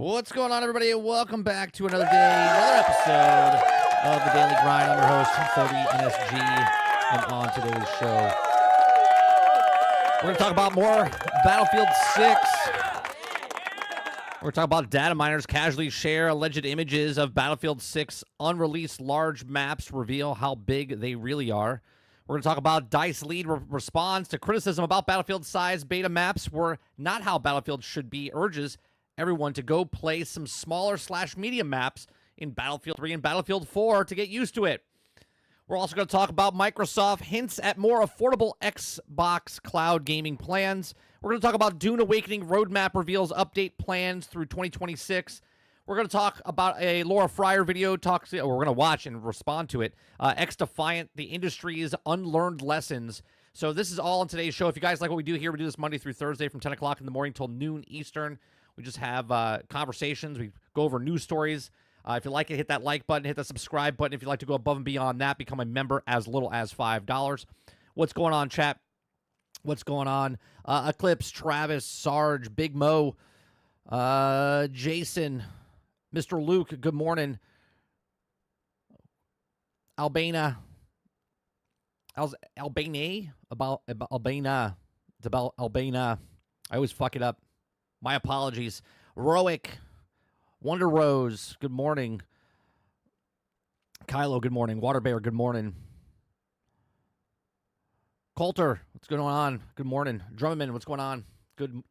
What's going on, everybody? Welcome back to another day, another episode of The Daily Grind. I'm your host, 30 NSG, and on today's show, we're going to talk about more Battlefield 6. We're going to talk about Dataminers casually share alleged images of Battlefield 6 unreleased large maps reveal how big they really are. We're going to talk about DICE lead responds to criticism about Battlefield size beta maps were not how Battlefield should be, urges everyone to go play some smaller / medium maps in Battlefield 3 and Battlefield 4 to get used to it. We're also going to talk about Microsoft hints at more affordable Xbox cloud gaming plans. We're going to talk about Dune Awakening roadmap reveals update plans through 2026. We're going to talk about a Laura Fryer video, we're going to watch and respond to it. X-Defiant, the industry's unlearned lessons. So this is all on today's show. If you guys like what we do here, we do this Monday through Thursday from 10 o'clock in the morning till noon Eastern. We just have conversations. We go over news stories. If you like it, hit that like button, hit the subscribe button. If you'd like to go above and beyond that, become a member as little as $5. What's going on, chat? What's going on? Eclipse, Travis, Sarge, Big Mo, Jason, Mr. Luke, good morning. Albana. Albana? About Albana. It's about Albana. I always fuck it up. My apologies. Roic, Wonder Rose, good morning. Kylo, good morning. Water Bear, good morning. Coulter, what's going on? Good morning. Drummerman, what's going on? Good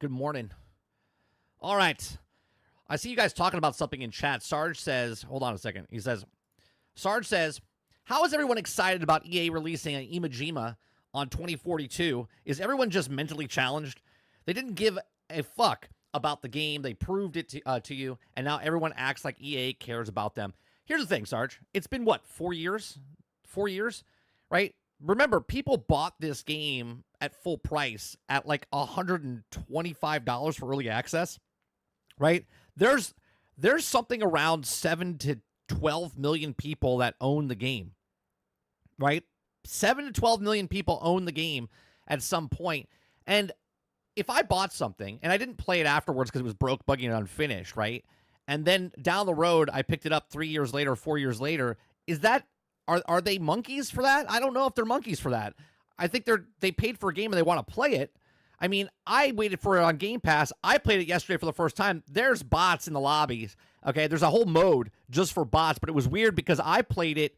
morning. All right. I see you guys talking about something in chat. Sarge says, hold on a second. Sarge says, how is everyone excited about EA releasing an Imajima on 2042? Is everyone just mentally challenged? They didn't give a fuck about the game. They proved it to you, and now everyone acts like EA cares about them. Here's the thing, Sarge. It's been, what, 4 years? 4 years, right? Remember, people bought this game at full price at like $125 for early access, right? There's something around 7 to 12 million people that own the game, right? 7 to 12 million people own the game at some point, and if I bought something and I didn't play it afterwards because it was broke, buggy, and unfinished, right? And then down the road, I picked it up 3 years later, 4 years later. Are they monkeys for that? I don't know if they're monkeys for that. I think they paid for a game and they want to play it. I mean, I waited for it on Game Pass. I played it yesterday for the first time. There's bots in the lobbies. Okay, there's a whole mode just for bots, but it was weird because I played it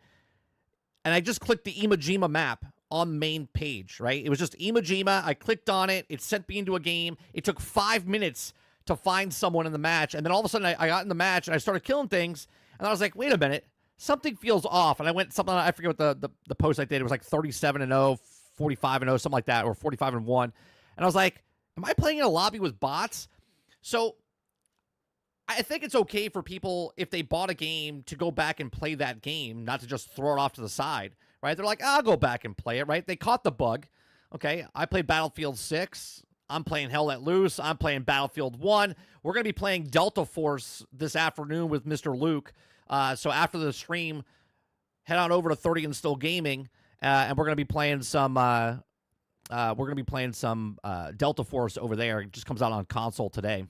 and I just clicked the Imajima map on the main page, right? It was just Imajima. I clicked on it. It sent me into a game. It took 5 minutes to find someone in the match. And then all of a sudden I got in the match and I started killing things. And I was like, wait a minute. Something feels off. And I went something, I forget what the post I did. It was like 37-0, 45-0, something like that, or 45-1. And I was like, am I playing in a lobby with bots? So I think it's okay for people, if they bought a game, to go back and play that game, not to just throw it off to the side, right? They're like, I'll go back and play it, right? They caught the bug. Okay, I played Battlefield 6. I'm playing Hell Let Loose. I'm playing Battlefield 1. We're going to be playing Delta Force this afternoon with Mr. Luke. So after the stream, head on over to 30 and Still Gaming, and we're going to be playing some Delta Force over there. It just comes out on console today.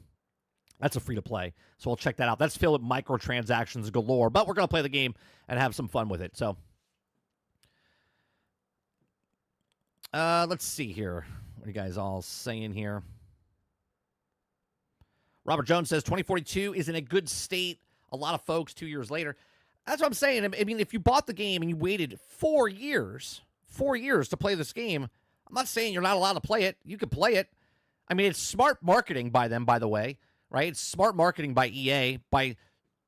That's a free-to-play, so we'll check that out. That's filled with microtransactions galore, but we're going to play the game and have some fun with it. So let's see here. What are you guys all saying here? Robert Jones says 2042 is in a good state. A lot of folks 2 years later. That's what I'm saying. I mean, if you bought the game and you waited 4 years to play this game, I'm not saying you're not allowed to play it. You could play it. I mean, it's smart marketing by them, by the way, right? It's smart marketing by EA.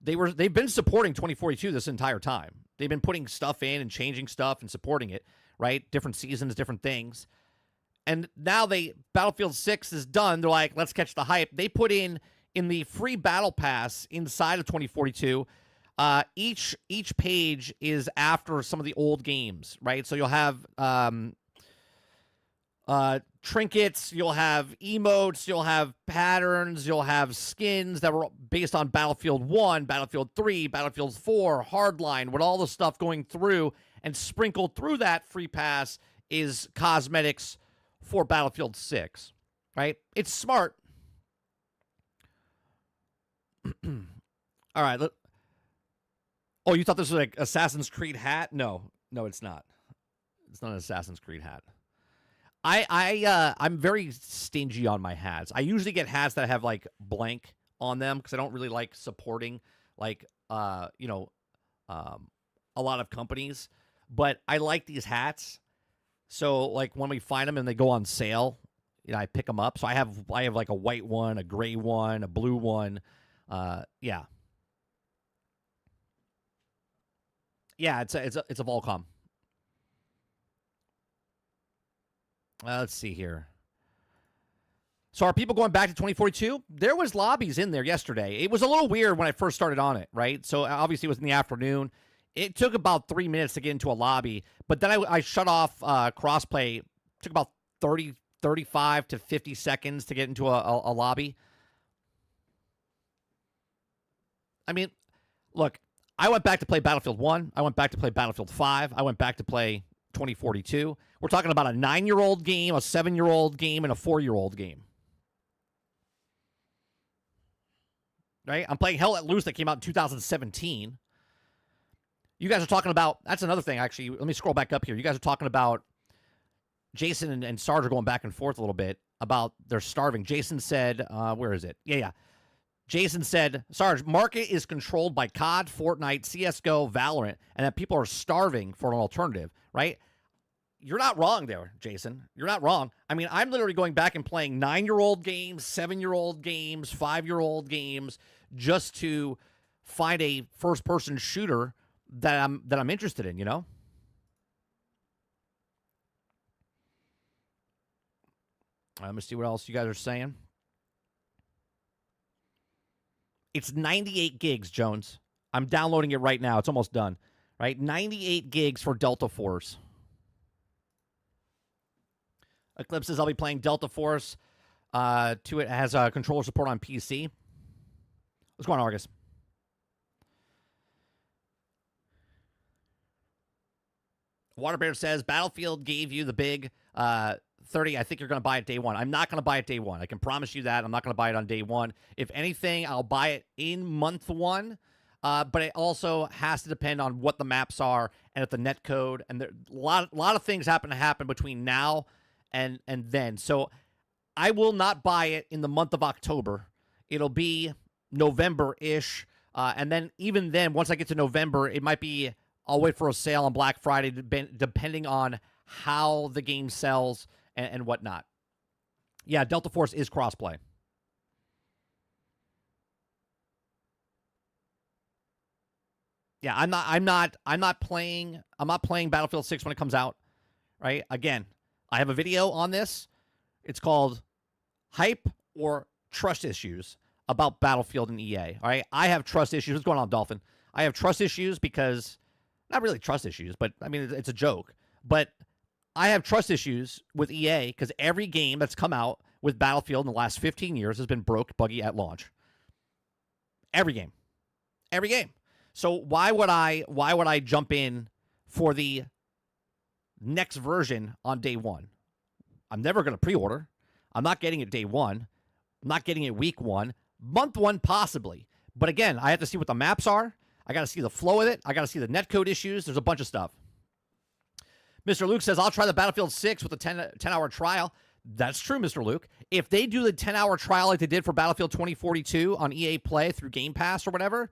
They've been supporting 2042 this entire time. They've been putting stuff in and changing stuff and supporting it, right? Different seasons, different things. And now Battlefield 6 is done. They're like, let's catch the hype. They put in the free battle pass inside of 2042, each page is after some of the old games, right? So you'll have trinkets, you'll have emotes, you'll have patterns, you'll have skins that were based on Battlefield 1, Battlefield 3, Battlefield 4, Hardline, with all the stuff going through, and sprinkled through that free pass is cosmetics for Battlefield 6, right? It's smart. All right. Oh, you thought this was like Assassin's Creed hat? No, no, it's not. It's not an Assassin's Creed hat. I'm very stingy on my hats. I usually get hats that have like blank on them because I don't really like supporting like a lot of companies. But I like these hats. So like when we find them and they go on sale, I pick them up. So I have like a white one, a gray one, a blue one. Yeah. Yeah, it's a Volcom. Let's see here. So are people going back to 2042? There was lobbies in there yesterday. It was a little weird when I first started on it, right? So obviously it was in the afternoon. It took about 3 minutes to get into a lobby, but then I shut off crossplay. It took about 35 to 50 seconds to get into a lobby. I mean, look, I went back to play Battlefield 1. I went back to play Battlefield 5. I went back to play 2042. We're talking about a 9-year-old game, a 7-year-old game, and a 4-year-old game. Right? I'm playing Hell Let Loose that came out in 2017. You guys are talking about, that's another thing, actually. Let me scroll back up here. You guys are talking about Jason and Sarge are going back and forth a little bit about they're starving. Jason said, where is it? Yeah. Jason said, Sarge, market is controlled by COD, Fortnite, CSGO, Valorant, and that people are starving for an alternative, right? You're not wrong there, Jason. You're not wrong. I mean, I'm literally going back and playing 9-year-old games, 7-year-old games, 5-year-old games just to find a first-person shooter that I'm interested in, Let me see what else you guys are saying. It's 98 gigs, Jones. I'm downloading it right now. It's almost done. Right? 98 gigs for Delta Force. Eclipse says I'll be playing Delta Force. It has controller support on PC. What's going on, Argus? Waterbear says Battlefield gave you the big 30. I think you're going to buy it day one. I'm not going to buy it day one. I can promise you that. I'm not going to buy it on day one. If anything, I'll buy it in month one. But it also has to depend on what the maps are and if the net code. And there, a lot of things happen between now and then. So I will not buy it in the month of October. It'll be November-ish. And then even then, once I get to November, it might be I'll wait for a sale on Black Friday, depending on how the game sells and whatnot. Yeah, Delta Force is crossplay. Yeah, I'm not playing Battlefield 6 when it comes out. Right? Again, I have a video on this. It's called Hype or Trust Issues about Battlefield and EA. All right? I have trust issues. What's going on, Dolphin? I have trust issues because not really trust issues, but I mean it's a joke. But I have trust issues with EA because every game that's come out with Battlefield in the last 15 years has been broke, buggy at launch. Every game. So why would I jump in for the next version on day one? I'm never going to pre-order. I'm not getting it day one. I'm not getting it week one. Month one, possibly. But again, I have to see what the maps are. I got to see the flow of it. I got to see the netcode issues. There's a bunch of stuff. Mr. Luke says, I'll try the Battlefield 6 with a 10-hour trial. That's true, Mr. Luke. If they do the 10-hour trial like they did for Battlefield 2042 on EA Play through Game Pass or whatever,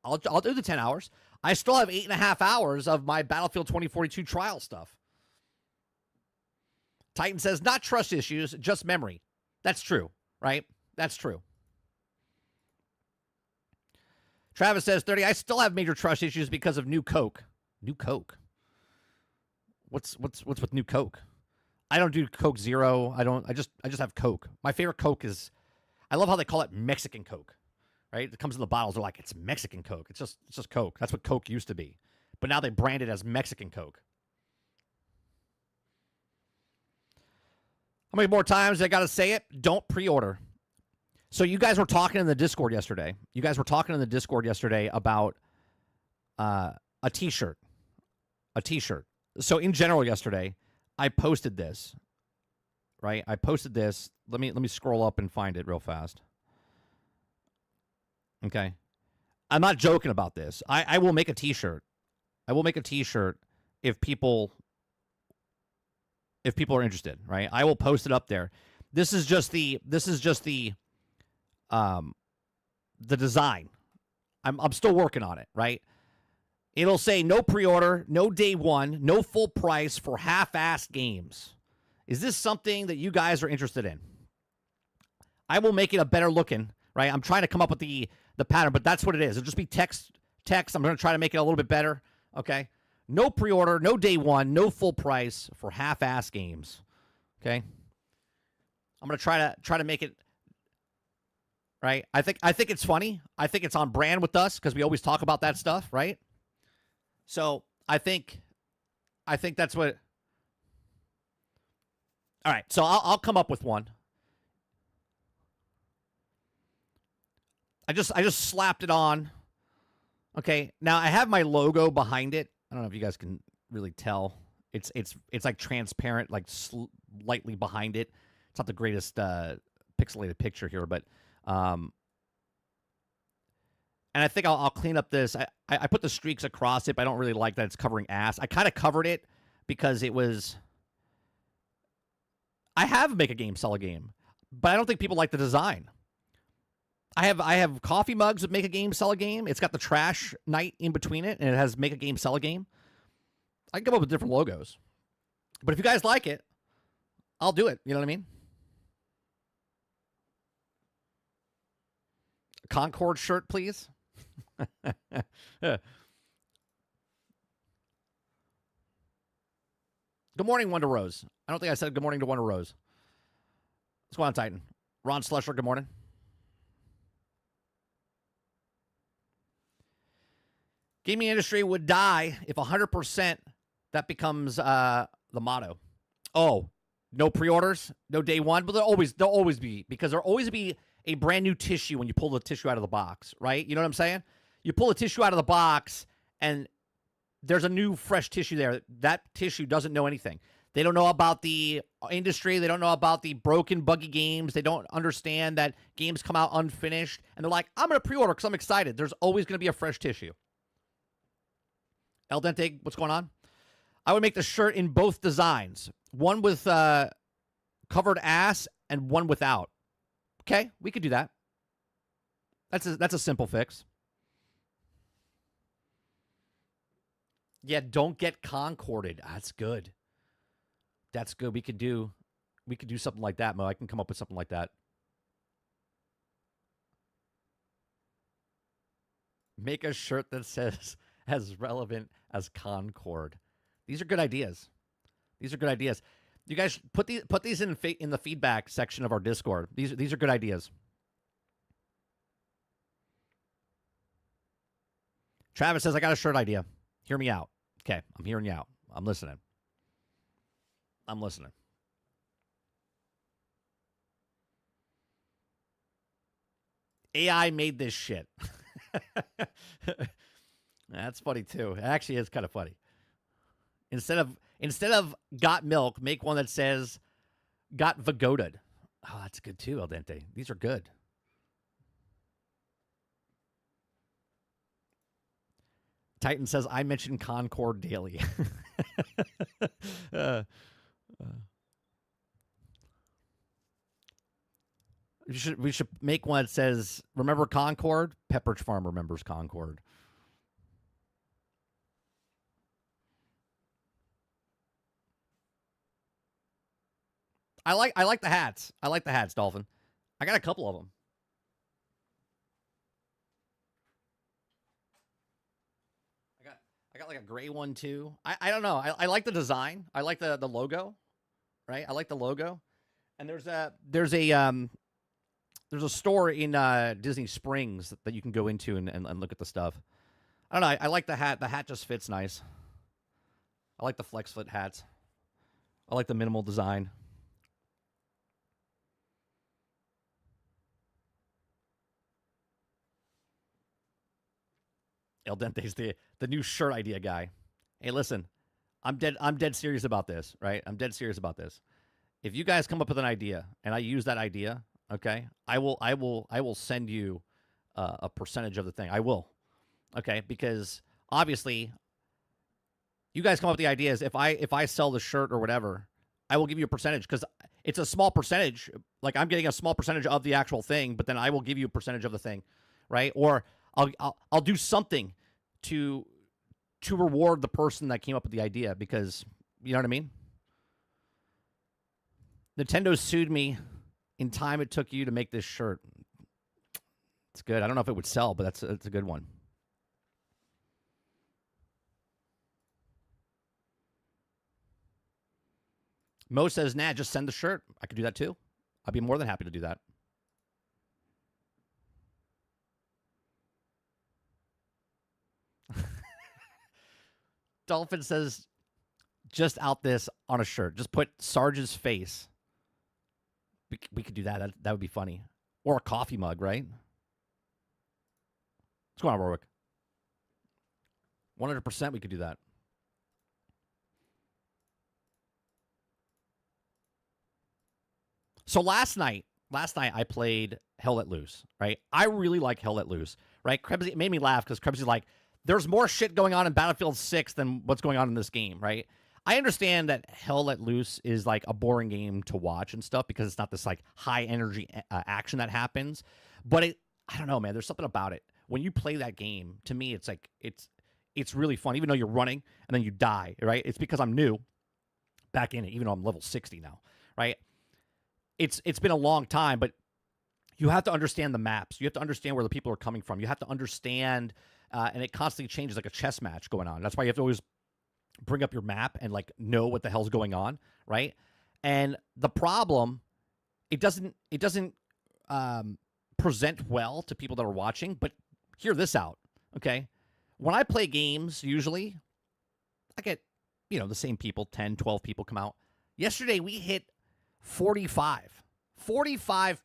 I'll do the 10 hours. I still have 8.5 hours of my Battlefield 2042 trial stuff. Titan says, not trust issues, just memory. That's true, right? That's true. Travis says, 30, I still have major trust issues because of New Coke. New Coke? What's with New Coke? I don't do Coke Zero. I just have Coke. My favorite Coke is, I love how they call it Mexican Coke. Right? It comes in the bottles. They're like, it's Mexican Coke. It's just Coke. That's what Coke used to be. But now they brand it as Mexican Coke. How many more times I got to say it? Don't pre-order. So you guys were talking in the Discord yesterday. About a T-shirt. So in general yesterday, I posted this. Right? Let me scroll up and find it real fast. Okay. I'm not joking about this. I will make a T-shirt. I will make a T-shirt if people are interested, right? I will post it up there. This is just the design. I'm still working on it, right? It'll say no pre-order, no day one, no full price for half-assed games. Is this something that you guys are interested in? I will make it a better looking, right? I'm trying to come up with the pattern, but that's what it is. It'll just be text. I'm going to try to make it a little bit better, okay? No pre-order, no day one, no full price for half-assed games, okay? I'm going to try to make it right. I think it's funny. I think it's on brand with us because we always talk about that stuff, right? So I think that's what. All right, so I'll come up with one. I just slapped it on. Okay, now I have my logo behind it. I don't know if you guys can really tell. It's like transparent, like slightly behind it. It's not the greatest pixelated picture here, but and I think I'll clean up this. I put the streaks across it, but I don't really like that it's covering ass. I kind of covered it because it was. I have make a game, sell a game, but I don't think people like the design. I have coffee mugs that make a game, sell a game. It's got the trash night in between it, and it has make a game, sell a game. I can come up with different logos, but if you guys like it, I'll do it. You know what I mean? Concord shirt, please. Good morning, Wonder Rose. I don't think I said good morning to Wonder Rose. What's going on, Titan? Ron Slusher, good morning. Gaming industry would die if 100% that becomes the motto. Oh, no pre-orders, no day one, but there'll always be, because there'll always be a brand new tissue when you pull the tissue out of the box, right? You know what I'm saying? You pull the tissue out of the box, and there's a new, fresh tissue there. That tissue doesn't know anything. They don't know about the industry. They don't know about the broken, buggy games. They don't understand that games come out unfinished. And they're like, I'm going to pre-order because I'm excited. There's always going to be a fresh tissue. El Dente, what's going on? I would make the shirt in both designs. One with covered ass and one without. Okay, we could do that. That's a simple fix. Yeah, don't get concorded. That's good. That's good. We could do something like that, Mo. I can come up with something like that. Make a shirt that says as relevant as Concord. These are good ideas. These are good ideas. You guys put these in the feedback section of our Discord. These are good ideas. Travis says, I got a shirt idea. Hear me out. Okay, I'm hearing you out. I'm listening. AI made this shit. That's funny too. It actually is kind of funny. Instead of got milk, make one that says got vagoted. Oh, that's good too, El Dente. These are good. Titan says, I mention Concord daily. We should make one that says, remember Concord? Pepperidge Farm remembers Concord. I like the hats. I like the hats, Dolphin. I got a couple of them. I got like a gray one too. I don't know. I like the design. I like the logo, right? I like the logo. And there's a store in Disney Springs that you can go into and look at the stuff. I don't know. I like the hat. The hat just fits nice. I like the flex foot hats. I like the minimal design. El Dente's the new shirt idea guy. Hey, listen, I'm dead serious about this, right? I'm dead serious about this. If you guys come up with an idea and I use that idea, okay, I will send you a percentage of the thing. I will. okay? Because obviously you guys come up with the ideas. If I sell the shirt or whatever, I will give you a percentage because it's a small percentage. Like I'm getting a small percentage of the actual thing, but then I will give you a percentage of the thing, right? Or I'll do something to reward the person that came up with the idea because you know what I mean. Nintendo sued me in time it took you to make this shirt. It's good. I don't know if it would sell, but that's a good one. Mo says, nah, just send the shirt. I could do that too. I'd be more than happy to do that. Dolphin says, just out this on a shirt. Just put Sarge's face. We could do that. That would be funny. Or a coffee mug, right? What's going on, Warwick? 100% we could do that. So last night I played Hell Let Loose, right? I really like Hell Let Loose, right? Krebsy, it made me laugh because Krebsy's like, there's more shit going on in Battlefield 6 than what's going on in this game, right? I understand that Hell Let Loose is like a boring game to watch and stuff because it's not this like high energy action that happens. But I don't know, man. There's something about it. When you play that game, to me, it's like it's really fun, even though you're running and then you die, right? It's because I'm new back in it, even though I'm level 60 now, right? It's been a long time, but you have to understand the maps. You have to understand where the people are coming from. You have to understand, and it constantly changes like a chess match going on. That's why you have to always bring up your map and like know what the hell's going on, right? And the problem, it doesn't present well to people that are watching. But hear this out, okay? When I play games, usually I get the same people, 10, 12 people come out. Yesterday we hit 45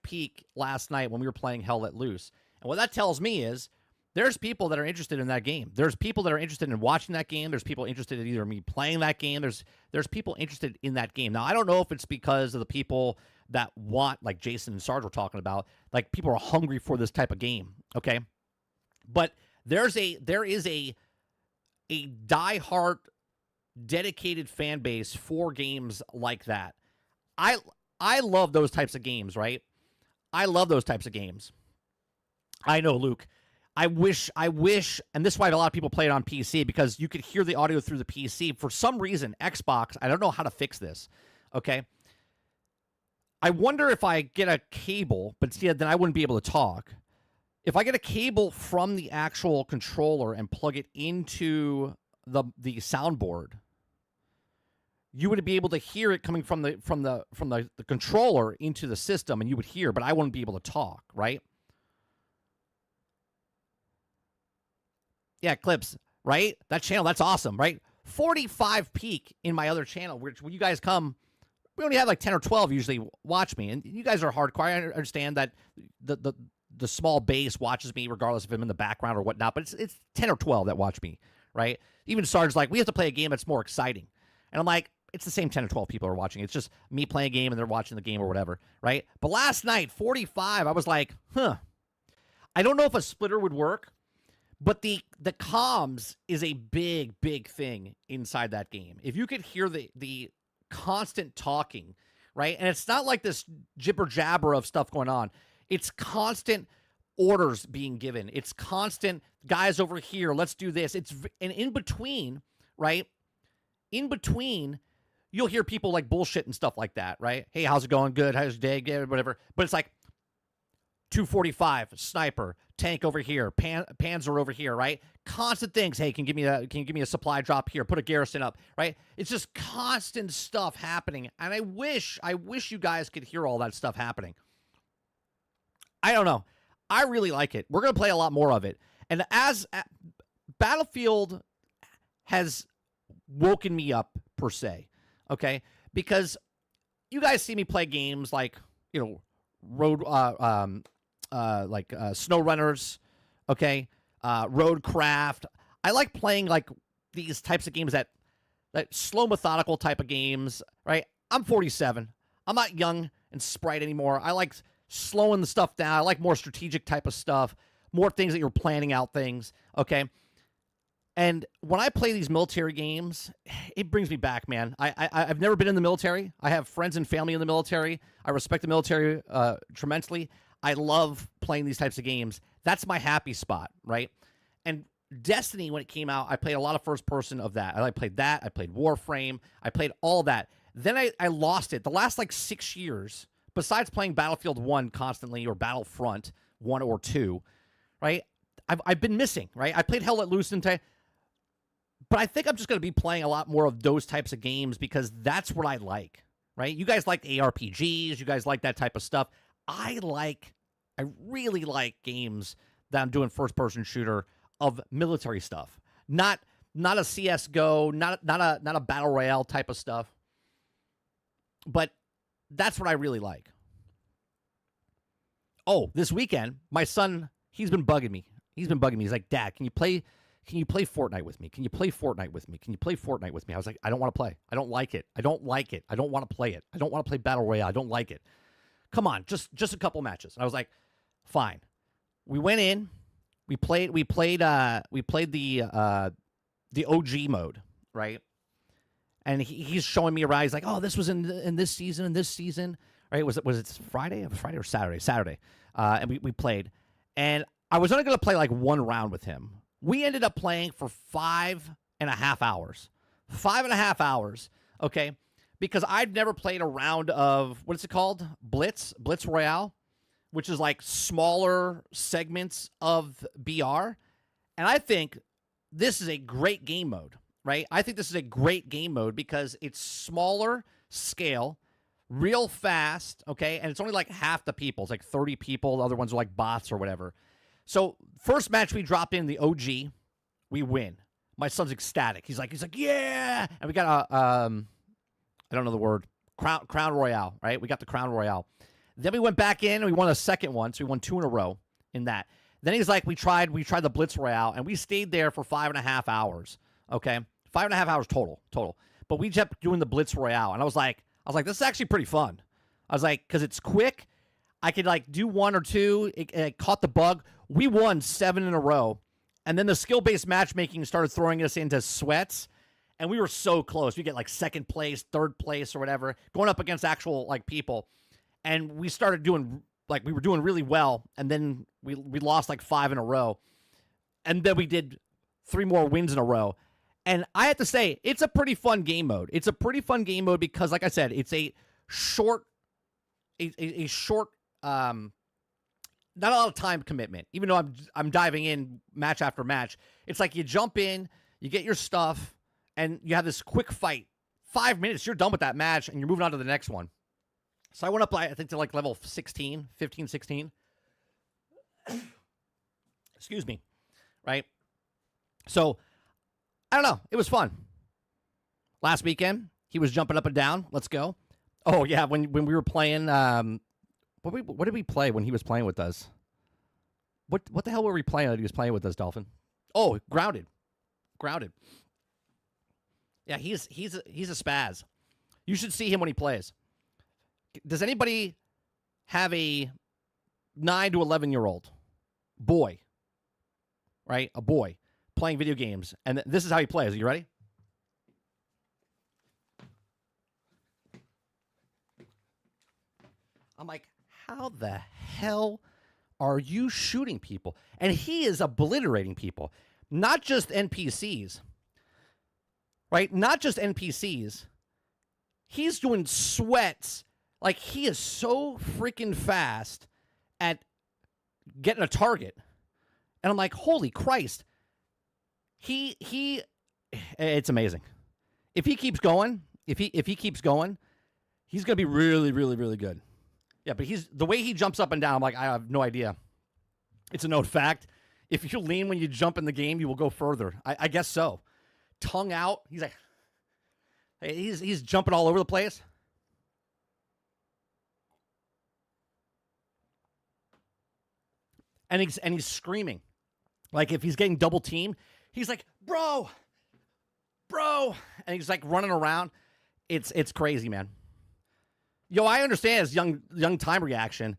peak last night when we were playing Hell Let Loose. And what that tells me is there's people that are interested in that game. There's people that are interested in watching that game. There's people interested in either me playing that game. There's people interested in that game. Now, I don't know if it's because of the people that want, like Jason and Sarge were talking about, like people are hungry for this type of game, okay? But there is a diehard, dedicated fan base for games like that. I love those types of games, right? I love those types of games. I know, Luke. I wish, and this is why a lot of people play it on PC, because you could hear the audio through the PC. For some reason, Xbox, I don't know how to fix this, okay? I wonder if I get a cable, but see, then I wouldn't be able to talk. If I get a cable from the actual controller and plug it into the soundboard, you would be able to hear it coming from the controller into the system, and you would hear, but I wouldn't be able to talk, right? Yeah, clips, right? That channel, that's awesome, right? 45 peak in my other channel, which when you guys come, we only have like 10 or 12 usually watch me, and you guys are hardcore. I understand that the small base watches me regardless if I'm in the background or whatnot, but it's 10 or 12 that watch me, right? Even Sarge's like, we have to play a game that's more exciting. And I'm like, it's the same 10 or 12 people are watching. It's just me playing a game and they're watching the game or whatever, right? But last night, 45, I was like, I don't know if a splitter would work, but the comms is a big, big thing inside that game. If you could hear the constant talking, right? And it's not like this jibber jabber of stuff going on. It's constant orders being given. It's constant, guys over here, let's do this. And in between, right? In between, you'll hear people like bullshit and stuff like that, right? Hey, how's it going? Good. How's your day? Good, whatever. But it's like 245, sniper, tank over here, Panzer over here, right? Constant things. Hey, can you give me a supply drop here? Put a garrison up, right? It's just constant stuff happening. And I wish you guys could hear all that stuff happening. I don't know. I really like it. We're going to play a lot more of it. And as Battlefield has woken me up, per se, okay? Because you guys see me play games like, Snow Runners, okay? Roadcraft. I like playing like these types of games that slow, methodical type of games, right? I'm 47. I'm not young and sprite anymore. I like slowing the stuff down. I like more strategic type of stuff. more things that you're planning out things. Okay. And when I play these military games, it brings me back, man. I've never been in the military. I have friends and family in the military. I respect the military tremendously. I love playing these types of games. That's my happy spot, right? And Destiny, when it came out, I played a lot of first person of that. I played that. I played Warframe. I played all that. Then I lost it. The last like 6 years, besides playing Battlefield 1 constantly or Battlefront 1 or 2, right? I've been missing, right? I played Hell Let Loose and but I think I'm just going to be playing a lot more of those types of games because that's what I like, right? You guys like ARPGs. You guys like that type of stuff. I really like games that I'm doing first-person shooter of military stuff, not a CS:GO, not a battle royale type of stuff. But that's what I really like. Oh, this weekend, my son, he's been bugging me. He's like, Dad, can you play Fortnite with me? Can you play Fortnite with me? Can you play Fortnite with me? I was like, I don't want to play. I don't like it. I don't want to play it. I don't want to play Battle Royale. I don't like it. Come on, just a couple matches. I was like, fine. We went in. We played the OG mode, right? And he's showing me around. He's like, oh, this was in this season, right? Was it Friday or Saturday? Saturday. And we played. And I was only going to play like one round with him. We ended up playing for 5.5 hours. 5.5 hours, okay? Because I'd never played a round of, what is it called? Blitz Royale, which is like smaller segments of BR. And I think this is a great game mode, right? I think this is a great game mode because it's smaller scale, real fast, okay? And it's only like half the people. It's like 30 people. The other ones are like bots or whatever. So first match we dropped in the OG, we win. My son's ecstatic. He's like, yeah. And we got I don't know the word, Crown Royale, right? We got the Crown Royale. Then we went back in and we won a second one. So we won 2 in a row in that. Then he's like, we tried the Blitz Royale and we stayed there for 5.5 hours. Okay. 5.5 hours total. But we kept doing the Blitz Royale. And I was like, this is actually pretty fun. I was like, because it's quick. I could like do 1 or 2. It caught the bug. We won 7 in a row. And then the skill-based matchmaking started throwing us into sweats. And we were so close. We get like second place, third place or whatever, going up against actual like people. And we started doing like we were doing really well. And then we lost like 5 in a row. And then we did 3 more wins in a row. And I have to say, it's a pretty fun game mode. It's a pretty fun game mode because, like I said, it's a short, not a lot of time commitment. Even though I'm diving in match after match, it's like you jump in, you get your stuff, and you have this quick fight. 5 minutes, you're done with that match, and you're moving on to the next one. So I went up, I think, to like level 15, 16. Excuse me. Right? So, I don't know. It was fun. Last weekend, he was jumping up and down. Let's go. Oh, yeah, when we were playing, what did we play when he was playing with us? What the hell were we playing that he was playing with us, Dolphin? Oh, Grounded. Yeah, he's a spaz. You should see him when he plays. Does anybody have a 9 to 11-year-old boy, right? A boy playing video games, and this is how he plays. Are you ready? I'm like, how the hell are you shooting people? And he is obliterating people, not just NPCs, right? Not just NPCs. He's doing sweats. Like, he is so freaking fast at getting a target. And I'm like, holy Christ. It's amazing. If he keeps going, if he keeps going, he's going to be really, really, really good. Yeah, but the way he jumps up and down, I'm like, I have no idea. It's a known fact. If you lean when you jump in the game, you will go further. I guess so. Tongue out. He's like, he's jumping all over the place. And he's screaming. Like, if he's getting double teamed, he's like, bro. And he's like running around. It's crazy, man. Yo, I understand his young time reaction.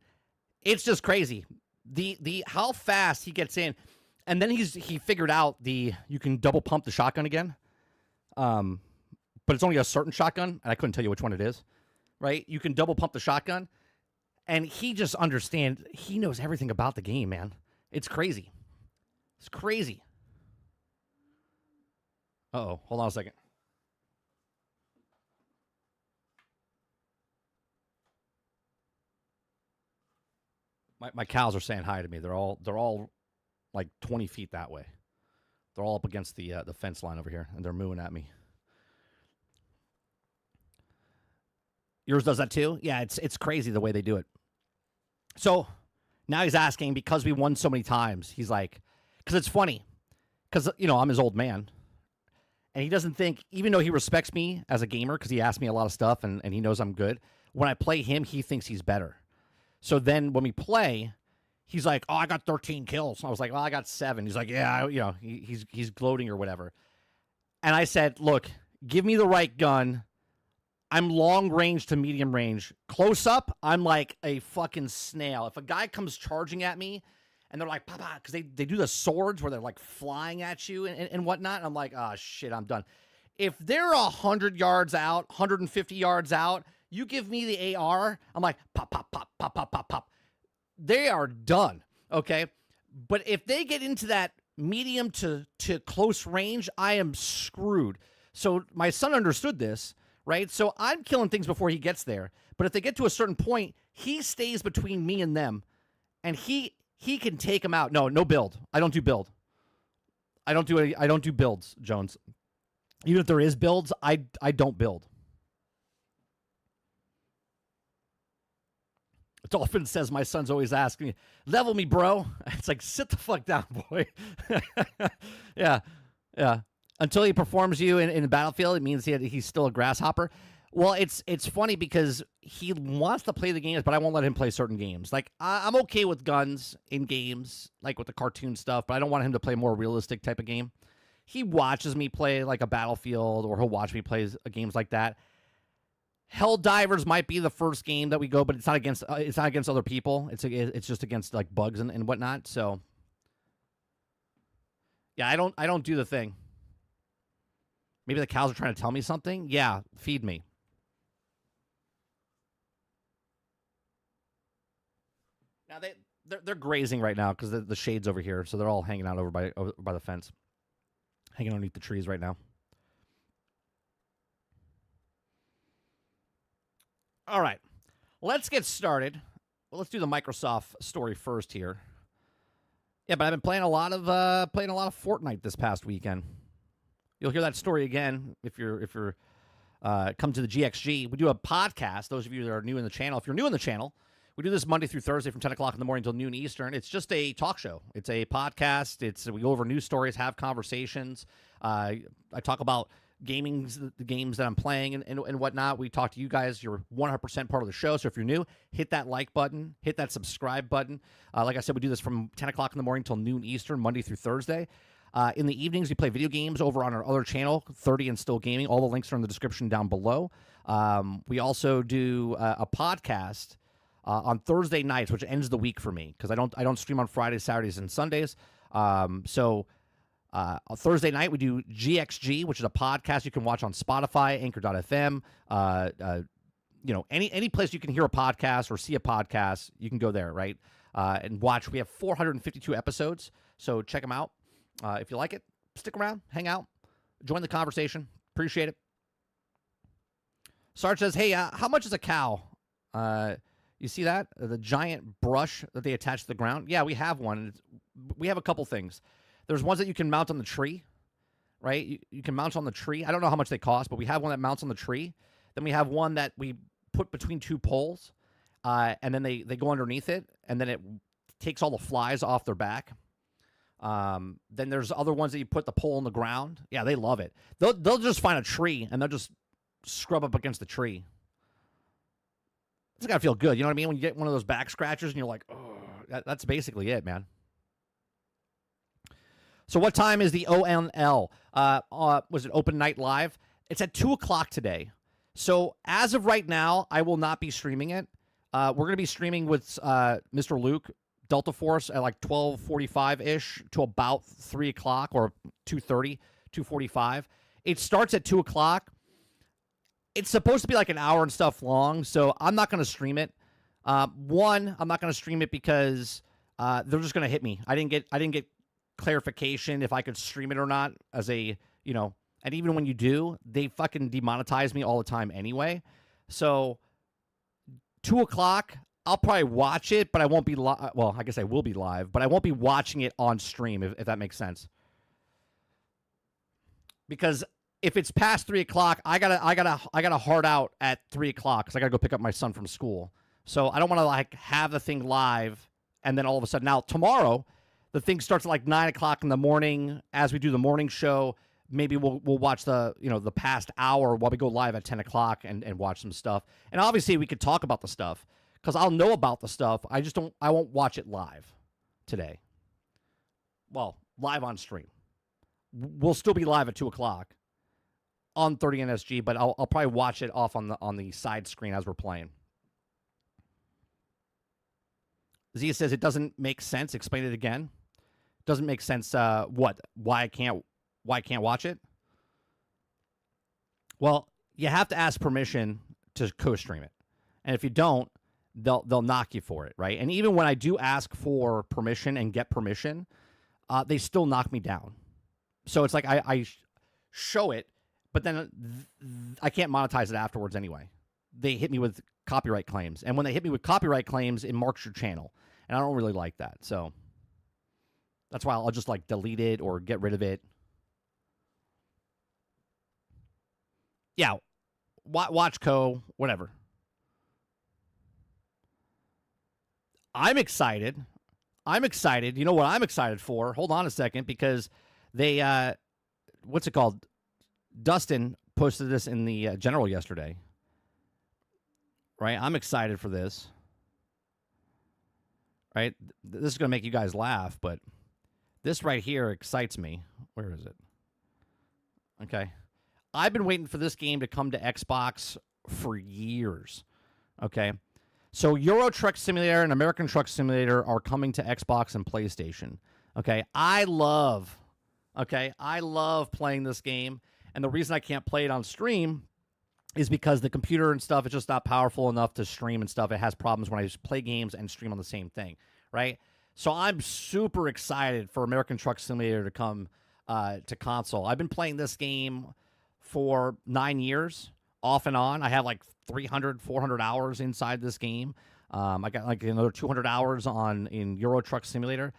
It's just crazy. the how fast he gets in, and then he figured out you can double pump the shotgun again. But it's only a certain shotgun, and I couldn't tell you which one it is. Right? You can double pump the shotgun, and he just understands. He knows everything about the game, man. It's crazy. It's crazy. Uh-oh. Hold on a second. My cows are saying hi to me. They're all like 20 feet that way. They're all up against the fence line over here, and they're mooing at me. Yours does that too? Yeah, it's crazy the way they do it. So now he's asking, because we won so many times, he's like, because it's funny, because, I'm his old man, and he doesn't think, even though he respects me as a gamer, because he asks me a lot of stuff, and he knows I'm good, when I play him, he thinks he's better. So then when we play, he's like, oh, I got 13 kills. I was like, well, I got 7. He's like, yeah, he's gloating or whatever. And I said, look, give me the right gun. I'm long range to medium range. Close up, I'm like a fucking snail. If a guy comes charging at me and they're like, papa, because they do the swords where they're like flying at you and whatnot, I'm like, oh, shit, I'm done. If they're 100 yards out, 150 yards out, you give me the AR, I'm like, pop, pop, pop, pop, pop, pop, pop. They are done, okay? But if they get into that medium to close range, I am screwed. So my son understood this, right? So I'm killing things before he gets there. But if they get to a certain point, he stays between me and them, and he can take them out. No build. I don't do build. I don't do builds, Jones. Even if there is builds, I don't build. Dolphin says my son's always asking me, level me, bro. It's like, sit the fuck down, boy. Yeah. Until he performs you in the battlefield, it means he's still a grasshopper. Well, it's funny because he wants to play the games, but I won't let him play certain games. Like, I'm okay with guns in games, like with the cartoon stuff, but I don't want him to play a more realistic type of game. He watches me play like a Battlefield, or he'll watch me play games like that. Helldivers might be the first game that we go, but it's not against other people. It's just against like bugs and whatnot. So yeah, I don't do the thing. Maybe the cows are trying to tell me something. Yeah, feed me. Now they're grazing right now because the shade's over here, so they're all hanging out over by the fence, hanging underneath the trees right now. All right, let's get started. Well, let's do the Microsoft story first here. Yeah, but I've been playing a lot of Fortnite this past weekend. You'll hear that story again if you're come to the GXG. We do a podcast. Those of you that are new in the channel, if you're new in the channel, we do this Monday through Thursday from 10 o'clock in the morning until noon Eastern. It's just a talk show. It's a podcast. We go over news stories, have conversations. I talk about the games that I'm playing and whatnot. We talk to you guys. You're 100% part of the show. So if you're new, hit that like button, hit that subscribe button. Like I said, we do this from 10 o'clock in the morning until noon Eastern, Monday through Thursday. In the evenings, we play video games over on our other channel, 30 and Still Gaming. All the links are in the description down below. We also do a podcast on Thursday nights, which ends the week for me because I don't stream on Fridays, Saturdays, and Sundays. So on Thursday night, we do GXG, which is a podcast you can watch on Spotify, Anchor.fm. Any place you can hear a podcast or see a podcast, you can go there, right? And watch. We have 452 episodes, so check them out. If you like it, stick around, hang out, join the conversation. Appreciate it. Sarge says, hey, how much is a cow? You see that? The giant brush that they attach to the ground? Yeah, we have one. We have a couple things. There's ones that you can mount on the tree, right? You can mount on the tree. I don't know how much they cost, but we have one that mounts on the tree. Then we have one that we put between two poles, and then they go underneath it, and then it takes all the flies off their back. Then there's other ones that you put the pole in the ground. Yeah, they love it. They'll just find a tree, and they'll just scrub up against the tree. It's got to feel good. You know what I mean? When you get one of those back scratchers, and you're like, oh, that's basically it, man. So what time is the ONL? Was it Open Night Live? It's at 2 o'clock today. So as of right now, I will not be streaming it. We're going to be streaming with Mr. Luke Delta Force at like 12:45-ish to about 3 o'clock or 2:30, 2:45. It starts at 2 o'clock. It's supposed to be like an hour and stuff long, so I'm not going to stream it. One, I'm not going to stream it because they're just going to hit me. I didn't get clarification if I could stream it or not as a, and even when you do, they fucking demonetize me all the time anyway. So 2 o'clock, I'll probably watch it, but I won't be live. Well, I guess I will be live, but I won't be watching it on stream, if that makes sense. Because if it's past 3 o'clock, I gotta hard out at 3 o'clock because I gotta go pick up my son from school. So I don't want to like have the thing live and then all of a sudden now tomorrow the thing starts at like 9 o'clock in the morning as we do the morning show. Maybe we'll watch the past hour while we go live at 10 o'clock and watch some stuff. And obviously we could talk about the stuff because I'll know about the stuff. I won't watch it live today. Well, live on stream. We'll still be live at 2 o'clock on 30NSG, but I'll probably watch it off on the side screen as we're playing. Zia says it doesn't make sense. Explain it again. Doesn't make sense. What? Why I can't watch it? Well, you have to ask permission to co-stream it, and if you don't, they'll knock you for it, right? And even when I do ask for permission and get permission, they still knock me down. So it's like I show it, but then I can't monetize it afterwards anyway. They hit me with copyright claims, and when they hit me with copyright claims, it marks your channel, and I don't really like that. So that's why I'll just like delete it or get rid of it. Yeah, watch co, whatever. I'm excited. You know what I'm excited for? Hold on a second, because they, what's it called? Dustin posted this in the general yesterday. Right? I'm excited for this. Right? This is going to make you guys laugh, but this right here excites me. Where is it? Okay. I've been waiting for this game to come to Xbox for years. Okay. So Euro Truck Simulator and American Truck Simulator are coming to Xbox and PlayStation. Okay. I love playing this game. And the reason I can't play it on stream is because the computer and stuff is just not powerful enough to stream and stuff. It has problems when I just play games and stream on the same thing, right? So I'm super excited for American Truck Simulator to come to console. I've been playing this game for 9 years, off and on. I have like 300, 400 hours inside this game. I got like another 200 hours in Euro Truck Simulator.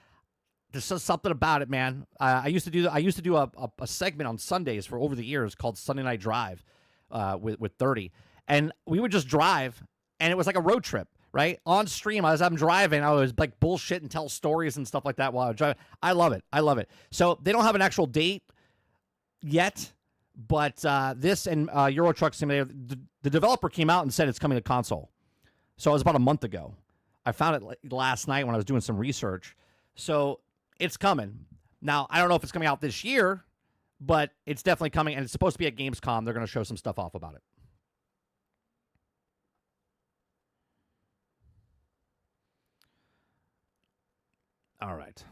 There's just something about it, man. I used to do a segment on Sundays for over the years called Sunday Night Drive with 30, and we would just drive, and it was like a road trip, right? On stream, as I'm driving, I was like bullshit and tell stories and stuff like that while I was driving. I love it. So they don't have an actual date yet, but this and Euro Truck Simulator, the developer came out and said it's coming to console. So it was about a month ago. I found it last night when I was doing some research. So it's coming. Now, I don't know if it's coming out this year, but it's definitely coming, and it's supposed to be at Gamescom. They're going to show some stuff off about it. All right.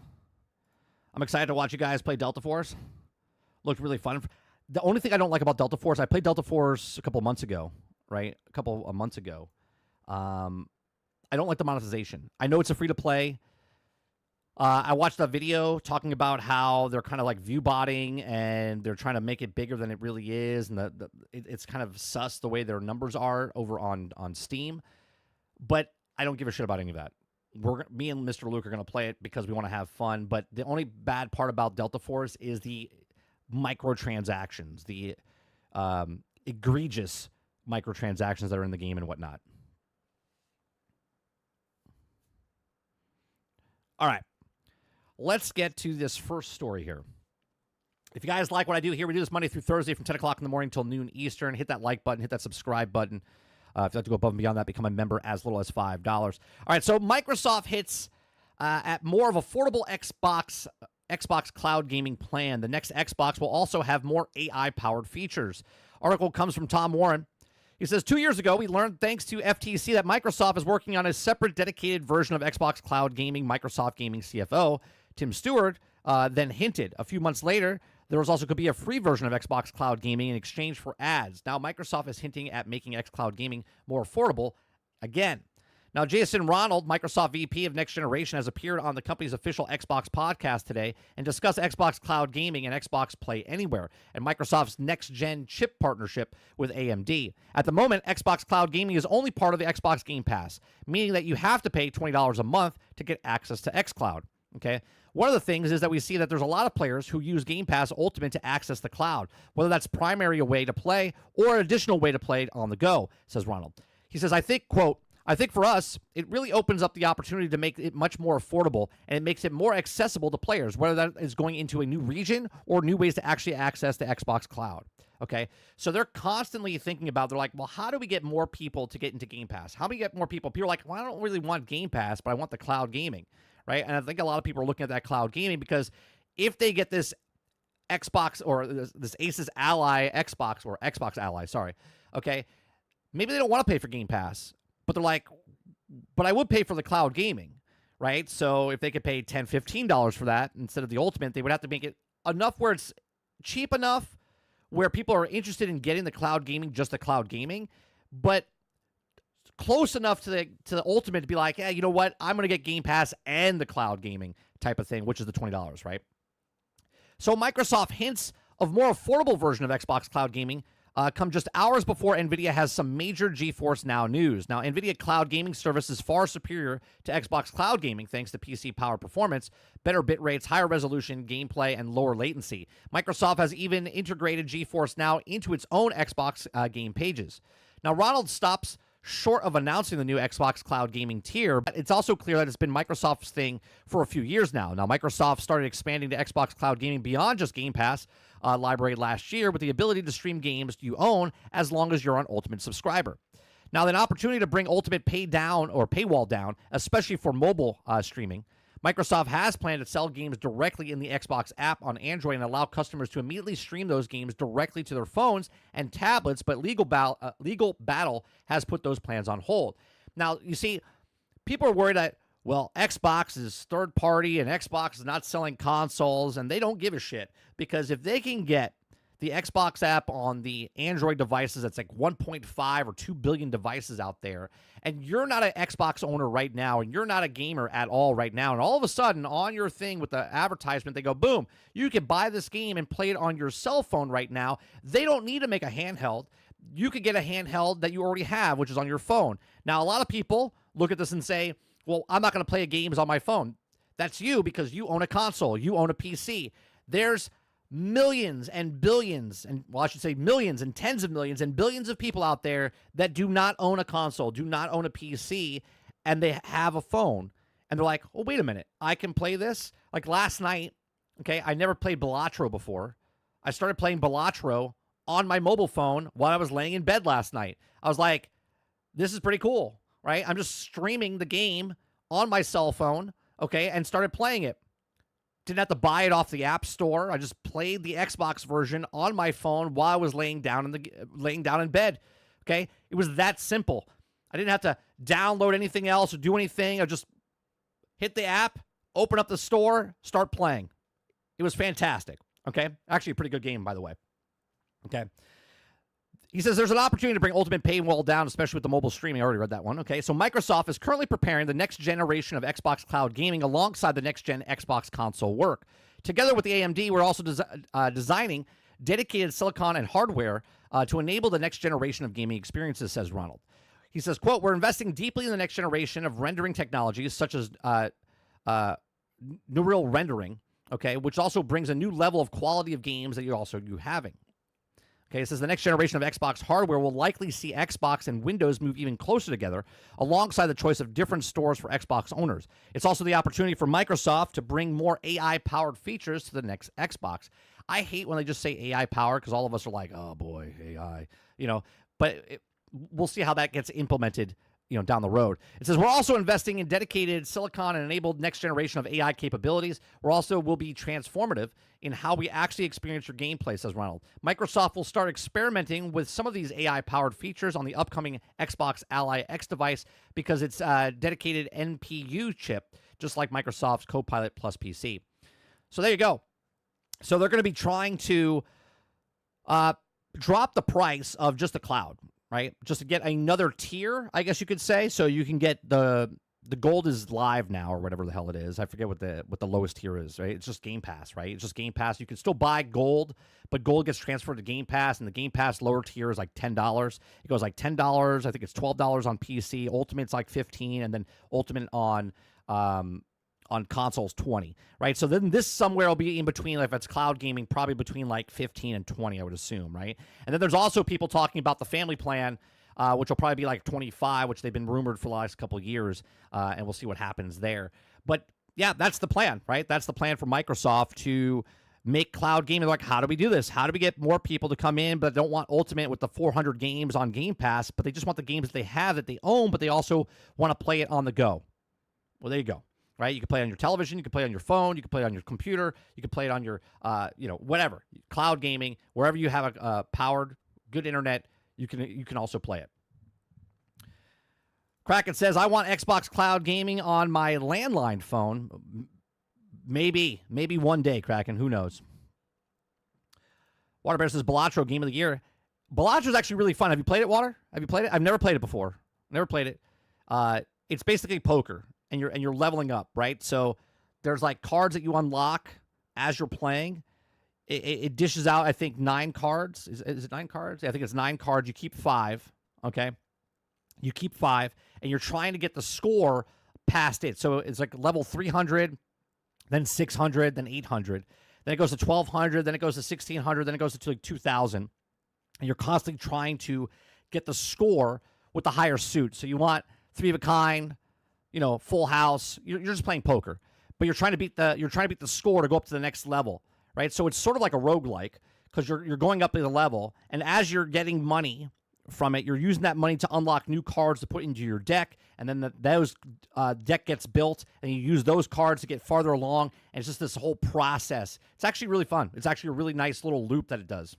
I'm excited to watch you guys play Delta Force. Looked really fun. The only thing I don't like about Delta Force, I played Delta Force a couple of months ago, right? A couple of months ago. I don't like the monetization. I know it's a free-to-play. I watched a video talking about how they're kind of like view botting and they're trying to make it bigger than it really is, and it's kind of sus the way their numbers are over on Steam. But I don't give a shit about any of that. Me and Mr. Luke are going to play it because we want to have fun. But the only bad part about Delta Force is the microtransactions, the egregious microtransactions that are in the game and whatnot. All right. Let's get to this first story here. If you guys like what I do here, we do this Monday through Thursday from 10 o'clock in the morning until noon Eastern. Hit that like button. Hit that subscribe button. If you'd like to go above and beyond that, become a member as little as $5. All right, so Microsoft hits at more of affordable Xbox cloud gaming plan. The next Xbox will also have more AI-powered features. Article comes from Tom Warren. He says, 2 years ago, we learned, thanks to FTC, that Microsoft is working on a separate dedicated version of Xbox Cloud Gaming. Microsoft Gaming CFO Tim Stewart then hinted. A few months later, there was also could be a free version of Xbox Cloud Gaming in exchange for ads. Now, Microsoft is hinting at making xCloud Gaming more affordable again. Now, Jason Ronald, Microsoft VP of Next Generation, has appeared on the company's official Xbox podcast today and discussed Xbox Cloud Gaming and Xbox Play Anywhere and Microsoft's next-gen chip partnership with AMD. At the moment, Xbox Cloud Gaming is only part of the Xbox Game Pass, meaning that you have to pay $20 a month to get access to xCloud. Okay? One of the things is that we see that there's a lot of players who use Game Pass Ultimate to access the cloud, whether that's primary a way to play or an additional way to play on the go, says Ronald. He says, I think, quote, I think for us, it really opens up the opportunity to make it much more affordable, and it makes it more accessible to players, whether that is going into a new region or new ways to actually access the Xbox Cloud. Okay, so they're constantly thinking about, they're like, well, how do we get more people to get into Game Pass? How do we get more people? People are like, well, I don't really want Game Pass, but I want the cloud gaming, right? And I think a lot of people are looking at that cloud gaming because if they get this Xbox or this Asus Ally Xbox or Xbox Ally, sorry, okay, maybe they don't want to pay for Game Pass. But they're like, but I would pay for the cloud gaming, right? So if they could pay $10, $15 for that instead of the Ultimate, they would have to make it enough where it's cheap enough where people are interested in getting the cloud gaming, just the cloud gaming, but close enough to the Ultimate to be like, yeah, you know what? I'm going to get Game Pass and the cloud gaming type of thing, which is the $20, right? So Microsoft hints of more affordable version of Xbox Cloud Gaming come just hours before NVIDIA has some major GeForce Now news. Now, NVIDIA Cloud Gaming service is far superior to Xbox Cloud Gaming thanks to PC power performance, better bit rates, higher resolution, gameplay, and lower latency. Microsoft has even integrated GeForce Now into its own Xbox game pages. Now, Ronald stops short of announcing the new Xbox Cloud Gaming tier, but it's also clear that it's been Microsoft's thing for a few years now. Now, Microsoft started expanding to Xbox Cloud Gaming beyond just Game Pass library last year with the ability to stream games you own as long as you're an Ultimate subscriber. Now, the opportunity to bring Ultimate paywall down, especially for mobile streaming, Microsoft has planned to sell games directly in the Xbox app on Android and allow customers to immediately stream those games directly to their phones and tablets, but Legal Battle has put those plans on hold. Now, you see, people are worried that, well, Xbox is third party and Xbox is not selling consoles, and they don't give a shit because if they can get the Xbox app on the Android devices, that's like 1.5 or 2 billion devices out there, and you're not an Xbox owner right now, and you're not a gamer at all right now, and all of a sudden on your thing with the advertisement, they go, boom, you can buy this game and play it on your cell phone right now. They don't need to make a handheld. You could get a handheld that you already have, which is on your phone. Now, a lot of people look at this and say, well, I'm not going to play games on my phone. That's you because you own a console. You own a PC. There's millions and billions, and well, I should say millions and tens of millions and billions of people out there that do not own a console, do not own a PC, and they have a phone. And they're like, oh, wait a minute. I can play this? Like last night, okay, I never played Balatro before. I started playing Balatro on my mobile phone while I was laying in bed last night. I was like, this is pretty cool, right? I'm just streaming the game on my cell phone, okay, and started playing it. Didn't have to buy it off the App Store. I just played the Xbox version on my phone while I was laying down in bed. Okay, it was that simple. I didn't have to download anything else or do anything. I just hit the app, open up the store, start playing. It was fantastic. Okay, actually a pretty good game, by the way. Okay. He says there's an opportunity to bring Ultimate paywall down, especially with the mobile streaming. I already read that one. Okay, so Microsoft is currently preparing the next generation of Xbox Cloud Gaming alongside the next-gen Xbox console work. Together with the AMD, we're also designing dedicated silicon and hardware to enable the next generation of gaming experiences, says Ronald. He says, quote, we're investing deeply in the next generation of rendering technologies such as neural rendering, okay, which also brings a new level of quality of games that you're having. Okay, it says the next generation of Xbox hardware will likely see Xbox and Windows move even closer together alongside the choice of different stores for Xbox owners. It's also the opportunity for Microsoft to bring more AI-powered features to the next Xbox. I hate when they just say AI-powered because all of us are like, oh boy, AI, but we'll see how that gets implemented down the road. It says we're also investing in dedicated silicon and enabled next generation of AI capabilities. We're also will be transformative in how we actually experience your gameplay, says Ronald. Microsoft will start experimenting with some of these AI powered features on the upcoming Xbox Ally X device because it's a dedicated NPU chip, just like Microsoft's Copilot Plus PC. So there you go. So they're going to be trying to drop the price of just the cloud, right? Just to get another tier, I guess you could say. So you can get the gold is live now or whatever the hell it is. I forget what the lowest tier is, right? It's just Game Pass, right? It's just Game Pass. You can still buy gold, but gold gets transferred to Game Pass, and the Game Pass lower tier is like $10. It goes like $10. I think it's $12 on PC. Ultimate's like $15, and then Ultimate on consoles 20, right? So then this somewhere will be in between, like if it's cloud gaming, probably between like 15 and 20, I would assume, right? And then there's also people talking about the family plan, which will probably be like 25, which they've been rumored for the last couple of years, and we'll see what happens there. But yeah, that's the plan, right? That's the plan for Microsoft to make cloud gaming. Like, how do we do this? How do we get more people to come in, but don't want Ultimate with the 400 games on Game Pass, but they just want the games that they have that they own, but they also want to play it on the go. Well, there you go. Right, you can play it on your television, you can play it on your phone, you can play it on your computer, you can play it on your, whatever, cloud gaming, wherever you have a powered, good internet, you can also play it. Kraken says, I want Xbox Cloud Gaming on my landline phone. Maybe one day, Kraken, who knows? Waterbear says, Balatro Game of the Year. Balatro is actually really fun. Have you played it, Water? Have you played it? I've never played it before. Never played it. It's basically poker. And you're leveling up, right? So there's like cards that you unlock as you're playing. It dishes out, I think, 9 cards. Is it 9 cards? Yeah, I think it's 9 cards. You keep 5, okay? You keep 5, and you're trying to get the score past it. So it's like level 300, then 600, then 800. Then it goes to 1200, then it goes to 1600, then it goes to like 2000. And you're constantly trying to get the score with the higher suit. So you want 3 of a kind, full house. You're just playing poker, but you're trying to beat the score to go up to the next level, right? So it's sort of like a roguelike because you're going up in the level, and as you're getting money from it, you're using that money to unlock new cards to put into your deck, and then those deck gets built, and you use those cards to get farther along, and it's just this whole process. It's actually really fun. It's actually a really nice little loop that it does.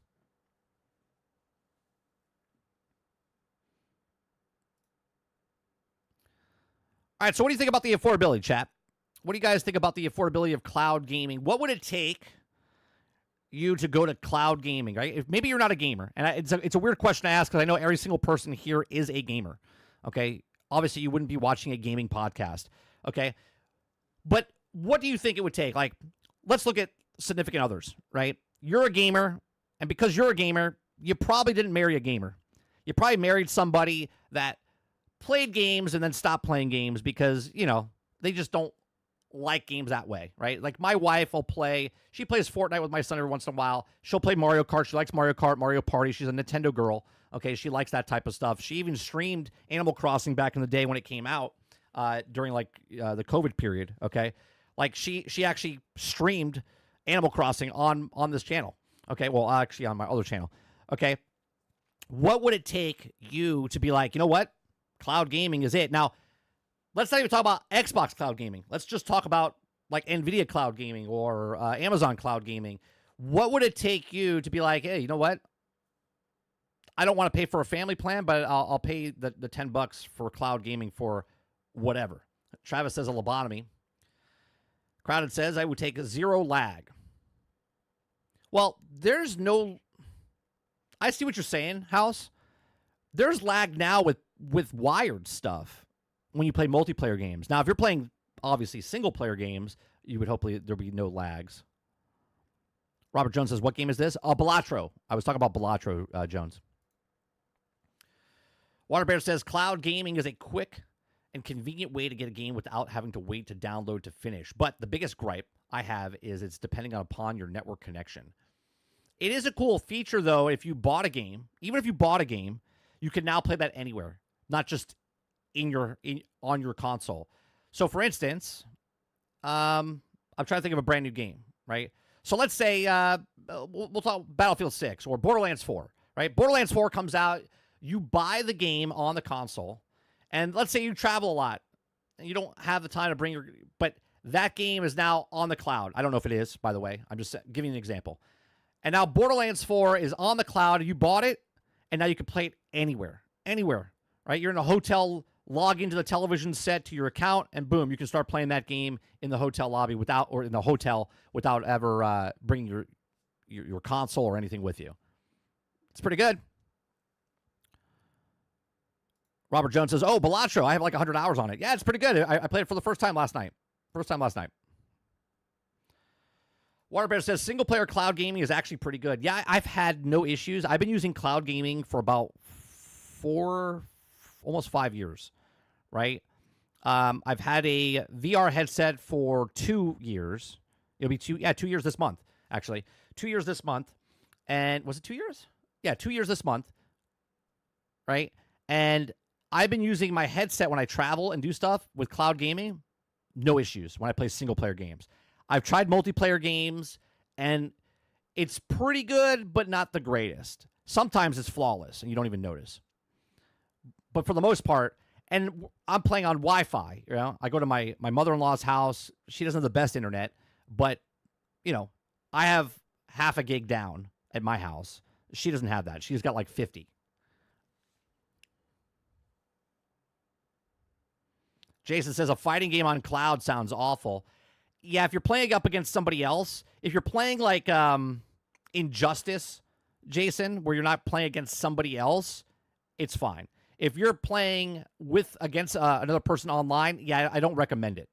All right, so what do you think about the affordability, chat? What do you guys think about the affordability of cloud gaming? What would it take you to go to cloud gaming, right? If maybe you're not a gamer, and it's a weird question to ask because I know every single person here is a gamer, okay? Obviously, you wouldn't be watching a gaming podcast, okay? But what do you think it would take? Like, let's look at significant others, right? You're a gamer, and because you're a gamer, you probably didn't marry a gamer. You probably married somebody that played games and then stopped playing games because, they just don't like games that way, right? Like my wife will she plays Fortnite with my son every once in a while. She'll play Mario Kart. She likes Mario Kart, Mario Party. She's a Nintendo girl. Okay, she likes that type of stuff. She even streamed Animal Crossing back in the day when it came out during the COVID period, okay? Like she actually streamed Animal Crossing on this channel. Okay, well, actually on my other channel. Okay, what would it take you to be like, you know what? Cloud gaming is it. Now, let's not even talk about Xbox cloud gaming. Let's just talk about like NVIDIA cloud gaming or Amazon cloud gaming. What would it take you to be like, hey, you know what? I don't want to pay for a family plan, but I'll pay the $10 for cloud gaming for whatever. Travis says a lobotomy. Crowded says I would take 0 lag. Well, there's no... I see what you're saying, House. There's lag now with wired stuff when you play multiplayer games. Now, if you're playing, obviously, single-player games, you would hopefully there'll be no lags. Robert Jones says, what game is this? Balatro. I was talking about Balatro, Jones. Waterbear says, cloud gaming is a quick and convenient way to get a game without having to wait to download to finish. But the biggest gripe I have is it's depending upon your network connection. It is a cool feature, though, if you bought a game. Even if you bought a game, you can now play that anywhere, not just on your console. So, for instance, I'm trying to think of a brand new game, right? So let's say we'll talk Battlefield 6 or Borderlands 4, right? Borderlands 4 comes out, you buy the game on the console, And let's say you travel a lot and you don't have the time to bring your, but that game is now on the cloud. I don't know if it is, by the way. I'm just giving you an example. And now Borderlands 4 is on the cloud. You bought it, and now you can play it anywhere, right? You're in a hotel, log into the television set to your account, and boom, you can start playing that game in the hotel lobby or in the hotel without ever bringing your console or anything with you. It's pretty good. Robert Jones says, oh, Balatro, I have like 100 hours on it. Yeah, it's pretty good. I played it for the first time last night. Waterbear says, single-player cloud gaming is actually pretty good. Yeah, I've had no issues. I've been using cloud gaming for about almost 5 years, right? I've had a VR headset for 2 years. It'll be 2 years this month, actually. 2 years this month. And was it 2 years? Yeah, 2 years this month, right? And I've been using my headset when I travel and do stuff with cloud gaming. No issues when I play single-player games. I've tried multiplayer games, and it's pretty good, but not the greatest. Sometimes it's flawless, and you don't even notice. But for the most part, and I'm playing on Wi-Fi. You know, I go to my mother-in-law's house. She doesn't have the best internet, but, you know, I have half a gig down at my house. She doesn't have that. She's got like 50. Jason says, a fighting game on cloud sounds awful. Yeah, if you're playing up against somebody else, if you're playing like Injustice, Jason, where you're not playing against somebody else, it's fine. If you're playing against another person online, yeah, I don't recommend it.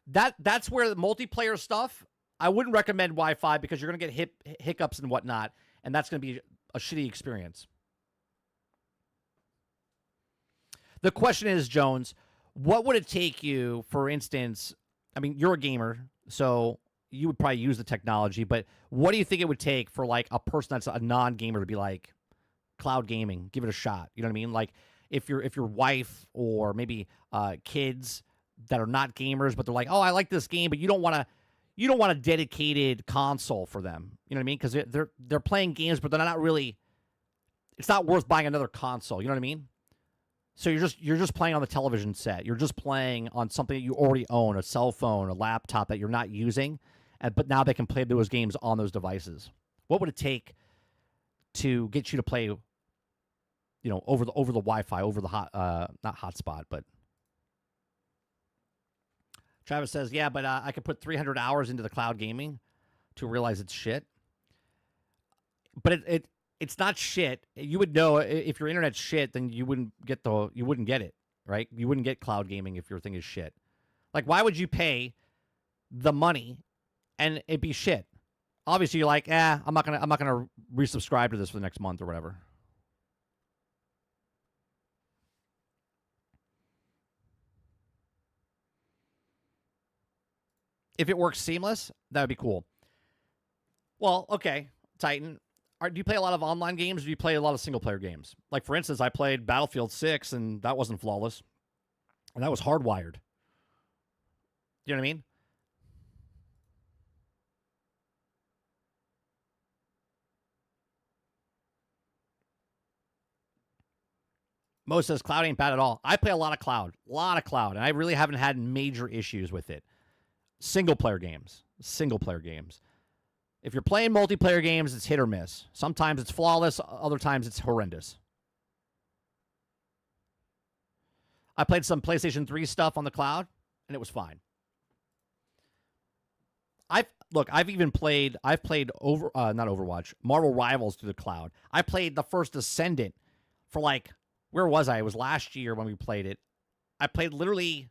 That's where the multiplayer stuff, I wouldn't recommend Wi-Fi because you're going to get hiccups and whatnot, and that's going to be a shitty experience. The question is, Jones, what would it take you, for instance, I mean, you're a gamer, so you would probably use the technology, but what do you think it would take for like a person that's a non-gamer to be like, cloud gaming, give it a shot? You know what I mean? Like if your wife or maybe kids that are not gamers, but they're like, oh, I like this game, but you don't want a dedicated console for them. You know what I mean? Because they're playing games, but they're not really. It's not worth buying another console. You know what I mean? So you're just playing on the television set. You're just playing on something that you already own, a cell phone, a laptop that you're not using, but now they can play those games on those devices. What would it take to get you to play, you know, over the Wi-Fi, over the not hotspot, but Travis says, yeah, but I could put 300 hours into the cloud gaming to realize it's shit. But it's not shit. You would know if your internet's shit, then you wouldn't get it, right? You wouldn't get cloud gaming if your thing is shit. Like, why would you pay the money and it be shit? Obviously, you're like, I'm not gonna resubscribe to this for the next month or whatever. If it works seamless, that would be cool. Well, okay, Titan. Do you play a lot of online games, or do you play a lot of single-player games? Like, for instance, I played Battlefield 6, and that wasn't flawless. And that was hardwired. You know what I mean? Mo says, cloud ain't bad at all. I play a lot of cloud, and I really haven't had major issues with it. Single-player games. If you're playing multiplayer games, it's hit or miss. Sometimes it's flawless. Other times it's horrendous. I played some PlayStation 3 stuff on the cloud, and it was fine. I've played not Overwatch, Marvel Rivals through the cloud. I played the first Ascendant for like, where was I? It was last year when we played it. I played literally,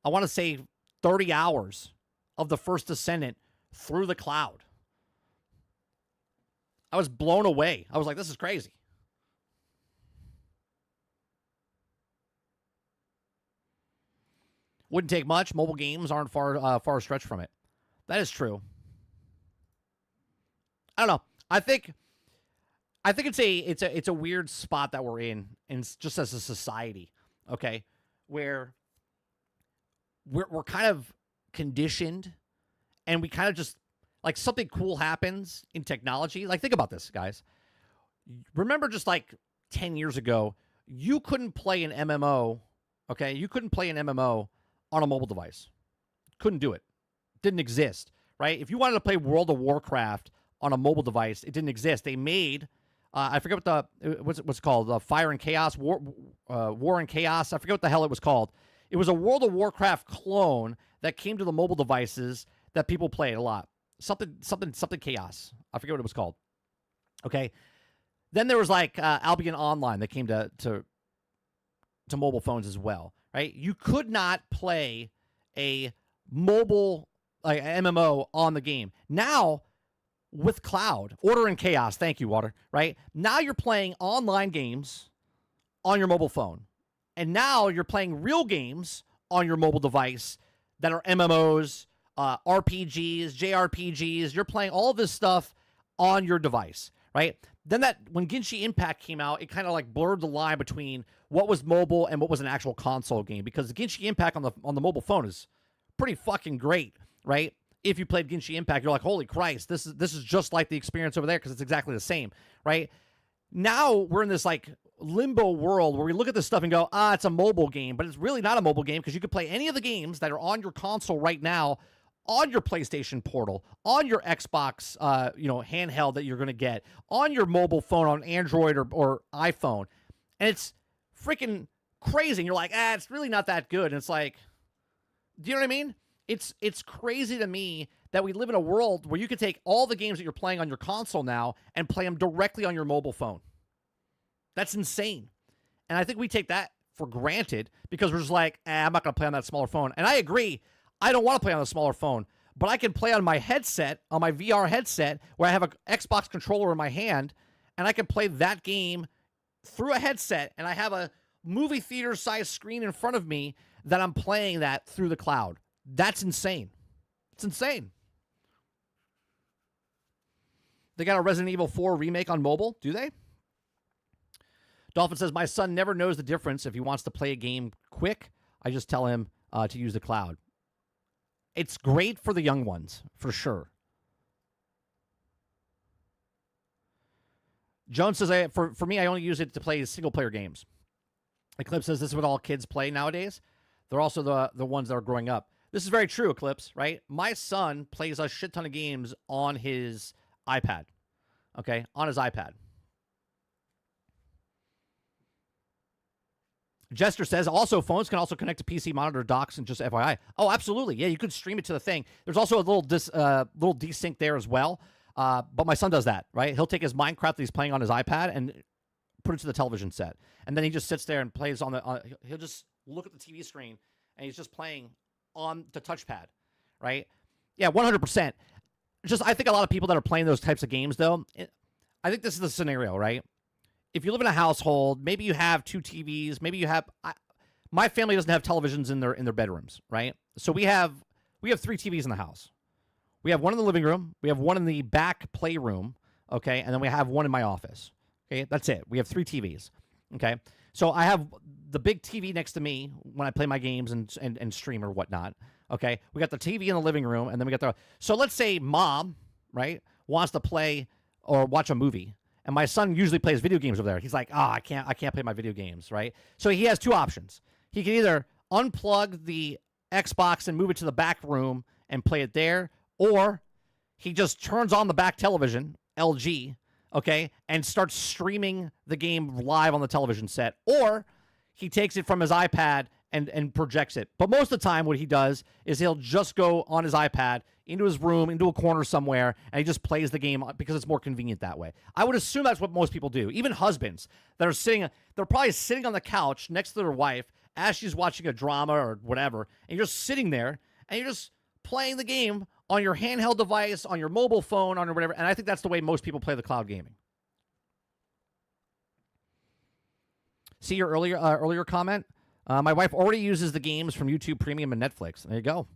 I want to say 30 hours of the first Ascendant through the cloud. I was blown away. I was like, this is crazy. Wouldn't take much. Mobile games aren't far stretched from it. That is true. I don't know. I think it's a weird spot that we're in just as a society, okay, where we're kind of conditioned, and we kind of just, like, something cool happens in technology. Like, think about this, guys. Remember just like 10 years ago, you couldn't play an MMO, okay? You couldn't play an MMO on a mobile device. Couldn't do it. Didn't exist, right? If you wanted to play World of Warcraft on a mobile device, it didn't exist. They made, I forget what what's it called, Fire and Chaos, War and Chaos. I forget what the hell it was called. It was a World of Warcraft clone that came to the mobile devices that people played a lot. Something Chaos. I forget what it was called. Okay. Then there was like Albion Online that came to mobile phones as well, right? You could not play a mobile like MMO on the game. Now, with cloud, Order and Chaos, thank you, Water, right? Now you're playing online games on your mobile phone. And now you're playing real games on your mobile device that are MMOs, RPGs, JRPGs. You're playing all this stuff on your device, right? Then when Genshin Impact came out, it kind of like blurred the line between what was mobile and what was an actual console game, because the Genshin Impact on the mobile phone is pretty fucking great, right? If you played Genshin Impact, you're like, holy Christ, this is just like the experience over there, because it's exactly the same, right? Now we're in this like limbo world where we look at this stuff and go, it's a mobile game, but it's really not a mobile game, because you could play any of the games that are on your console right now on your PlayStation Portal, on your Xbox, handheld that you're going to get, on your mobile phone, on Android or iPhone. And it's freaking crazy. And you're like, it's really not that good. And it's like, do you know what I mean? It's crazy to me that we live in a world where you can take all the games that you're playing on your console now and play them directly on your mobile phone. That's insane. And I think we take that for granted because we're just like, I'm not going to play on that smaller phone. And I agree. I don't want to play on a smaller phone, but I can play on my headset, on my VR headset, where I have an Xbox controller in my hand, and I can play that game through a headset, and I have a movie theater-sized screen in front of me that I'm playing that through the cloud. That's insane. It's insane. They got a Resident Evil 4 remake on mobile, do they? Dolphin says, my son never knows the difference. If he wants to play a game quick, I just tell him to use the cloud. It's great for the young ones, for sure. Jones says, for me, I only use it to play single-player games. Eclipse says, this is what all kids play nowadays. They're also the ones that are growing up. This is very true, Eclipse, right? My son plays a shit ton of games on his iPad, okay? On his iPad. Jester says, also, phones can also connect to PC monitor docks, and just FYI. Oh, absolutely. Yeah, you could stream it to the thing. There's also a little desync there as well. But my son does that, right? He'll take his Minecraft that he's playing on his iPad and put it to the television set. And then he just sits there and plays he'll just look at the TV screen, and he's just playing on the touchpad, right? Yeah, 100%. I think a lot of people that are playing those types of games, though, I think this is the scenario, right? If you live in a household, maybe you have 2 TVs, maybe you have my family doesn't have televisions in their bedrooms, right? So we have 3 TVs in the house. We have one in the living room, we have one in the back playroom, okay? And then we have one in my office. Okay? That's it. We have 3 TVs. Okay? So I have the big TV next to me when I play my games and stream or whatnot. Okay? We got the TV in the living room, and then we got so let's say mom, right, wants to play or watch a movie. And my son usually plays video games over there. He's like, I can't play my video games, right? So he has 2 options. He can either unplug the Xbox and move it to the back room and play it there, or he just turns on the back television, LG, okay, and starts streaming the game live on the television set, or he takes it from his iPad and projects it. But most of the time what he does is he'll just go on his iPad into his room, into a corner somewhere, and he just plays the game because it's more convenient that way. I would assume that's what most people do. Even husbands that are they're probably sitting on the couch next to their wife as she's watching a drama or whatever, and you're just sitting there, and you're just playing the game on your handheld device, on your mobile phone, on your whatever, and I think that's the way most people play the cloud gaming. See your earlier comment? My wife already uses the games from YouTube Premium and Netflix. There you go.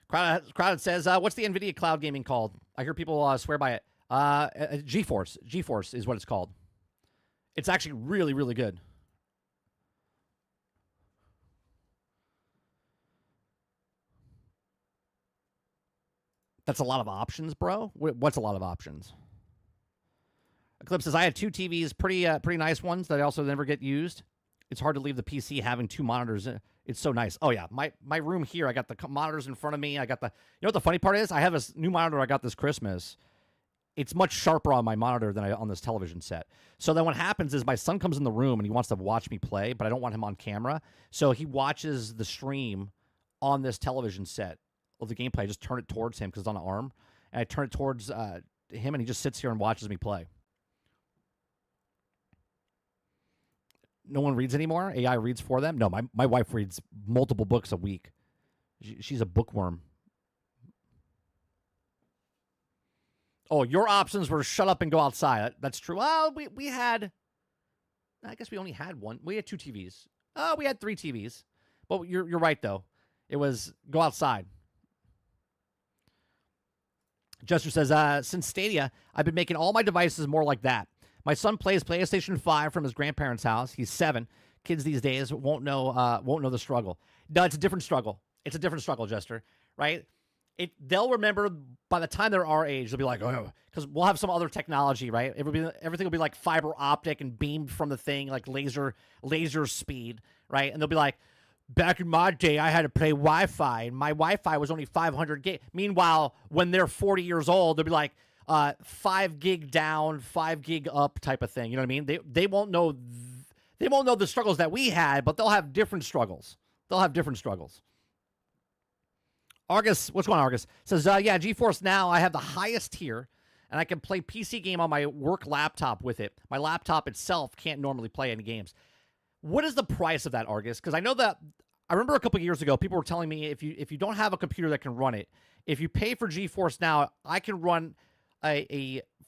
Crowded says, what's the NVIDIA cloud gaming called? I hear people swear by it. GeForce. GeForce is what it's called. It's actually really, really good. That's a lot of options, bro. What's a lot of options? Eclipse says, I had 2 TVs, pretty nice ones that I also never get used. It's hard to leave the PC having 2 monitors. It's so nice. Oh, yeah. My room here, I got the monitors in front of me. I got the... You know what the funny part is? I have this new monitor I got this Christmas. It's much sharper on my monitor than on this television set. So then what happens is my son comes in the room and he wants to watch me play, but I don't want him on camera. So he watches the stream on this television set of the gameplay. I just turn it towards him because it's on an arm. And I turn it towards him, and he just sits here and watches me play. No one reads anymore? AI reads for them? No, my wife reads multiple books a week. She's a bookworm. Oh, your options were shut up and go outside. That's true. Well, we had... I guess we only had one. We had 2 TVs. Oh, we had 3 TVs. But you're right, though. It was go outside. Jester says, since Stadia, I've been making all my devices more like that. My son plays PlayStation 5 from his grandparents' house. He's 7. Kids these days won't know the struggle. No, it's a different struggle. It's a different struggle, Jester, right? They'll remember by the time they're our age, they'll be like, oh, because we'll have some other technology, right? Everything will be like fiber optic and beamed from the thing, like laser speed, right? And they'll be like, back in my day, I had to pay Wi-Fi, and my Wi-Fi was only 500 gig. Meanwhile, when they're 40 years old, they'll be like, 5 gig down, 5 gig up type of thing. You know what I mean? They won't know the struggles that we had, but they'll have different struggles. Argus, what's going on, Argus? Says, yeah, GeForce Now, I have the highest tier, and I can play PC game on my work laptop with it. My laptop itself can't normally play any games. What is the price of that, Argus? Because I know that, I remember a couple of years ago, people were telling me if you don't have a computer that can run it, if you pay for GeForce Now, I can run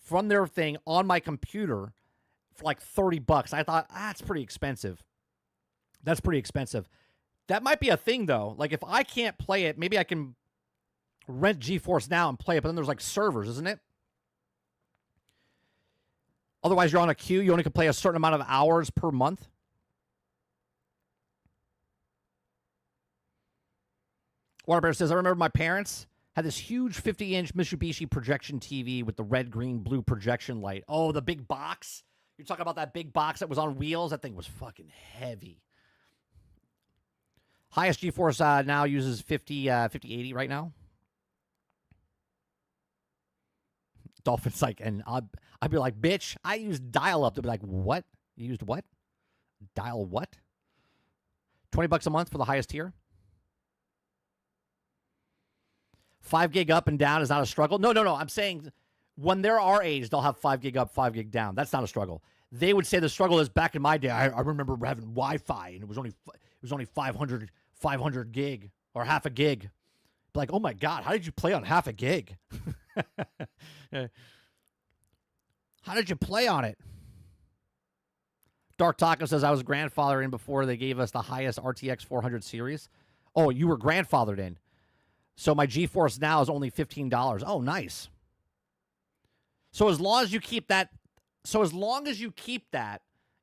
from their thing on my computer for like $30. I thought, that's pretty expensive. That might be a thing, though. Like, if I can't play it, maybe I can rent GeForce Now and play it, but then there's, like, servers, isn't it? Otherwise, you're on a queue. You only can play a certain amount of hours per month. Waterbear says, I remember my parents had this huge 50-inch Mitsubishi projection TV with the red, green, blue projection light. Oh, the big box? You're talking about that big box that was on wheels? That thing was fucking heavy. Highest GeForce now uses 5080 right now. Dolphin's like, and I'd be like, bitch, I used dial-up. They'll be like, what? You used what? Dial what? $20 a month for the highest tier? 5 gig up and down is not a struggle. No. I'm saying when they're our age, they'll have 5 gig up, 5 gig down. That's not a struggle. They would say the struggle is back in my day. I remember having Wi-Fi, and it was only 500 gig or half a gig. Like, oh my God, how did you play on half a gig? How did you play on it? Dark Taco says, I was grandfathered in before they gave us the highest RTX 400 series. Oh, you were grandfathered in. So my GeForce Now is only $15. Oh, nice. So as long as you keep that,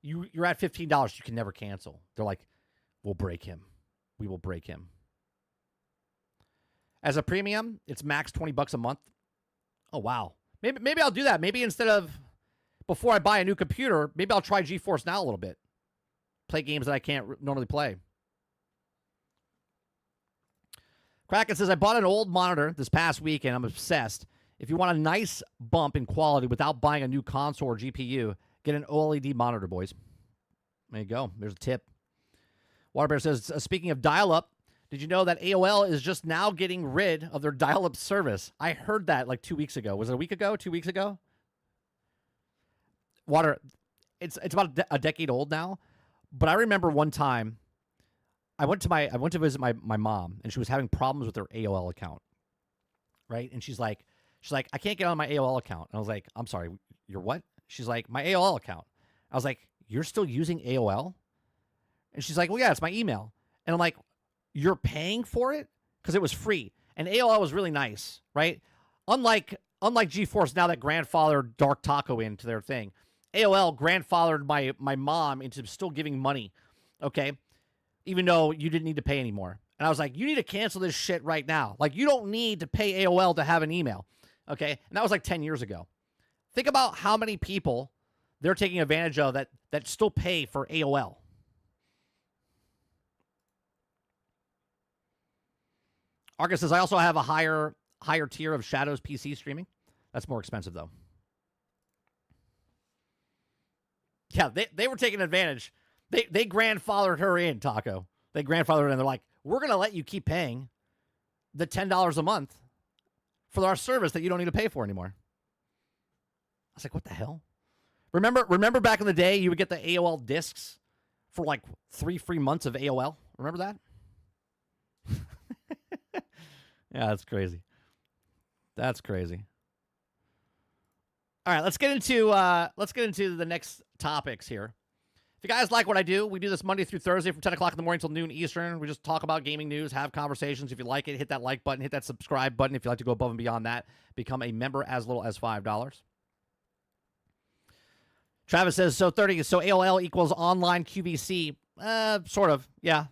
you're at $15. You can never cancel. They're like, we'll break him. We will break him. As a premium, it's max $20 a month. Oh, wow. Maybe I'll do that. Maybe instead of, before I buy a new computer, maybe I'll try GeForce Now a little bit. Play games that I can't normally play. Kraken says, I bought an old monitor this past week, and I'm obsessed. If you want a nice bump in quality without buying a new console or GPU, get an OLED monitor, boys. There you go. There's a tip. Waterbear says, speaking of dial-up, did you know that AOL is just now getting rid of their dial-up service? I heard that like 2 weeks ago. Was it a week ago? 2 weeks ago? It's about a decade old now. But I remember one time, I went to visit my mom, and she was having problems with her AOL account, right? And she's like, I can't get on my AOL account. And I was like, I'm sorry, your what? She's like, my AOL account. I was like, you're still using AOL? And she's like, well, yeah, it's my email. And I'm like, you're paying for it? Because it was free. And AOL was really nice, right? Unlike GeForce Now that grandfathered Dark Taco into their thing, AOL grandfathered my mom into still giving money, okay? Even though you didn't need to pay anymore. And I was like, you need to cancel this shit right now. Like, you don't need to pay AOL to have an email, okay? And that was like 10 years ago. Think about how many people they're taking advantage of that still pay for AOL. Argus says, I also have a higher tier of Shadows PC streaming. That's more expensive, though. Yeah, they were taking advantage. They grandfathered her in, Taco. They grandfathered her in. They're like, we're going to let you keep paying the $10 a month for our service that you don't need to pay for anymore. I was like, what the hell? Remember back in the day, you would get the AOL discs for like 3 free months of AOL? Remember that? Yeah, that's crazy. That's crazy. All right, let's get into the next topics here. If you guys like what I do, we do this Monday through Thursday from 10 o'clock in the morning until noon Eastern. We just talk about gaming news, have conversations. If you like it, hit that like button, hit that subscribe button. If you'd like to go above and beyond that, become a member as little as $5. Travis says, so AOL equals online QVC. Sort of, yeah.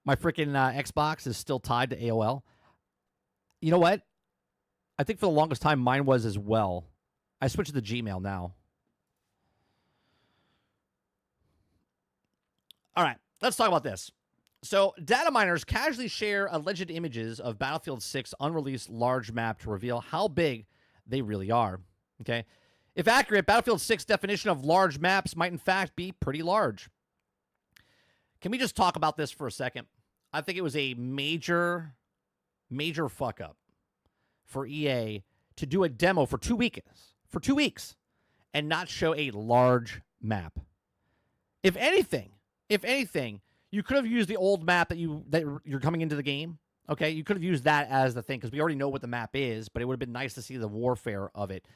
My freaking Xbox is still tied to AOL. You know what? I think for the longest time, mine was as well. I switched to Gmail now. All right, let's talk about this. So, Dataminers casually share alleged images of Battlefield 6 unreleased large map to reveal how big they really are. Okay? If accurate, Battlefield 6 definition of large maps might in fact be pretty large. Can we just talk about this for a second? I think it was a major fuck up for EA to do a demo for 2 weeks and not show a large map. If anything, you could have used the old map that you're coming into the game. Okay, you could have used that as the thing because we already know what the map is, but it would have been nice to see the warfare of it,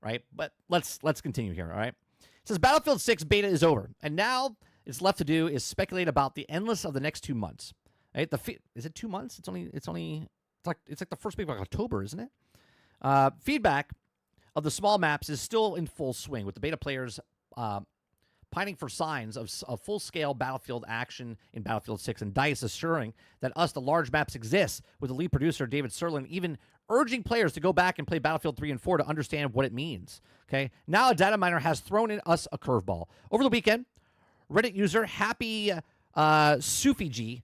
right? But let's continue here, all right? It says Battlefield 6 beta is over, and now it's left to do is speculate about the endless of the next 2 months. Right? Is it 2 months? It's like the first week of October, isn't it? Feedback of the small maps is still in full swing, with the beta players pining for signs of full-scale Battlefield action in Battlefield 6, and DICE assuring that the large maps exist, with the lead producer, David Sirlin, even urging players to go back and play Battlefield 3 and 4 to understand what it means. Okay, now a data miner has thrown in us a curveball. Over the weekend, Reddit user Happy Sufiji,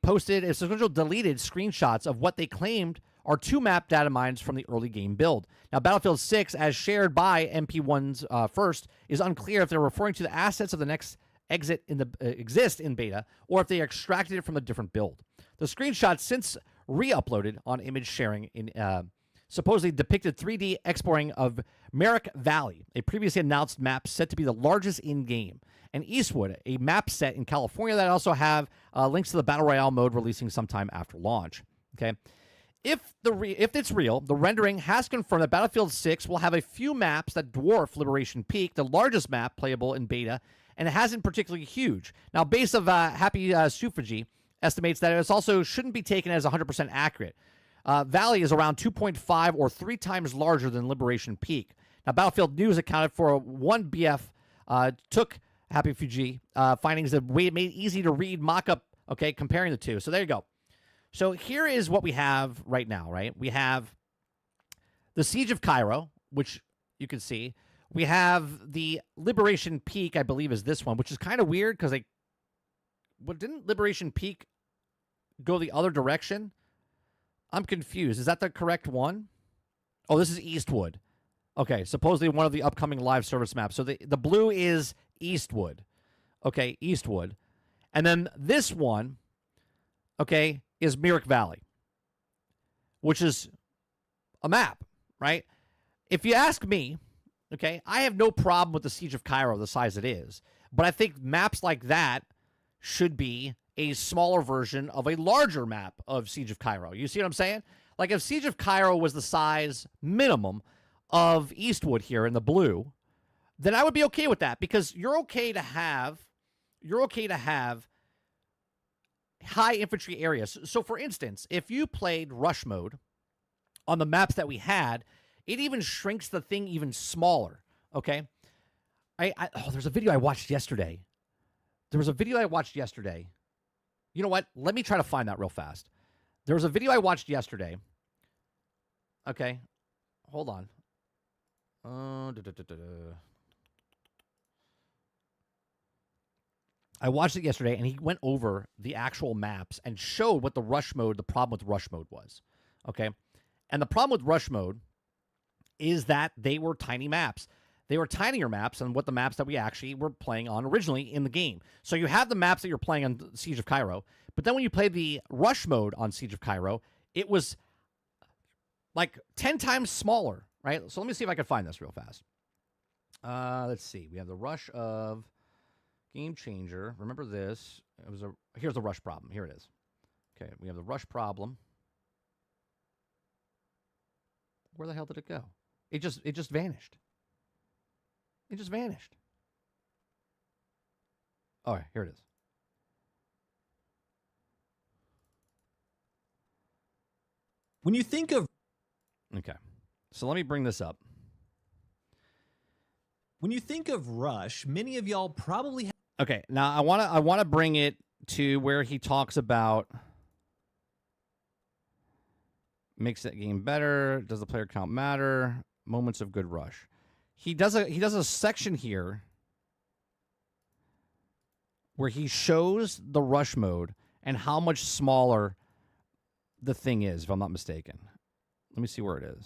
posted a sequential deleted screenshots of what they claimed are 2 map data mines from the early game build. Now, Battlefield 6, as shared by MP1's first, is unclear if they're referring to the assets of the next exit exist in beta, or if they extracted it from a different build. The screenshots since re-uploaded on image sharing in supposedly depicted 3D exporting of Merrick Valley, a previously announced map set to be the largest in-game, and Eastwood, a map set in California that also have links to the Battle Royale mode releasing sometime after launch. Okay, if it's real, the rendering has confirmed that Battlefield 6 will have a few maps that dwarf Liberation Peak, the largest map playable in beta, and it hasn't particularly huge. Now, base of Happy Sufiji estimates that it also shouldn't be taken as 100% accurate. Valley is around 2.5 or 3 times larger than Liberation Peak. Now, Battlefield News accounted for one BF took Happy Fuji findings that made it easy to read mock-up, comparing the two. So there you go. So here is what we have right now, right? We have the Siege of Cairo, which you can see. We have the Liberation Peak, I believe, is this one, which is kind of weird because didn't Liberation Peak go the other direction? I'm confused. Is that the correct one? Oh, this is Eastwood. Okay, supposedly one of the upcoming live service maps. So the blue is Eastwood. Okay, Eastwood. And then this one, is Merrick Valley, which is a map, right? If you ask me, I have no problem with the Siege of Cairo, the size it is. But I think maps like that should be a smaller version of a larger map of Siege of Cairo. You see what I'm saying? Like if Siege of Cairo was the size minimum of Eastwood here in the blue, then I would be okay with that because you're okay to have high infantry areas. So for instance, if you played rush mode on the maps that we had, it even shrinks the thing even smaller. Okay. There's a video I watched yesterday. You know what? Let me try to find that real fast. There was a video I watched yesterday Okay, hold on. I watched it yesterday, and he went over the actual maps and showed what the problem with rush mode was. Okay, and the problem with rush mode is that they were tiny maps. They were tinier maps than what the maps that we actually were playing on originally in the game. So you have the maps that you're playing on Siege of Cairo, but then when you play the rush mode on Siege of Cairo, it was like 10 times smaller, right? So let me see if I can find this real fast. Let's see. We have the rush of Game Changer. Remember this. Here's the rush problem. Here it is. Okay, we have the rush problem. Where the hell did it go? It just vanished. It just vanished. All right, here it is. When you think of... Okay, so let me bring this up. When you think of Rush, many of y'all probably have... Okay, now I want to bring it to where he talks about makes that game better, does the player count matter, moments of good rush. He does a section here where he shows the rush mode and how much smaller the thing is, if I'm not mistaken. Let me see where it is.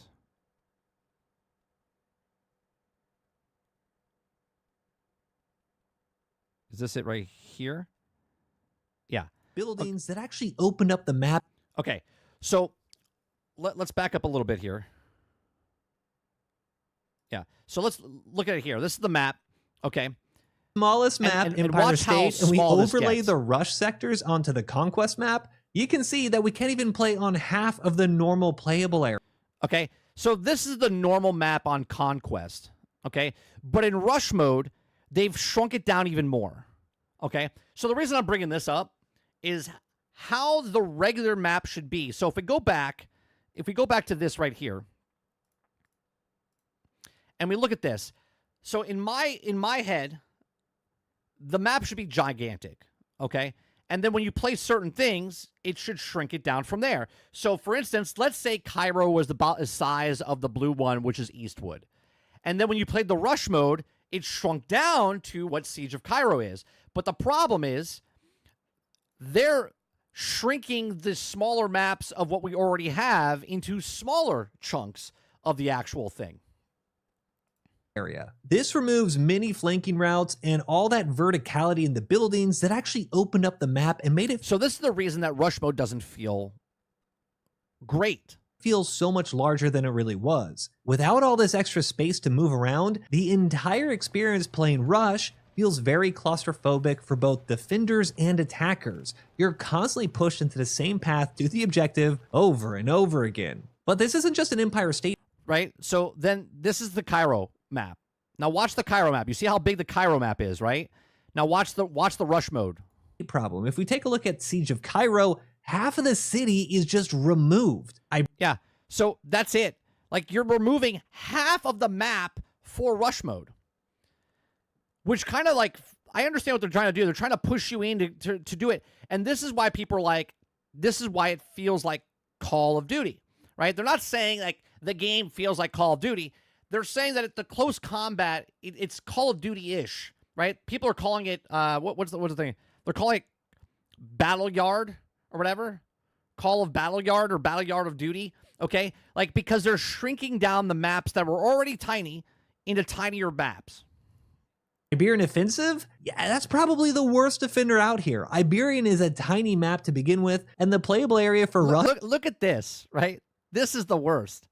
Is this it right here? Yeah. Buildings that actually open up the map. Okay, so let's back up a little bit here. Yeah, so let's look at it here. This is the map, okay? Smallest map, and Empire watch how State, and we small this overlay gets. the Rush sectors onto the Conquest map. You can see that we can't even play on half of the normal playable area. Okay, so this is the normal map on Conquest, okay? But in Rush mode, they've shrunk it down even more, okay? So the reason I'm bringing this up is how the regular map should be. So if we go back to this right here, and we look at this, so in my head, the map should be gigantic, okay? And then when you play certain things, it should shrink it down from there. So for instance, let's say Cairo was about the size of the blue one, which is Eastwood. And then when you played the Rush mode, it shrunk down to what Siege of Cairo is. But the problem is they're shrinking the smaller maps of what we already have into smaller chunks of the actual thing. Area. This removes many flanking routes and all that verticality in the buildings that actually opened up the map and made it So this is the reason that Rush mode doesn't feel great. feel so much larger than it really was. Without all this extra space to move around, the entire experience playing Rush feels very claustrophobic for both defenders and attackers. You're constantly pushed into the same path to the objective over and over again. But this isn't just an Empire State. Right? So then this is the Cairo map. Now watch the Cairo map. You see how big the Cairo map is, right? Now watch the Rush mode. Problem. If we take a look at Siege of Cairo, half of the city is just removed. Yeah. So that's it. Like you're removing half of the map for Rush mode. Which kind of like, I understand what they're trying to do. They're trying to push you in to do it. And this is why people are like, this is why it feels like Call of Duty, right? They're not saying like the game feels like Call of Duty. They're saying that the close combat, it's Call of Duty-ish, right? People are calling it, what's the thing? They're calling it Battle Yard or whatever. Call of Battle Yard or Battle Yard of Duty, okay? Like, because they're shrinking down the maps that were already tiny into tinier maps. Iberian Offensive? Yeah, that's probably the worst defender out here. Iberian is a tiny map to begin with, and the playable area for Rush... Look at this, right? This is the worst.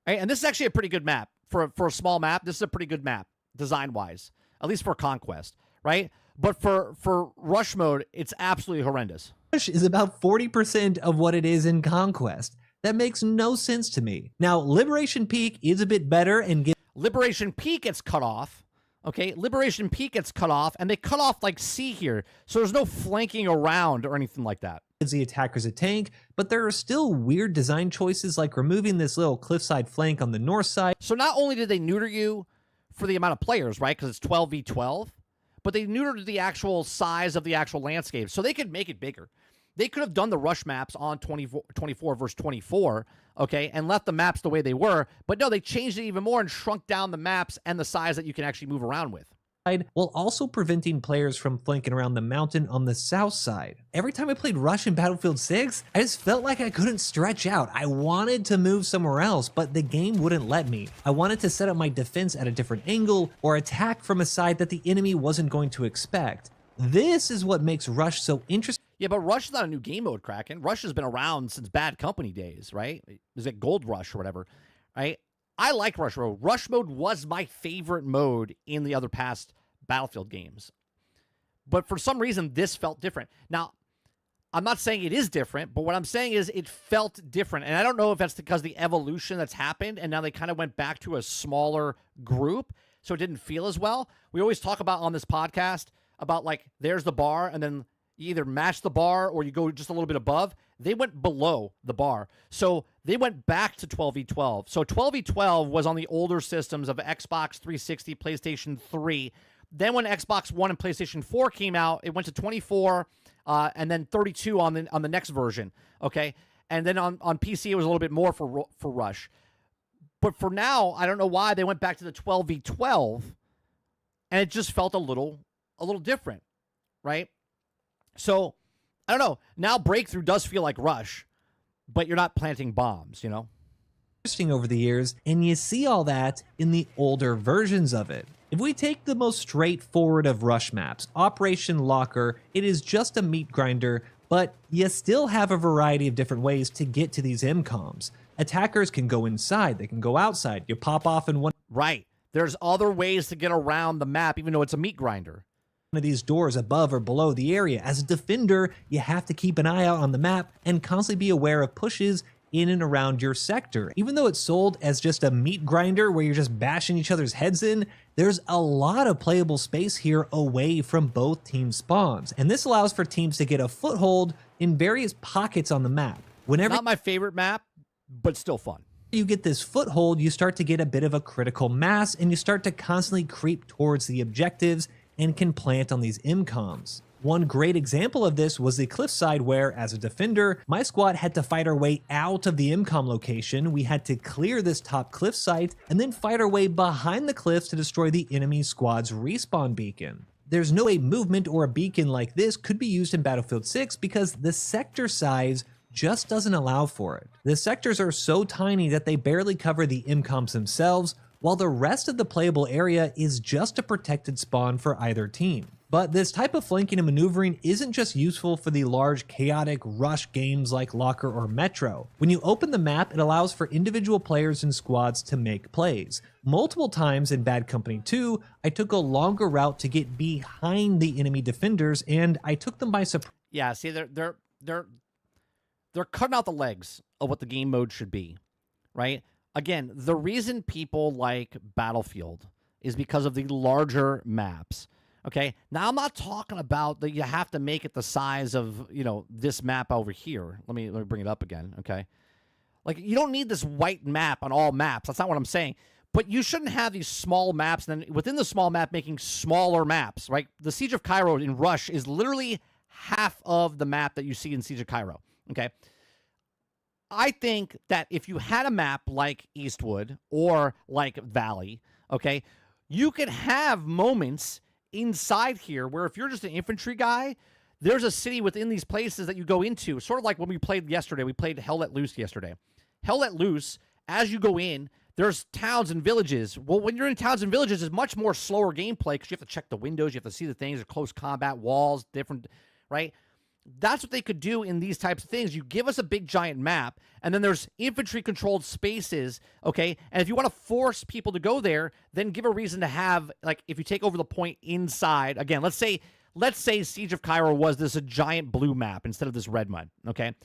Right? And this is actually a pretty good map. For a small map, this is a pretty good map, design-wise. At least for Conquest, right? But for Rush mode, it's absolutely horrendous. Rush is about 40% of what it is in Conquest. That makes no sense to me. Now, Liberation Peak is a bit better and gives... Liberation Peak gets cut off, okay? Liberation Peak gets cut off, and they cut off like C here, so there's no flanking around or anything like that. The attackers a tank, but there are still weird design choices like removing this little cliffside flank on the north side. So not only did they neuter you for the amount of players, right, because it's 12v12, but they neutered the actual size of the actual landscape, so they could make it bigger. They could have done the rush maps on 24 versus 24, okay, and left the maps the way they were. But no, they changed it even more and shrunk down the maps and the size that you can actually move around with, while also preventing players from flanking around the mountain on the south side. Every time I played Rush in Battlefield 6, I just felt like I couldn't stretch out. I wanted to move somewhere else, but the game wouldn't let me. I wanted to set up my defense at a different angle or attack from a side that the enemy wasn't going to expect. This is what makes Rush so interesting. Yeah, but Rush is not a new game mode, Kraken. Rush has been around since Bad Company days, right? Is it Gold Rush or whatever, right? I like Rush mode. Rush mode was my favorite mode in the other past Battlefield games. But for some reason, this felt different. Now, I'm not saying it is different, but what I'm saying is it felt different. And I don't know if that's because of the evolution that's happened, and now they kind of went back to a smaller group, so it didn't feel as well. We always talk about on this podcast about, like, there's the bar, and then you either match the bar or you go just a little bit above. They went below the bar. So they went back to 12v12. So 12v12 was on the older systems of Xbox 360, PlayStation 3. Then when Xbox One and PlayStation 4 came out, it went to 24 and then 32 on the next version, okay? And then on PC, it was a little bit more for Rush. But for now, I don't know why they went back to the 12v12, and it just felt a little different, right? So, I don't know. Now Breakthrough does feel like Rush, but you're not planting bombs, you know? Interesting over the years, and you see all that in the older versions of it. If we take the most straightforward of Rush maps, Operation Locker, it is just a meat grinder, but you still have a variety of different ways to get to these MCOMs. Attackers can go inside, they can go outside, you pop off in one. Right. There's other ways to get around the map, even though it's a meat grinder. Of these doors above or below the area. As a defender, you have to keep an eye out on the map and constantly be aware of pushes in and around your sector. Even though it's sold as just a meat grinder where you're just bashing each other's heads in, there's a lot of playable space here away from both team spawns. And this allows for teams to get a foothold in various pockets on the map. Not my favorite map, but still fun. You get this foothold, you start to get a bit of a critical mass and you start to constantly creep towards the objectives and can plant on these MCOMs. One great example of this was the cliffside where, as a defender, my squad had to fight our way out of the MCOM location. We had to clear this top cliff site and then fight our way behind the cliffs to destroy the enemy squad's respawn beacon. There's no way movement or a beacon like this could be used in Battlefield 6 because the sector size just doesn't allow for it. The sectors are so tiny that they barely cover the MCOMs themselves, while the rest of the playable area is just a protected spawn for either team. But this type of flanking and maneuvering isn't just useful for the large chaotic rush games like Locker or Metro. When you open the map, it allows for individual players and squads to make plays. Multiple times in Bad Company 2, I took a longer route to get behind the enemy defenders, and I took them by surprise. Yeah, see, they're cutting out the legs of what the game mode should be, right? Again, the reason people like Battlefield is because of the larger maps. Okay, now I'm not talking about that you have to make it the size of, you know, this map over here. Let me bring it up again, okay? Like, you don't need this white map on all maps. That's not what I'm saying. But you shouldn't have these small maps, and then within the small map making smaller maps, right? The Siege of Cairo in Rush is literally half of the map that you see in Siege of Cairo, okay? I think that if you had a map like Eastwood or like Valley, okay, you could have moments inside here where if you're just an infantry guy, there's a city within these places that you go into, sort of like when we played yesterday. We played Hell Let Loose yesterday. Hell Let Loose, as you go in, there's towns and villages. Well, when you're in towns and villages, it's much more slower gameplay because you have to check the windows, you have to see the things, there's close combat, walls, different, right? That's what they could do in these types of things. You give us a big giant map, and then there's infantry-controlled spaces, okay? And if you want to force people to go there, then give a reason to have, like, if you take over the point inside, again, let's say Siege of Cairo was this a giant blue map instead of this red one, okay?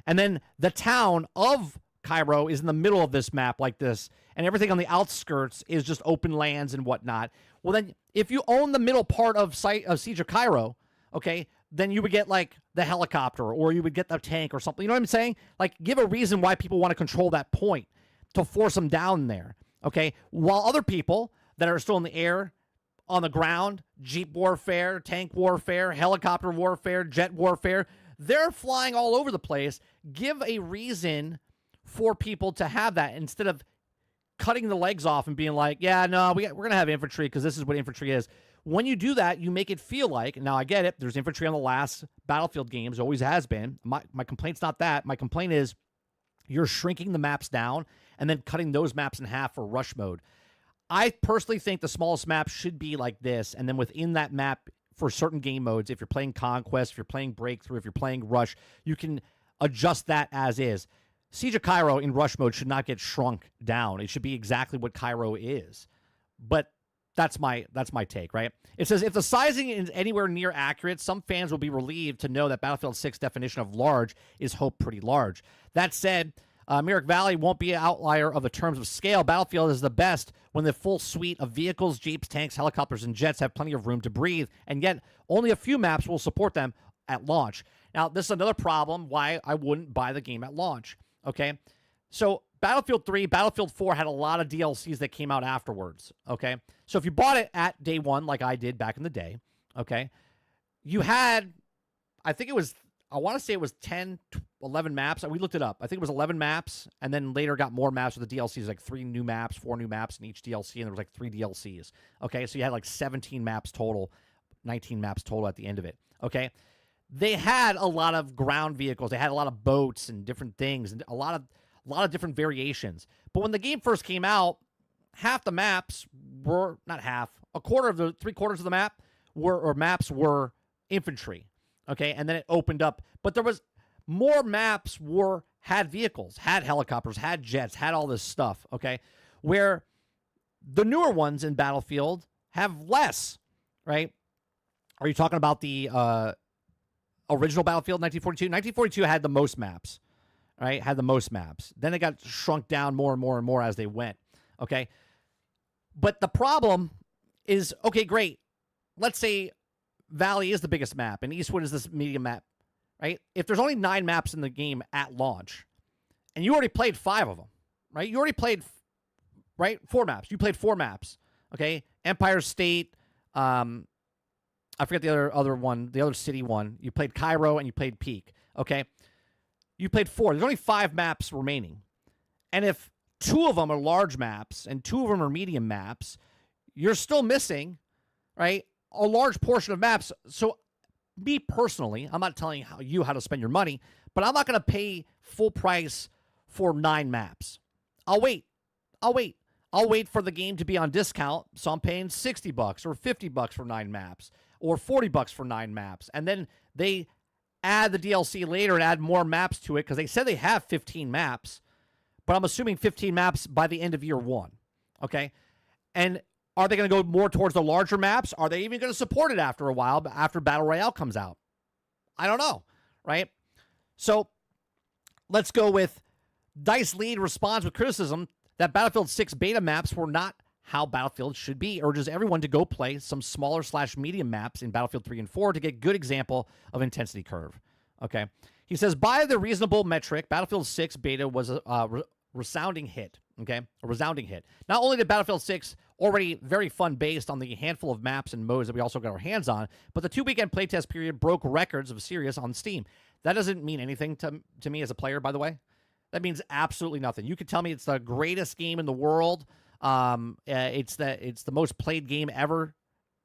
And then the town of Cairo is in the middle of this map like this, and everything on the outskirts is just open lands and whatnot. Well, then, if you own the middle part of Siege of Cairo, okay, then you would get, like, the helicopter, or you would get the tank or something. You know what I'm saying? Like, give a reason why people want to control that point to force them down there, okay? While other people that are still in the air, on the ground, Jeep warfare, tank warfare, helicopter warfare, jet warfare, They're flying all over the place. Give a reason for people to have that instead of cutting the legs off and being like, yeah, no, we're going to have infantry because this is what infantry is. When you do that, you make it feel like, now I get it, there's infantry on the last Battlefield games, always has been. My complaint's not that. My complaint is you're shrinking the maps down and then cutting those maps in half for rush mode. I personally think the smallest map should be like this, and then within that map, for certain game modes, if you're playing Conquest, if you're playing Breakthrough, if you're playing Rush, you can adjust that as is. Siege of Cairo in Rush mode should not get shrunk down. It should be exactly what Cairo is. But that's my take, right? It says, if the sizing is anywhere near accurate, some fans will be relieved to know that Battlefield 6 definition of large is hope pretty large. That said, Merrick Valley won't be an outlier of the terms of scale. Battlefield is the best when the full suite of vehicles, jeeps, tanks, helicopters, and jets have plenty of room to breathe, and yet only a few maps will support them at launch. Now, this is another problem why I wouldn't buy the game at launch, okay? So Battlefield 3, Battlefield 4 had a lot of DLCs that came out afterwards, okay? So if you bought it at day one, like I did back in the day, okay, you had, I want to say it was 10, 11 maps. We looked it up. I think it was 11 maps, and then later got more maps with the DLCs, like 3 new maps, 4 new maps in each DLC, and there was like 3 DLCs, okay? So you had like 17 maps total, 19 maps total at the end of it, okay? They had a lot of ground vehicles. They had a lot of boats and different things, and a lot of different variations. But when the game first came out, half the maps were, not half, a quarter of the 3/4 of the map maps were infantry, okay? And then it opened up. But there was more maps had vehicles, had helicopters, had jets, had all this stuff, okay? Where the newer ones in Battlefield have less, right? Are you talking about the original Battlefield 1942? 1942 had the most maps, right? Had the most maps. Then it got shrunk down more and more and more as they went, okay? But the problem is, okay, great. Let's say Valley is the biggest map and Eastwood is this medium map, right? If there's only 9 maps in the game at launch and you already played 5 of them, right? You already played, right? 4 maps. You played 4 maps, okay? Empire State, I forget the other one, the other city one. You played Cairo and you played Peak, okay? You played 4. There's only 5 maps remaining. And if 2 of them are large maps and 2 of them are medium maps, you're still missing, right, a large portion of maps. So me personally, I'm not telling you how to spend your money, but I'm not going to pay full price for 9 maps. I'll wait. I'll wait for the game to be on discount, so I'm paying $60 or $50 for 9 maps or $40 for 9 maps. And then they add the DLC later and add more maps to it because they said they have 15 maps, but I'm assuming 15 maps by the end of year 1, okay? And are they going to go more towards the larger maps? Are they even going to support it after a while, after Battle Royale comes out? I don't know, right? So let's go with DICE lead responds with criticism that Battlefield 6 beta maps were not how Battlefield should be, urges everyone to go play some smaller/medium maps in Battlefield 3 and 4 to get good example of intensity curve. Okay. He says, by the reasonable metric, Battlefield 6 beta was a resounding hit. Okay. A resounding hit. Not only did Battlefield 6 already very fun based on the handful of maps and modes that we also got our hands on, but the 2-weekend playtest period broke records of Sirius on Steam. That doesn't mean anything to me as a player, by the way. That means absolutely nothing. You could tell me it's the greatest game in the world. It's the most played game ever.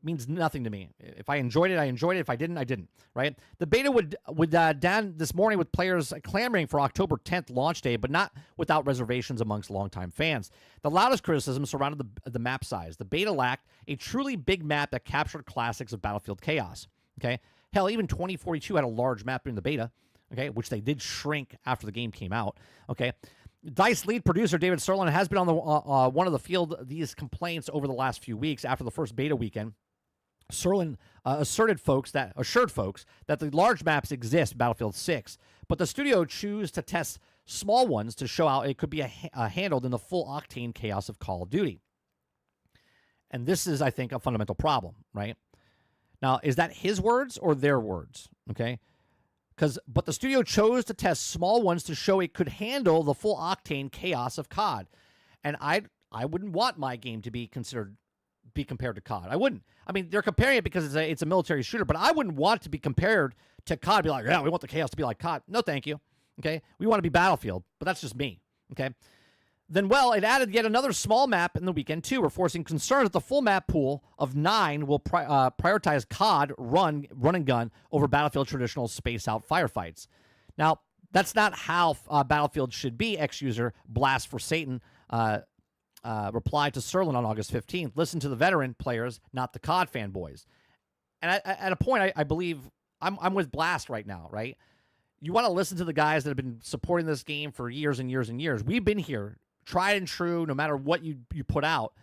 Means nothing to me. If I enjoyed it, I enjoyed it. If I didn't, I didn't. Right? The beta would down this morning with players clamoring for October 10th launch day, but not without reservations amongst longtime fans. The loudest criticism surrounded the map size. The beta lacked a truly big map that captured classics of Battlefield chaos. Okay, hell, even 2042 had a large map during the beta. Okay, which they did shrink after the game came out. Okay. DICE lead producer David Sirlin has been on the one of the field these complaints over the last few weeks after the first beta weekend. Sirlin assured folks that the large maps exist in Battlefield 6, but the studio chose to test small ones to show how it could be handled in the full octane chaos of Call of Duty. And this is, I think, a fundamental problem, right? Now, is that his words or their words? Okay. But the studio chose to test small ones to show it could handle the full octane chaos of COD. And I wouldn't want my game to be considered be compared to COD. I wouldn't. I mean, they're comparing it because it's a military shooter, but I wouldn't want it to be compared to COD. Be like, yeah, we want the chaos to be like COD. No, thank you. Okay, we want to be Battlefield, but that's just me. Okay. Then, well, it added yet another small map in the weekend, too, reinforcing concerns that the full map pool of 9 will prioritize COD run and gun over Battlefield traditional space-out firefights. Now, that's not how Battlefield should be, ex-user Blast for Satan replied to Serlin on August 15th. Listen to the veteran players, not the COD fanboys. And at a point, I believe I'm with Blast right now, right? You want to listen to the guys that have been supporting this game for years and years and years. We've been here, tried and true, no matter what you put out.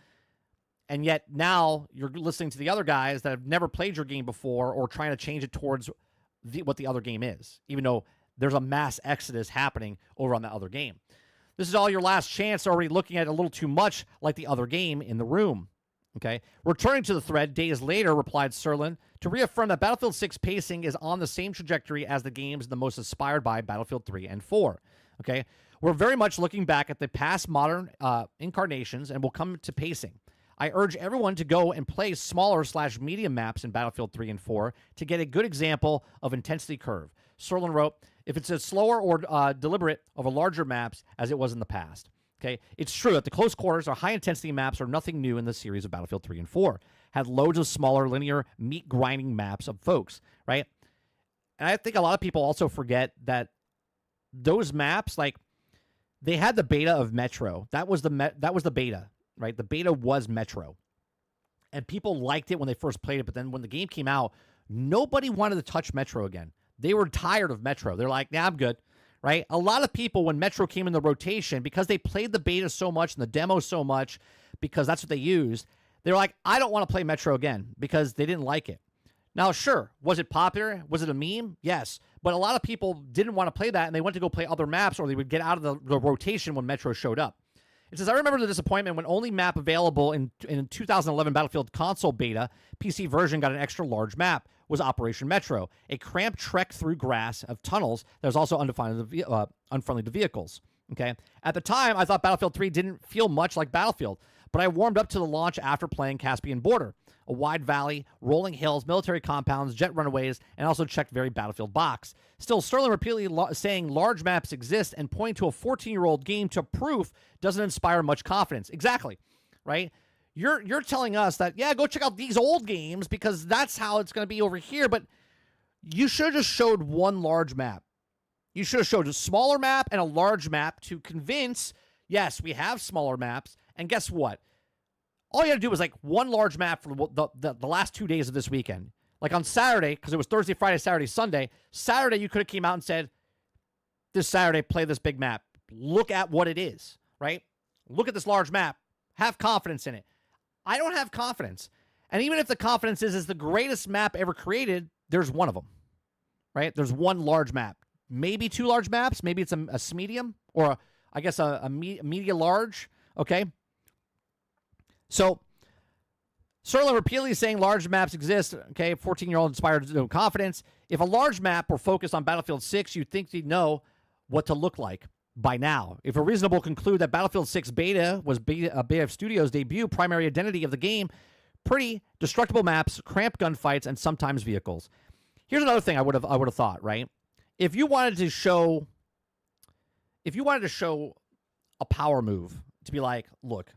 And yet now you're listening to the other guys that have never played your game before or trying to change it towards what the other game is, even though there's a mass exodus happening over on that other game. This is all your last chance, already looking at a little too much like the other game in the room. Okay. Returning to the thread days later, replied Serlin, to reaffirm that Battlefield 6 pacing is on the same trajectory as the games the most inspired by Battlefield 3 and 4. Okay. We're very much looking back at the past modern incarnations and will come to pacing. I urge everyone to go and play smaller/medium maps in Battlefield 3 and 4 to get a good example of intensity curve. Serlin wrote, if it's as slower or deliberate over larger maps as it was in the past. Okay, it's true that the close quarters or high-intensity maps are nothing new in the series of Battlefield 3 and 4. Had loads of smaller, linear, meat-grinding maps of folks, right? And I think a lot of people also forget that those maps, like, they had the beta of Metro. That was the beta, right? The beta was Metro. And people liked it when they first played it, but then when the game came out, nobody wanted to touch Metro again. They were tired of Metro. They're like, nah, I'm good. Right? A lot of people, when Metro came in the rotation, because they played the beta so much and the demo so much, because that's what they used, they're like, I don't want to play Metro again because they didn't like it. Now, sure, was it popular? Was it a meme? Yes. But a lot of people didn't want to play that, and they went to go play other maps, or they would get out of the rotation when Metro showed up. It says, I remember the disappointment when only map available in 2011 Battlefield console beta, PC version got an extra large map, was Operation Metro, a cramped trek through grass of tunnels that was also unfriendly to vehicles. Okay. At the time, I thought Battlefield 3 didn't feel much like Battlefield, but I warmed up to the launch after playing Caspian Border, a wide valley, rolling hills, military compounds, jet runaways, and also checked very Battlefield box. Still, Sterling repeatedly saying large maps exist and pointing to a 14-year-old game to proof doesn't inspire much confidence. Exactly, right? You're telling us that, yeah, go check out these old games because that's how it's going to be over here, but you should have just showed one large map. You should have showed a smaller map and a large map to convince, yes, we have smaller maps, and guess what? All you had to do was like one large map for the last 2 days of this weekend. Like on Saturday, because it was Thursday, Friday, Saturday, Sunday. Saturday, you could have came out and said, this Saturday, play this big map. Look at what it is, right? Look at this large map. Have confidence in it. I don't have confidence. And even if the confidence is the greatest map ever created, there's one of them, right? There's one large map. Maybe two large maps. Maybe it's a medium or a media large, okay? So, Serlin repeatedly saying large maps exist, okay? 14-year-old inspired no confidence. If a large map were focused on Battlefield 6, you'd think they'd know what to look like by now. If a reasonable conclude that Battlefield 6 beta was Beta Studios' debut, primary identity of the game, pretty destructible maps, cramped gunfights, and sometimes vehicles. Here's another thing I would have thought, right? If you wanted to show a power move to be like, look,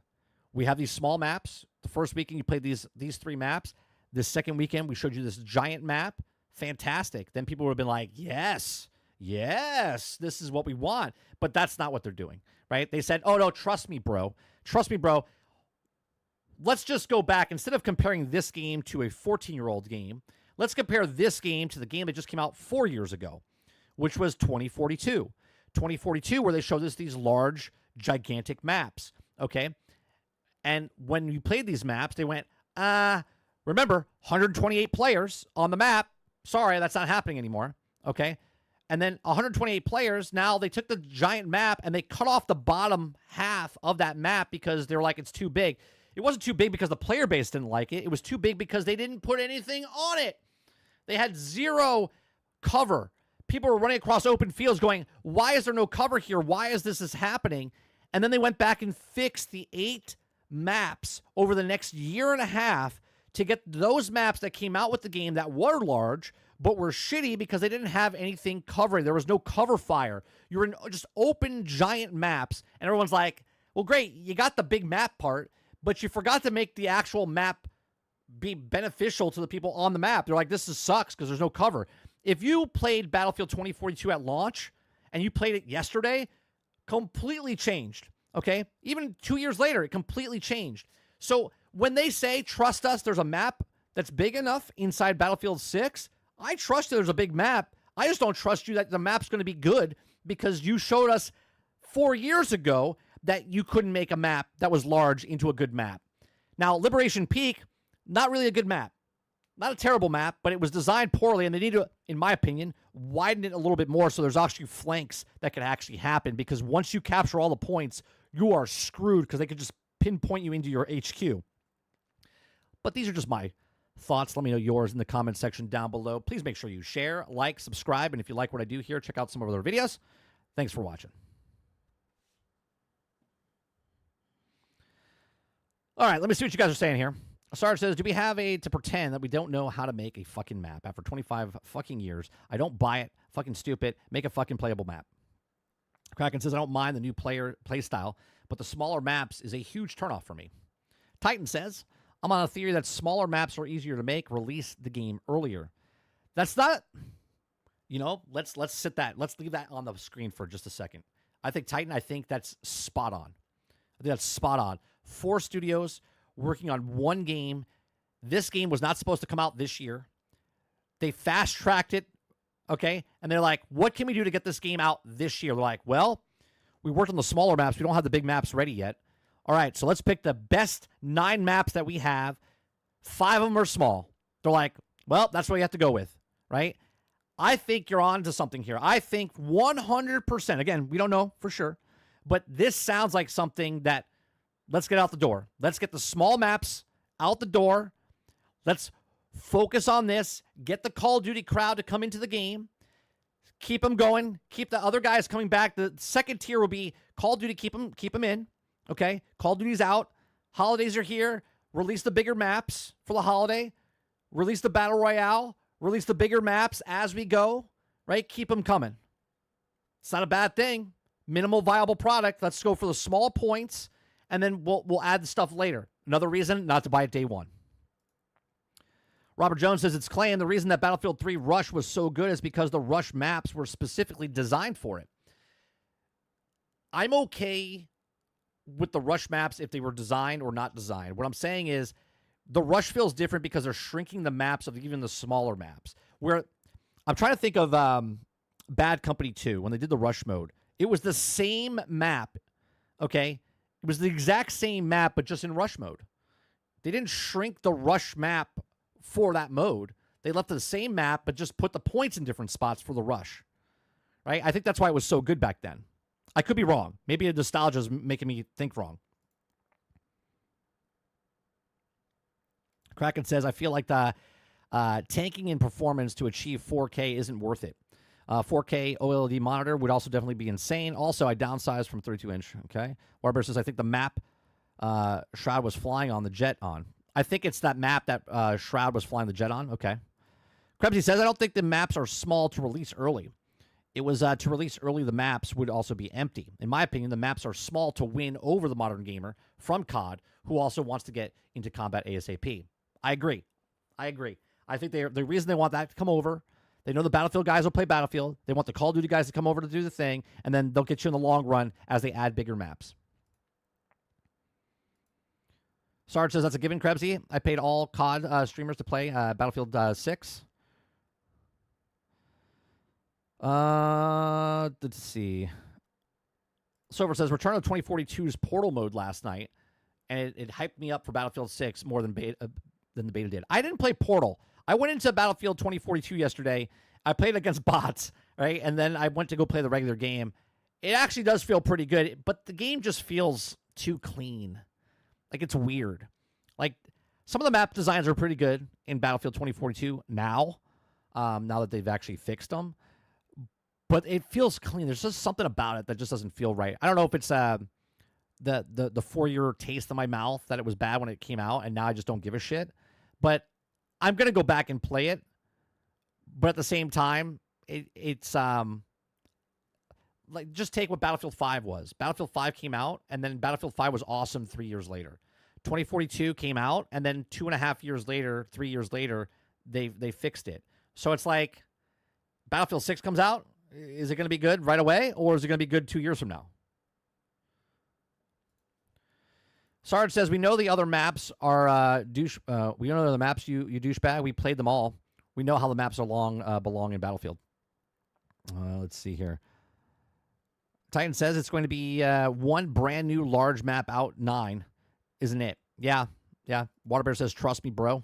we have these small maps. The first weekend you played these three maps. This second weekend we showed you this giant map. Fantastic. Then people would have been like, yes, this is what we want. But that's not what they're doing, right? They said, oh, no, trust me, bro. Let's just go back. Instead of comparing this game to a 14-year-old game, let's compare this game to the game that just came out 4 years ago, which was 2042. 2042, where they showed us these large, gigantic maps, okay? And when you played these maps, they went, remember, 128 players on the map. Sorry, that's not happening anymore, okay? And then 128 players, now they took the giant map and they cut off the bottom half of that map because they're like, it's too big. It wasn't too big because the player base didn't like it. It was too big because they didn't put anything on it. They had zero cover. People were running across open fields going, why is there no cover here? Why is this happening? And then they went back and fixed the 8 maps over the next year and a half to get those maps that came out with the game that were large but were shitty because they didn't have anything covering. There was no cover fire. You were in just open giant maps, and everyone's like, well, great, you got the big map part, but you forgot to make the actual map be beneficial to the people on the map. They're like, this sucks because there's no cover. If you played Battlefield 2042 at launch and you played it yesterday, completely changed, okay? Even 2 years later, it completely changed. So when they say, trust us, there's a map that's big enough inside Battlefield 6, I trust there's a big map. I just don't trust you that the map's going to be good because you showed us 4 years ago that you couldn't make a map that was large into a good map. Now, Liberation Peak, not really a good map. Not a terrible map, but it was designed poorly, and they need to, in my opinion, widen it a little bit more so there's actually flanks that could actually happen, because once you capture all the points, you are screwed because they could just pinpoint you into your HQ. But these are just my thoughts. Let me know yours in the comment section down below. Please make sure you share, like, subscribe, and if you like what I do here, check out some of other videos. Thanks for watching. All right, let me see what you guys are saying here. Sarge says, do we have to pretend that we don't know how to make a fucking map after 25 fucking years? I don't buy it. Fucking stupid. Make a fucking playable map. Kraken says, I don't mind the new play style, but the smaller maps is a huge turnoff for me. Titan says, I'm on a theory that smaller maps are easier to make. Release the game earlier. That's not, let's sit that. Let's leave that on the screen for just a second. I think Titan, I think that's spot on. I think that's spot on. 4 studios working on one game. This game was not supposed to come out this year. They fast-tracked it, okay? And they're like, what can we do to get this game out this year? They're like, well, we worked on the smaller maps. We don't have the big maps ready yet. All right, so let's pick the best 9 maps that we have. 5 of them are small. They're like, well, that's what we have to go with, right? I think you're on to something here. I think 100%. Again, we don't know for sure, but this sounds like something that let's get out the door. Let's get the small maps out the door. Let's focus on this. Get the Call of Duty crowd to come into the game. Keep them going. Keep the other guys coming back. The second tier will be Call of Duty. Keep them in. Okay? Call of Duty's out. Holidays are here. Release the bigger maps for the holiday. Release the Battle Royale. Release the bigger maps as we go. Right? Keep them coming. It's not a bad thing. Minimal viable product. Let's go for the small points. And then we'll add the stuff later. Another reason not to buy it day one. Robert Jones says it's claimed the reason that Battlefield 3 Rush was so good is because the Rush maps were specifically designed for it. I'm okay with the Rush maps if they were designed or not designed. What I'm saying is the Rush feels different because they're shrinking the maps of even the smaller maps. Where I'm trying to think of Bad Company 2 when they did the Rush mode. It was the same map, okay? It was the exact same map, but just in Rush mode. They didn't shrink the Rush map for that mode. They left the same map, but just put the points in different spots for the Rush. Right? I think that's why it was so good back then. I could be wrong. Maybe the nostalgia is making me think wrong. Kraken says, I feel like the tanking in performance to achieve 4K isn't worth it. 4K OLED monitor would also definitely be insane. Also, I downsized from 32-inch. Okay. Warbear says, I think the map Shroud was flying on the jet on. I think it's that map that Shroud was flying the jet on. Okay. Krebsy says, I don't think the maps are small to release early. It was to release early, the maps would also be empty. In my opinion, the maps are small to win over the modern gamer from COD, who also wants to get into combat ASAP. I agree. I think the reason they want that to come over, they know the Battlefield guys will play Battlefield. They want the Call of Duty guys to come over to do the thing, and then they'll get you in the long run as they add bigger maps. Sarge says, that's a given, Krebsy. I paid all COD streamers to play Battlefield 6. Let's see. Silver says, Return of 2042's Portal mode last night, and it hyped me up for Battlefield 6 more than the beta did. I didn't play Portal. I went into Battlefield 2042 yesterday. I played against bots, right? And then I went to go play the regular game. It actually does feel pretty good, but the game just feels too clean. Like, it's weird. Like, some of the map designs are pretty good in Battlefield 2042 now that they've actually fixed them. But it feels clean. There's just something about it that just doesn't feel right. I don't know if it's the the 4-year taste in my mouth that it was bad when it came out, and now I just don't give a shit. But I'm gonna go back and play it. But at the same time, it's like, just take what Battlefield 5 was. Battlefield 5 came out, and then Battlefield 5 was awesome 3 years later. 2042 came out, and then 2.5 years later, 3 years later, they fixed it. So it's like, Battlefield 6 comes out. Is it going to be good right away, or is it going to be good 2 years from now? Sarge says, we know the other maps are we know the maps, you douchebag. We played them all. We know how the maps are belong in Battlefield. Let's see here. Titan says it's going to be one brand new large map out 9, isn't it? Yeah. Waterbear says, trust me, bro.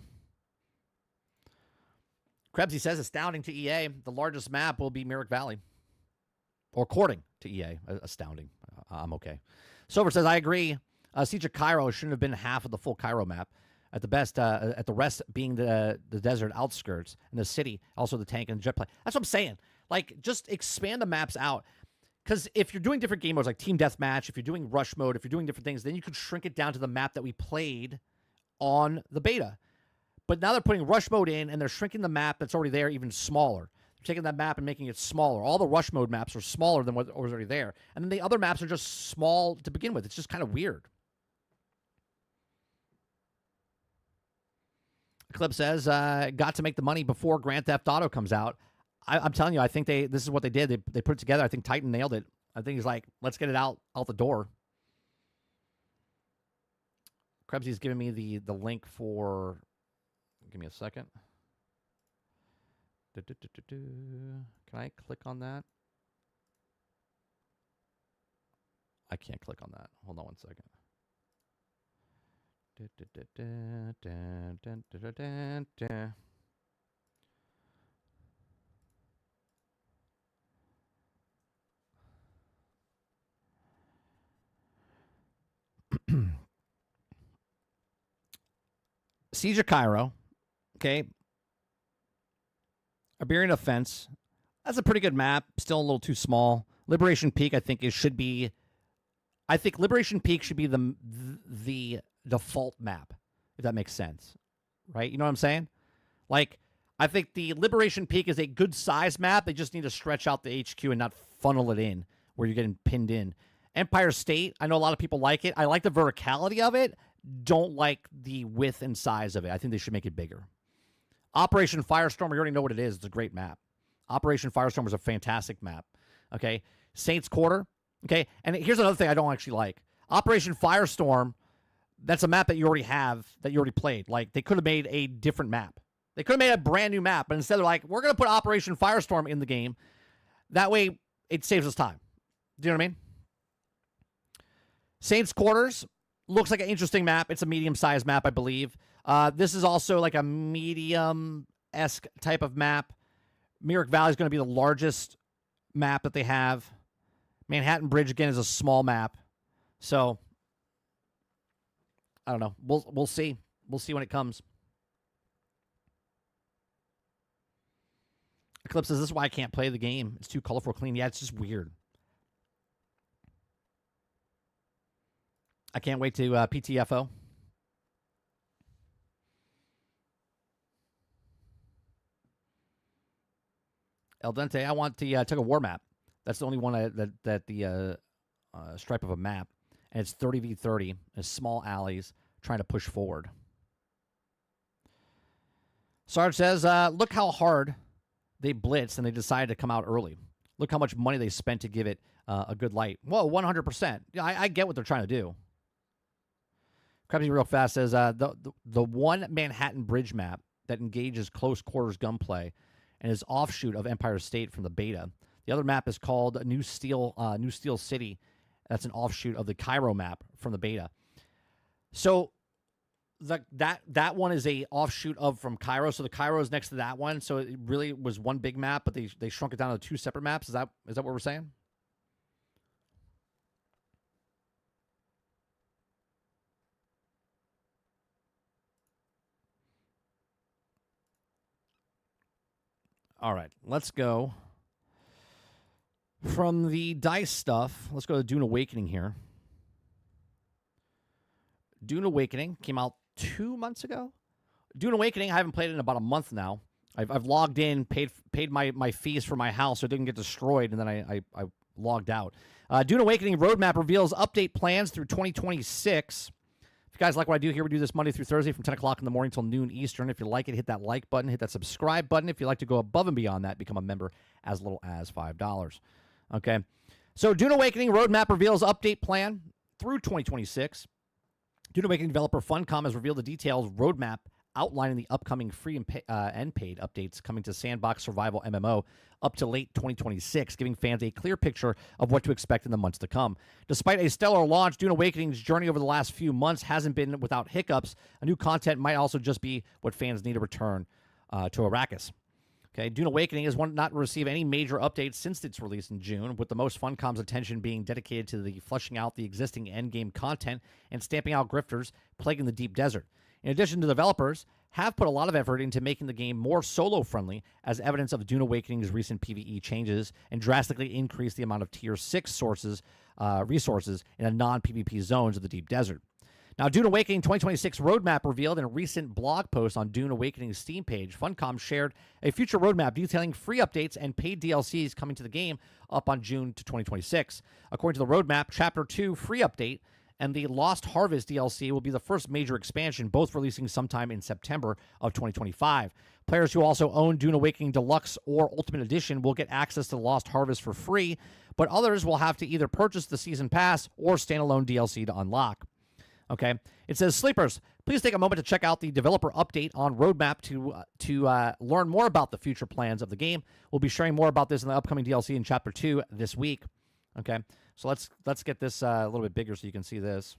Krebsy says, astounding to EA, the largest map will be Merrick Valley. Or according to EA, astounding. I'm okay. Silver says, I agree. Siege of Cairo shouldn't have been half of the full Cairo map. At the best, at the rest being the desert outskirts and the city, also the tank and jet plane. That's what I'm saying. Like, just expand the maps out. Because if you're doing different game modes, like Team Deathmatch, if you're doing Rush Mode, if you're doing different things, then you could shrink it down to the map that we played on the beta. But now they're putting Rush Mode in, and they're shrinking the map that's already there even smaller. They're taking that map and making it smaller. All the Rush Mode maps are smaller than what was already there. And then the other maps are just small to begin with. It's just kind of weird. Clip says, got to make the money before Grand Theft Auto comes out. I'm telling you, I think this is what they did. They put it together. I think Titan nailed it. I think he's like, let's get it out the door. Krebsy's giving me the link for, give me a second. Can I click on that? I can't click on that. Hold on one second. Siege of Cairo, okay. Iberian Offense. That's a pretty good map. Still a little too small. Liberation Peak, I think Liberation Peak should be the default map, if that makes sense. Right? You know what I'm saying? Like, I think the Liberation Peak is a good size map. They just need to stretch out the HQ and not funnel it in where you're getting pinned in. Empire State, I know a lot of people like it. I like the verticality of it. Don't like the width and size of it. I think they should make it bigger. Operation Firestorm, we already know what it is. It's a great map. Operation Firestorm is a fantastic map. Okay? Saints Quarter. Okay? And here's another thing I don't actually like. Operation Firestorm, that's a map that you already have, that you already played. Like, they could have made a different map. They could have made a brand new map, but instead they're like, we're going to put Operation Firestorm in the game. That way, it saves us time. Do you know what I mean? Saints Quarters looks like an interesting map. It's a medium-sized map, I believe. This is also like a medium-esque type of map. Merrick Valley is going to be the largest map that they have. Manhattan Bridge, again, is a small map. So, I don't know. We'll see. We'll see when it comes. Eclipse says, this is why I can't play the game. It's too colorful, clean. Yeah, it's just weird. I can't wait to PTFO. El Dente, I want the Tug of War map. That's the only one that the stripe of a map. And it's 30v30. It's small alleys trying to push forward. Sarge says, look how hard they blitzed and they decided to come out early. Look how much money they spent to give it a good light. Whoa, 100%. Yeah, I get what they're trying to do. Krebsy real fast says, the one Manhattan Bridge map that engages close quarters gunplay and is offshoot of Empire State from the beta. The other map is called New Steel City. That's an offshoot of the Cairo map from the beta. So that one is a offshoot from Cairo. So the Cairo is next to that one. So it really was one big map, but they shrunk it down to 2 separate maps. Is that what we're saying? All right, let's go from the DICE stuff. Let's go to Dune Awakening here. Dune Awakening came out 2 months ago. Dune Awakening, I haven't played it in about a month now. I've logged in, paid my fees for my house so it didn't get destroyed, and then I logged out. Dune Awakening roadmap reveals update plans through 2026. If you guys like what I do here, we do this Monday through Thursday from 10 o'clock in the morning till noon Eastern. If you like it, hit that like button, hit that subscribe button. If you'd like to go above and beyond that, become a member as little as $5. Okay. So Dune Awakening roadmap reveals update plan through 2026. Dune Awakening developer Funcom has revealed the details roadmap outlining the upcoming free and paid updates coming to Sandbox Survival MMO up to late 2026, giving fans a clear picture of what to expect in the months to come. Despite a stellar launch, Dune Awakening's journey over the last few months hasn't been without hiccups. A new content might also just be what fans need to return to Arrakis. Okay, Dune Awakening has not received any major updates since its release in June, with the most Funcom's attention being dedicated to the fleshing out the existing endgame content and stamping out grifters plaguing the deep desert. In addition, the developers have put a lot of effort into making the game more solo-friendly, as evidence of Dune Awakening's recent PvE changes, and drastically increased the amount of Tier 6 resources in a non-PvP zones of the deep desert. Now, Dune Awakening 2026 roadmap revealed in a recent blog post on Dune Awakening's Steam page. Funcom shared a future roadmap detailing free updates and paid DLCs coming to the game up on June to 2026. According to the roadmap, Chapter 2 free update and the Lost Harvest DLC will be the first major expansion, both releasing sometime in September of 2025. Players who also own Dune Awakening Deluxe or Ultimate Edition will get access to the Lost Harvest for free, but others will have to either purchase the Season Pass or standalone DLC to unlock. Okay, it says, sleepers, please take a moment to check out the developer update on roadmap to learn more about the future plans of the game. We'll be sharing more about this in the upcoming DLC in Chapter 2 this week. Okay, so let's get this a little bit bigger so you can see this.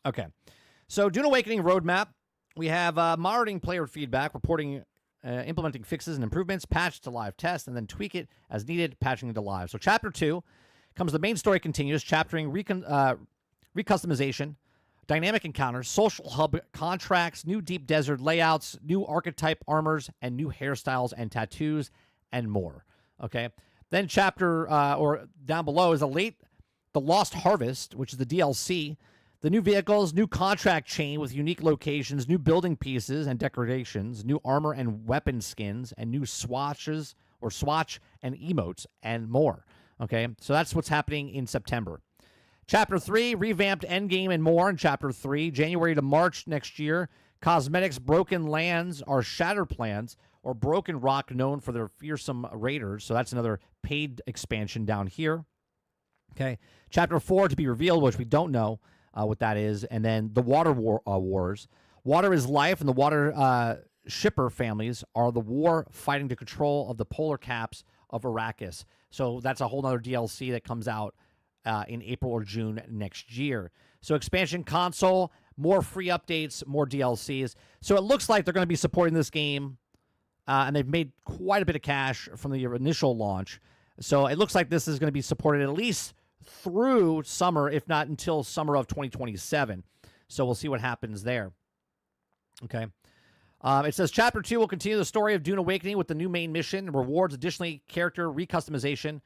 Okay, so Dune Awakening roadmap. We have monitoring player feedback, reporting implementing fixes and improvements, patch to live test, and then tweak it as needed, patching into live. So Chapter 2 comes the main story continues, chaptering recustomization, dynamic encounters, social hub contracts, new deep desert layouts, new archetype armors, and new hairstyles and tattoos, and more. Okay. Then chapter, or down below, is the Lost Harvest, which is the DLC. The new vehicles, new contract chain with unique locations, new building pieces and decorations, new armor and weapon skins, and new swatch and emotes, and more. Okay, so that's what's happening in September. Chapter 3, revamped endgame and more in Chapter 3, January to March next year. Cosmetics, broken lands are shattered plans, or broken rock known for their fearsome raiders. So that's another paid expansion down here. Okay, Chapter 4 to be revealed, which we don't know what that is, and then the Water Wars. Water is life, and the water shipper families are the war fighting to control of the polar caps of Arrakis. So that's a whole other DLC that comes out in April or June next year. So expansion console, more free updates, more DLCs. So it looks like they're going to be supporting this game, and they've made quite a bit of cash from the initial launch. So it looks like this is going to be supported at least through summer, if not until summer of 2027. So we'll see what happens there. Okay. It says Chapter 2 will continue the story of Dune Awakening with the new main mission and rewards, additionally character recustomization,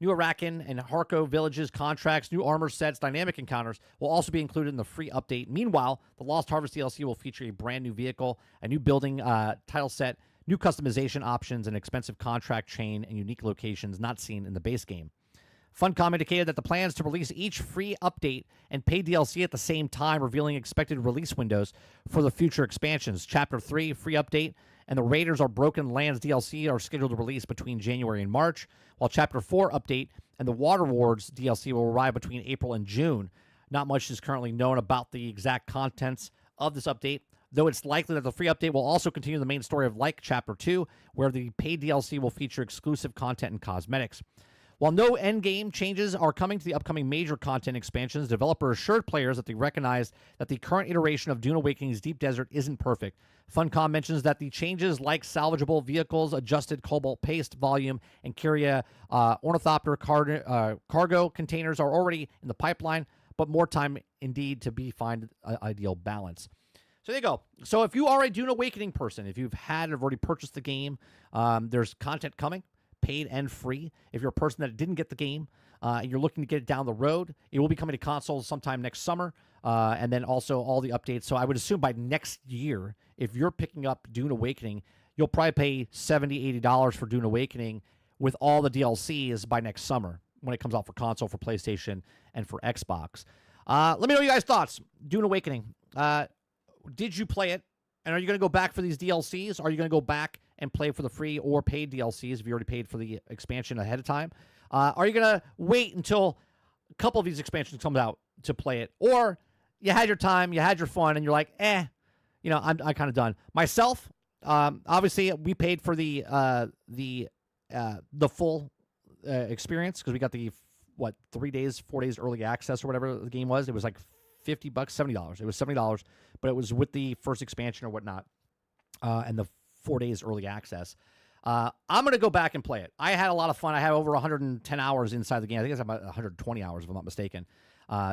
new Arakan and Harko villages, contracts, new armor sets, dynamic encounters will also be included in the free update. Meanwhile, the Lost Harvest DLC will feature a brand new vehicle, a new building title set, new customization options, an expensive contract chain, and unique locations not seen in the base game. Funcom indicated that the plans to release each free update and paid DLC at the same time, revealing expected release windows for the future expansions. Chapter 3, free update, and the Raiders are Broken Lands DLC are scheduled to release between January and March, while Chapter 4 update and the Water Wars DLC will arrive between April and June. Not much is currently known about the exact contents of this update, though it's likely that the free update will also continue the main story of like Chapter 2, where the paid DLC will feature exclusive content and cosmetics. While no endgame changes are coming to the upcoming major content expansions, developers assured players that they recognize that the current iteration of Dune Awakening's Deep Desert isn't perfect. Funcom mentions that the changes like salvageable vehicles, adjusted cobalt paste volume, and Kyria ornithopter cargo containers are already in the pipeline, but more time indeed to find an ideal balance. So there you go. So if you are a Dune Awakening person, if you've already purchased the game, there's content coming. paid and free. If you're a person that didn't get the game and you're looking to get it down the road, it will be coming to consoles sometime next summer, and then also all the updates. So I would assume by next year, if you're picking up Dune Awakening, you'll probably pay $70, $80 for Dune Awakening with all the DLCs by next summer when it comes out for console, for PlayStation, and for Xbox. Let me know your guys' thoughts. Dune Awakening. Did you play it? And are you going to go back for these DLCs? Are you going to go back and play for the free or paid DLCs if you already paid for the expansion ahead of time? Are you going to wait until a couple of these expansions come out to play it? Or you had your time, you had your fun, and you're like, I'm kind of done. Myself, obviously, we paid for the full experience because we got the 4 days early access or whatever the game was. It was like $50, $70. It was $70, but it was with the first expansion or whatnot, and the 4 days early access. I'm going to go back and play it. I had a lot of fun. I had over 110 hours inside the game. I think it's about 120 hours, if I'm not mistaken.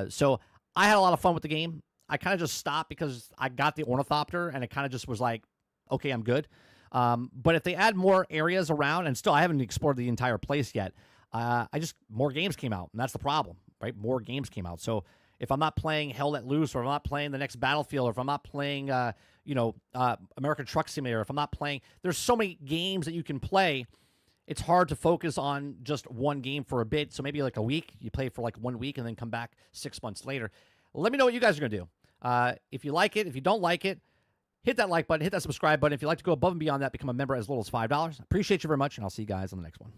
So I had a lot of fun with the game. I kind of just stopped because I got the Ornithopter, and it kind of just was like, okay, I'm good. But if they add more areas around, and still I haven't explored the entire place yet, more games came out, and that's the problem, right? More games came out. So if I'm not playing Hell Let Loose, or if I'm not playing the next Battlefield, or if I'm not playing, American Truck Simulator, if I'm not playing, there's so many games that you can play. It's hard to focus on just one game for a bit. So maybe like a week, you play for like 1 week and then come back 6 months later. Let me know what you guys are going to do. If you like it, if you don't like it, hit that like button, hit that subscribe button. If you'd like to go above and beyond that, become a member as little as $5. Appreciate you very much, and I'll see you guys on the next one.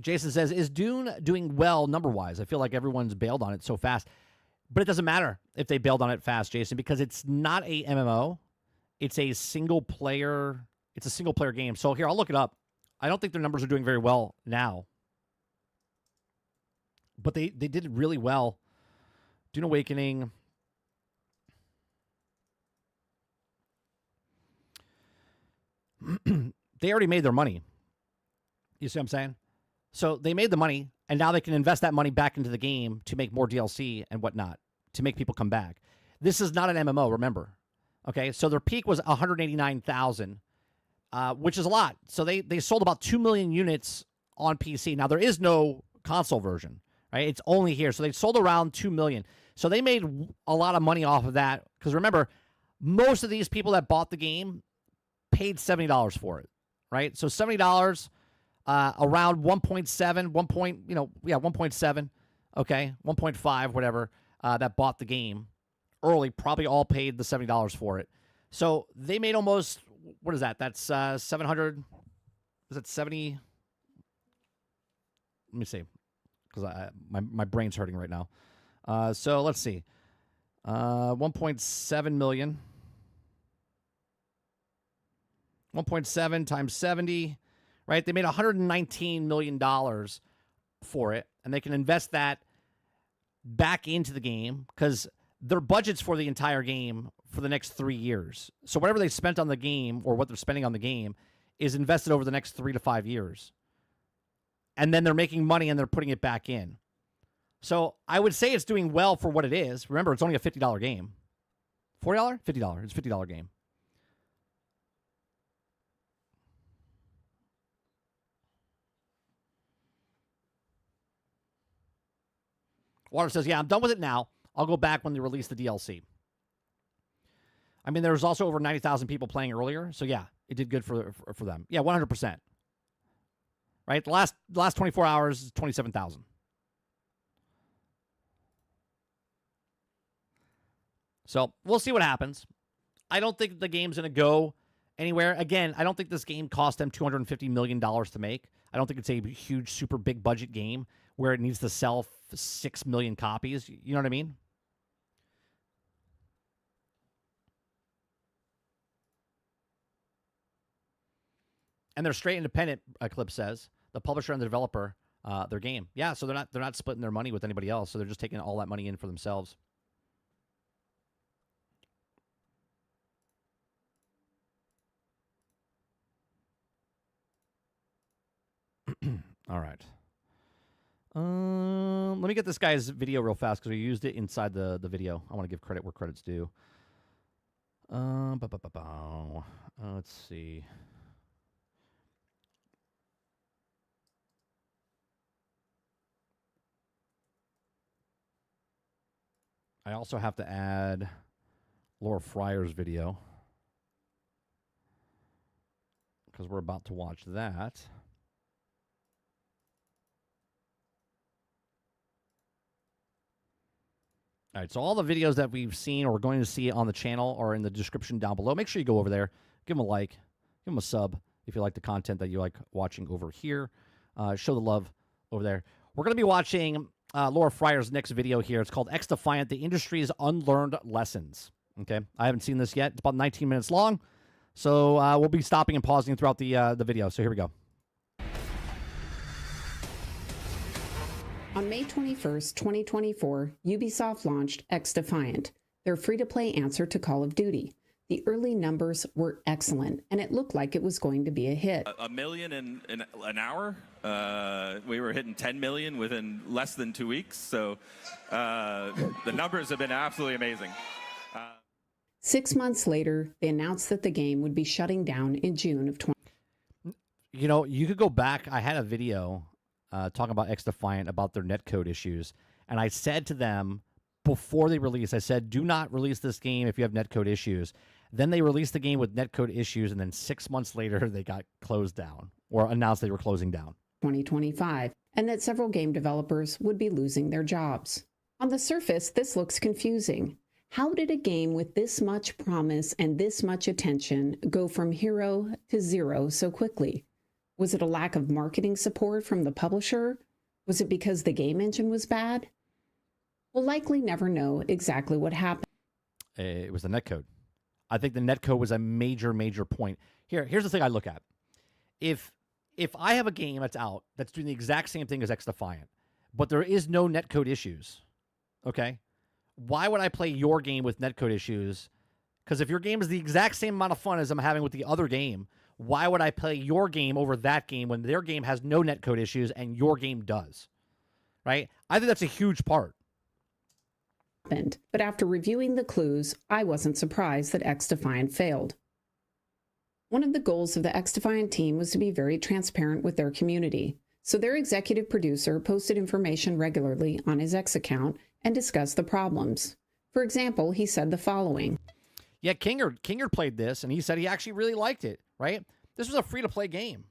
Jason says, is Dune doing well number-wise? I feel like everyone's bailed on it so fast. But it doesn't matter if they bailed on it fast, Jason, because it's not a MMO. It's a single-player game. So here, I'll look it up. I don't think their numbers are doing very well now. But they did really well. Dune Awakening. They already made their money. You see what I'm saying? So they made the money, and now they can invest that money back into the game to make more DLC and whatnot, to make people come back. This is not an MMO, remember. Okay, so their peak was 189,000, which is a lot. So they sold about 2 million units on PC. Now, there is no console version, right? It's only here. So they sold around 2 million. So they made a lot of money off of that, because remember, most of these people that bought the game paid $70 for it, right? So $70... around 1.7, 1.7, okay, 1.5, whatever, that bought the game early, probably all paid the $70 for it. So they made almost, what is that? That's 700, is it 70? Let me see, because my brain's hurting right now. So let's see, 1.7 million. 1.7 times 70, right? They made $119 million for it, and they can invest that back into the game because their budget's for the entire game for the next 3 years. So whatever they spent on the game or what they're spending on the game is invested over the next 3 to 5 years. And then they're making money and they're putting it back in. So I would say it's doing well for what it is. Remember, it's only a $50 game. $40? $50. It's a $50 game. Water says, yeah, I'm done with it now. I'll go back when they release the DLC. I mean, there was also over 90,000 people playing earlier. So, yeah, it did good for them. Yeah, 100%. Right? The last 24 hours is 27,000. So, we'll see what happens. I don't think the game's going to go anywhere. Again, I don't think this game cost them $250 million to make. I don't think it's a huge, super big budget game where it needs to sell 6 million copies. You know what I mean? And they're straight independent, Eclipse says. The publisher and the developer, their game. Yeah, so they're not splitting their money with anybody else. So they're just taking all that money in for themselves. All right. Let me get this guy's video real fast because we used it inside the video. I want to give credit where credit's due. Let's see. I also have to add Laura Fryer's video because we're about to watch that. All right, so all the videos that we've seen or we're going to see on the channel are in the description down below. Make sure you go over there, give them a like, give them a sub if you like the content that you like watching over here. Show the love over there. We're going to be watching Laura Fryer's next video here. It's called X-Defiant, the Industry's Unlearned Lessons. Okay, I haven't seen this yet. It's about 19 minutes long, so we'll be stopping and pausing throughout the video. So here we go. On May 21st, 2024, Ubisoft launched X-Defiant, their free-to-play answer to Call of Duty. The early numbers were excellent, and it looked like it was going to be a hit. A million in an hour. We were hitting 10 million within less than 2 weeks. So the numbers have been absolutely amazing. 6 months later, they announced that the game would be shutting down in June of 20. You know, you could go back. I had a video talking about X-Defiant, about their netcode issues. And I said to them before they released, I said, do not release this game if you have netcode issues. Then they released the game with netcode issues, and then 6 months later, they got closed down or announced they were closing down. 2025, and that several game developers would be losing their jobs. On the surface, this looks confusing. How did a game with this much promise and this much attention go from hero to zero so quickly? Was it a lack of marketing support from the publisher? Was it because the game engine was bad? We'll likely never know exactly what happened. It was the netcode. I think the netcode was a major point. Here's the thing I look at. If I have a game that's out that's doing the exact same thing as X-Defiant, but there is no netcode issues, okay? Why would I play your game with netcode issues? Because if your game is the exact same amount of fun as I'm having with the other game, why would I play your game over that game when their game has no netcode issues and your game does? Right? I think that's a huge part. But after reviewing the clues, I wasn't surprised that X-Defiant failed. One of the goals of the X-Defiant team was to be very transparent with their community, so their executive producer posted information regularly on his X account and discussed the problems. For example, he said the following. Yeah, Kingard played this, and he said he actually really liked it, right? This was a free-to-play game.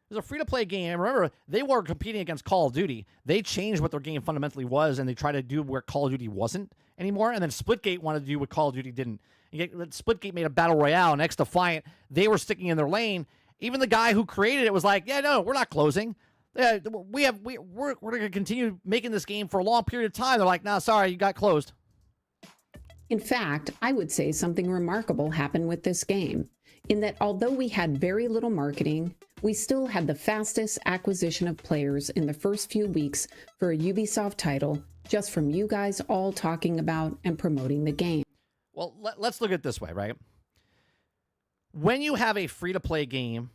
It was a free-to-play game. And remember, they were competing against Call of Duty. They changed what their game fundamentally was, and they tried to do where Call of Duty wasn't anymore. And then Splitgate wanted to do what Call of Duty didn't. Splitgate made a battle royale, and X-Defiant, they were sticking in their lane. Even the guy who created it was like, yeah, no, we're not closing. We're going to continue making this game for a long period of time. They're like, no, sorry, you got closed. In fact, I would say something remarkable happened with this game, in that although we had very little marketing, we still had the fastest acquisition of players in the first few weeks for a Ubisoft title, just from you guys all talking about and promoting the game. Well, let's look at it this way, right? When you have a free-to-play game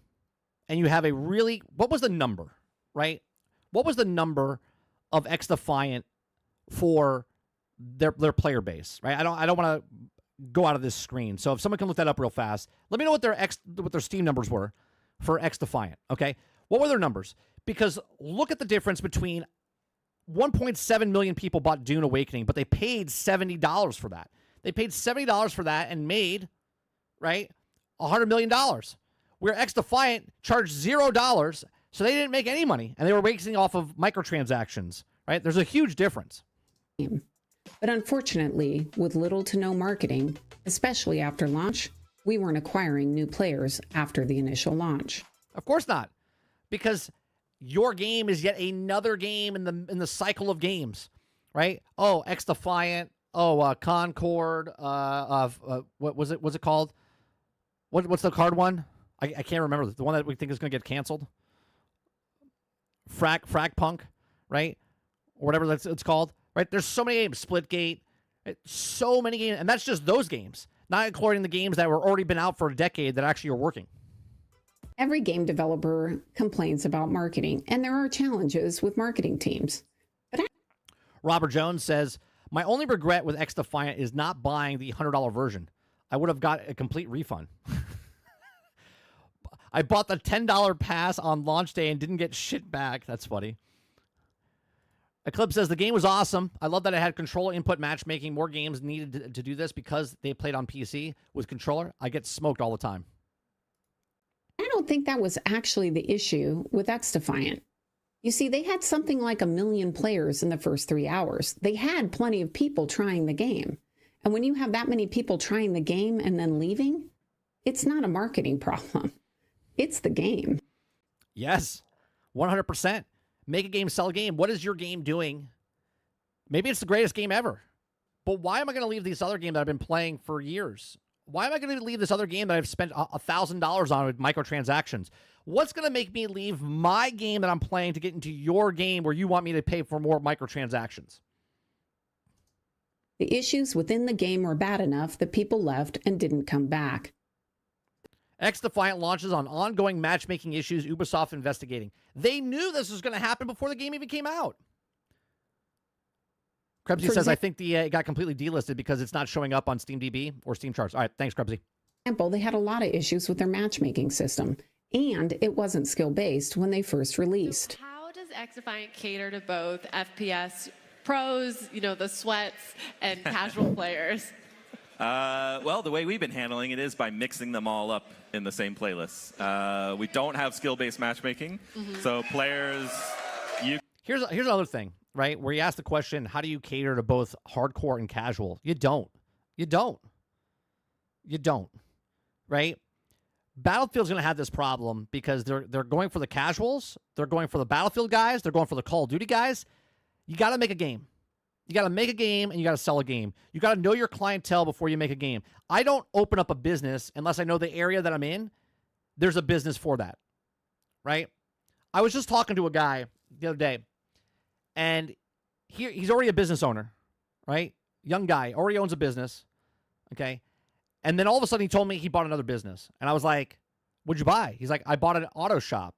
and you have a really... What was the number, right? What was the number of X-Defiant for their player base, right? I don't want to go out of this screen. So if someone can look that up real fast, let me know what their Steam numbers were for X-Defiant, okay? What were their numbers? Because look at the difference between 1.7 million people bought Dune Awakening, but they paid $70 for that. They paid $70 for that and made, right, $100 million. Where X-Defiant charged $0, so they didn't make any money, and they were making off of microtransactions, right? There's a huge difference. But unfortunately, with little to no marketing, especially after launch, we weren't acquiring new players after the initial launch. Of course not, because your game is yet another game in the cycle of games, right? Oh, X-Defiant. Oh, Concord. What was it? What's it called? What's the card one? I can't remember. The one that we think is going to get canceled. Frag Punk, right? Or whatever it's called. Right? There's so many games. Splitgate. So many games. And that's just those games. Not including the games that were already been out for a decade that actually are working. Every game developer complains about marketing, and there are challenges with marketing teams. But Robert Jones says, my only regret with X-Defiant is not buying the $100 version. I would have got a complete refund. I bought the $10 pass on launch day and didn't get shit back. That's funny. Eclipse says the game was awesome. I love that it had controller input matchmaking. More games needed to do this because they played on PC with controller. I get smoked all the time. I don't think that was actually the issue with XDefiant. You see, they had something like 1 million players in the first 3 hours. They had plenty of people trying the game. And when you have that many people trying the game and then leaving, it's not a marketing problem. It's the game. Yes, 100%. Make a game, sell a game. What is your game doing? Maybe it's the greatest game ever. But why am I going to leave this other game that I've been playing for years? Why am I going to leave this other game that I've spent $1,000 on with microtransactions? What's going to make me leave my game that I'm playing to get into your game where you want me to pay for more microtransactions? The issues within the game were bad enough that people left and didn't come back. XDefiant launches on ongoing matchmaking issues Ubisoft investigating. They knew this was going to happen before the game even came out. Krebsy says, I think it got completely delisted because it's not showing up on SteamDB or Steam charts. All right, thanks, Krebsy. Example, they had a lot of issues with their matchmaking system, and it wasn't skill-based when they first released. So how does XDefiant cater to both FPS pros, the sweats, and casual players? Well, the way we've been handling it is by mixing them all up in the same playlist. We don't have skill-based matchmaking, so players... Here's another thing, right? Where you ask the question, how do you cater to both hardcore and casual? You don't. You don't. You don't. Right? Battlefield's going to have this problem because they're going for the casuals, they're going for the Battlefield guys, they're going for the Call of Duty guys. You got to make a game. You got to make a game and you got to sell a game. You got to know your clientele before you make a game. I don't open up a business unless I know the area that I'm in. There's a business for that, right? I was just talking to a guy the other day, and he's already a business owner, right? Young guy, already owns a business, okay? And then all of a sudden he told me he bought another business. And I was like, what'd you buy? He's like, I bought an auto shop.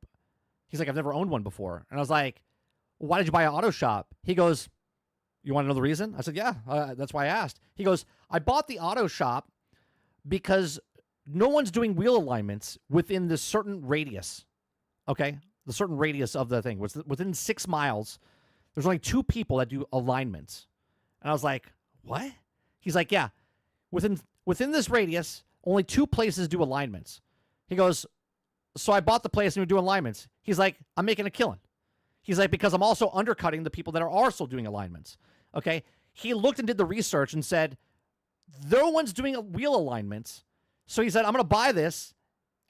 He's like, I've never owned one before. And I was like, why did you buy an auto shop? He goes, you want to know the reason? I said, yeah, that's why I asked. He goes, I bought the auto shop because no one's doing wheel alignments within this certain radius, okay? The certain radius of the thing. Within 6 miles, there's only 2 people that do alignments. And I was like, what? He's like, yeah, within this radius, only 2 places do alignments. He goes, so I bought the place and we're doing alignments. He's like, I'm making a killing. He's like, because I'm also undercutting the people that are also doing alignments. Okay? He looked and did the research and said, no one's doing wheel alignments. So he said, I'm going to buy this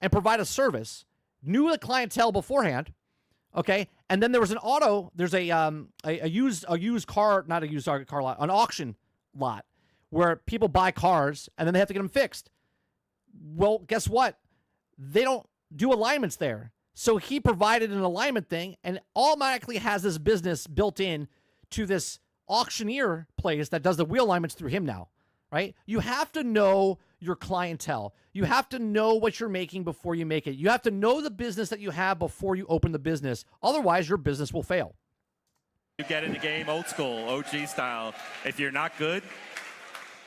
and provide a service. Knew the clientele beforehand. Okay? And then there was there's a used car, not a used car lot, an auction lot where people buy cars and then they have to get them fixed. Well, guess what? They don't do alignments there. So he provided an alignment thing and automatically has this business built in to this auctioneer place that does the wheel alignments through him now, right? You have to know your clientele. You have to know what you're making before you make it. You have to know the business that you have before you open the business. Otherwise, your business will fail. You get in the game old school, OG style. If you're not good,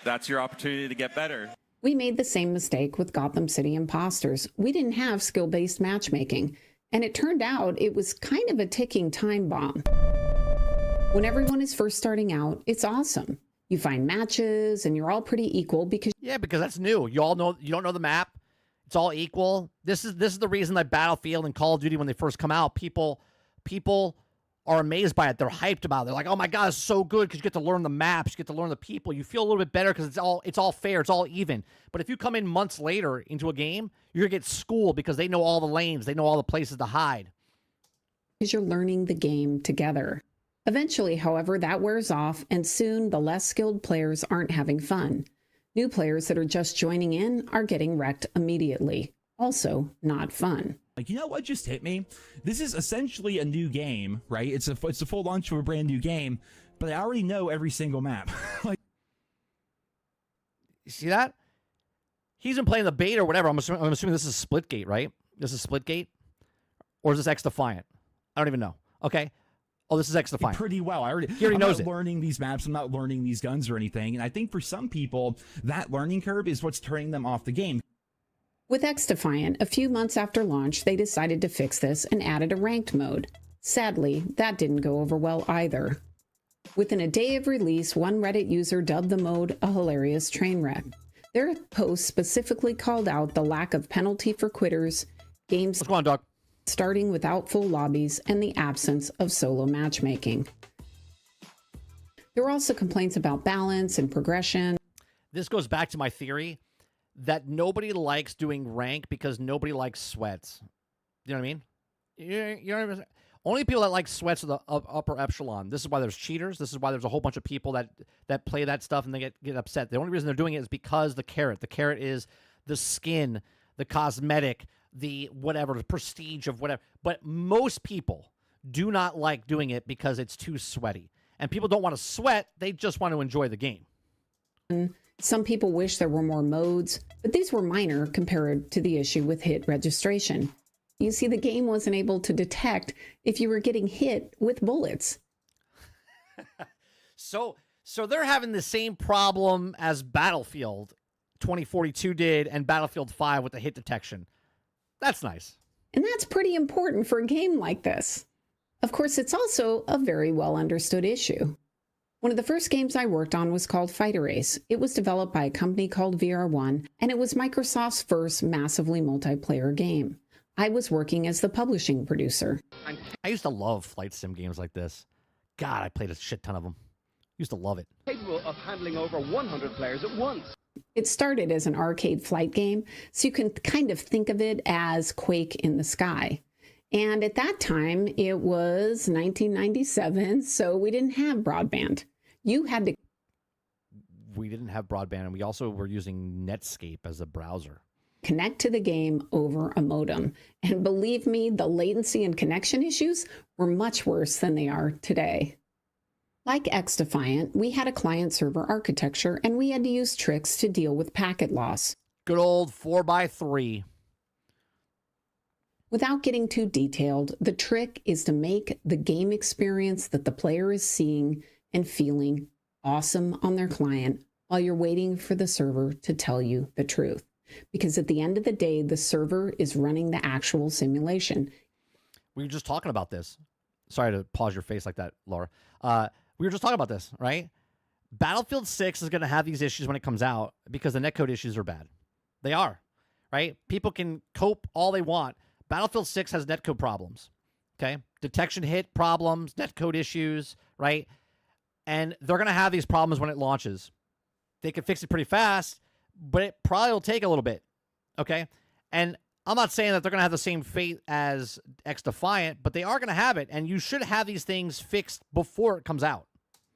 that's your opportunity to get better. We made the same mistake with Gotham City Imposters. We didn't have skill-based matchmaking, and it turned out it was kind of a ticking time bomb. When everyone is first starting out, it's awesome. You find matches, and you're all pretty equal because... Yeah, because that's new. You all know, you don't know the map. It's all equal. This is the reason that Battlefield and Call of Duty, when they first come out, people are amazed by it. They're hyped about it. They're like, oh my God, it's so good because you get to learn the maps, you get to learn the people. You feel a little bit better because it's all fair, it's all even. But if you come in months later into a game, you're gonna get schooled because they know all the lanes, they know all the places to hide. Because you're learning the game together. Eventually, however, that wears off, and soon the less skilled players aren't having fun. New players that are just joining in are getting wrecked immediately. Also, not fun. Like, you know what just hit me? This is essentially a new game, right? It's a full launch of a brand new game, but I already know every single map. Like, you see that? He's been playing the beta or whatever. I'm assuming this is Splitgate, right? This is Splitgate? Or is this XDefiant? I don't even know. Okay. Oh, this is X-Defiant. pretty well. He already I'm knows not it. learning these maps. I'm not learning these guns or anything. And I think for some people, that learning curve is what's turning them off the game. With X-Defiant, a few months after launch, they decided to fix this and added a ranked mode. Sadly, that didn't go over well either. Within a day of release, one Reddit user dubbed the mode a hilarious train wreck. Their post specifically called out the lack of penalty for quitters, games What's going on, dog? starting without full lobbies, and the absence of solo matchmaking. There were also complaints about balance and progression. This goes back to my theory that nobody likes doing rank because nobody likes sweats. You know what I mean? You know what I mean? Only people that like sweats are the upper echelon. This is why there's cheaters. This is why there's a whole bunch of people that play that stuff and they get upset. The only reason they're doing it is because the carrot. The carrot is the skin, the cosmetic, the whatever, the prestige of whatever. But most people do not like doing it because it's too sweaty. And people don't want to sweat. They just want to enjoy the game. Some people wish there were more modes, but these were minor compared to the issue with hit registration. You see, the game wasn't able to detect if you were getting hit with bullets. So they're having the same problem as Battlefield 2042 did and Battlefield 5 with the hit detection. That's nice. And that's pretty important for a game like this. Of course, it's also a very well understood issue. One of the first games I worked on was called Fighter Ace. It was developed by a company called VR1, and it was Microsoft's first massively multiplayer game. I was working as the publishing producer. I used to love flight sim games like this. God, I played a shit ton of them. Used to love it. Capable of handling over 100 players at once. It started as an arcade flight game, so you can kind of think of it as Quake in the sky. And at that time, it was 1997, so we didn't have broadband. You had to... We didn't have broadband, and we also were using Netscape as a browser. Connect to the game over a modem. And believe me, the latency and connection issues were much worse than they are today. Like X-Defiant, we had a client-server architecture, and we had to use tricks to deal with packet loss. Good old 4x3. Without getting too detailed, the trick is to make the game experience that the player is seeing and feeling awesome on their client while you're waiting for the server to tell you the truth. Because at the end of the day, the server is running the actual simulation. We were just talking about this. Sorry to pause your face like that, Laura. We were just talking about this, right? Battlefield 6 is going to have these issues when it comes out because the netcode issues are bad. They are, right? People can cope all they want. Battlefield 6 has netcode problems, okay? Detection hit problems, netcode issues, right? And they're going to have these problems when it launches. They can fix it pretty fast, but it probably will take a little bit, okay? And I'm not saying that they're going to have the same fate as X-Defiant, but they are going to have it, and you should have these things fixed before it comes out.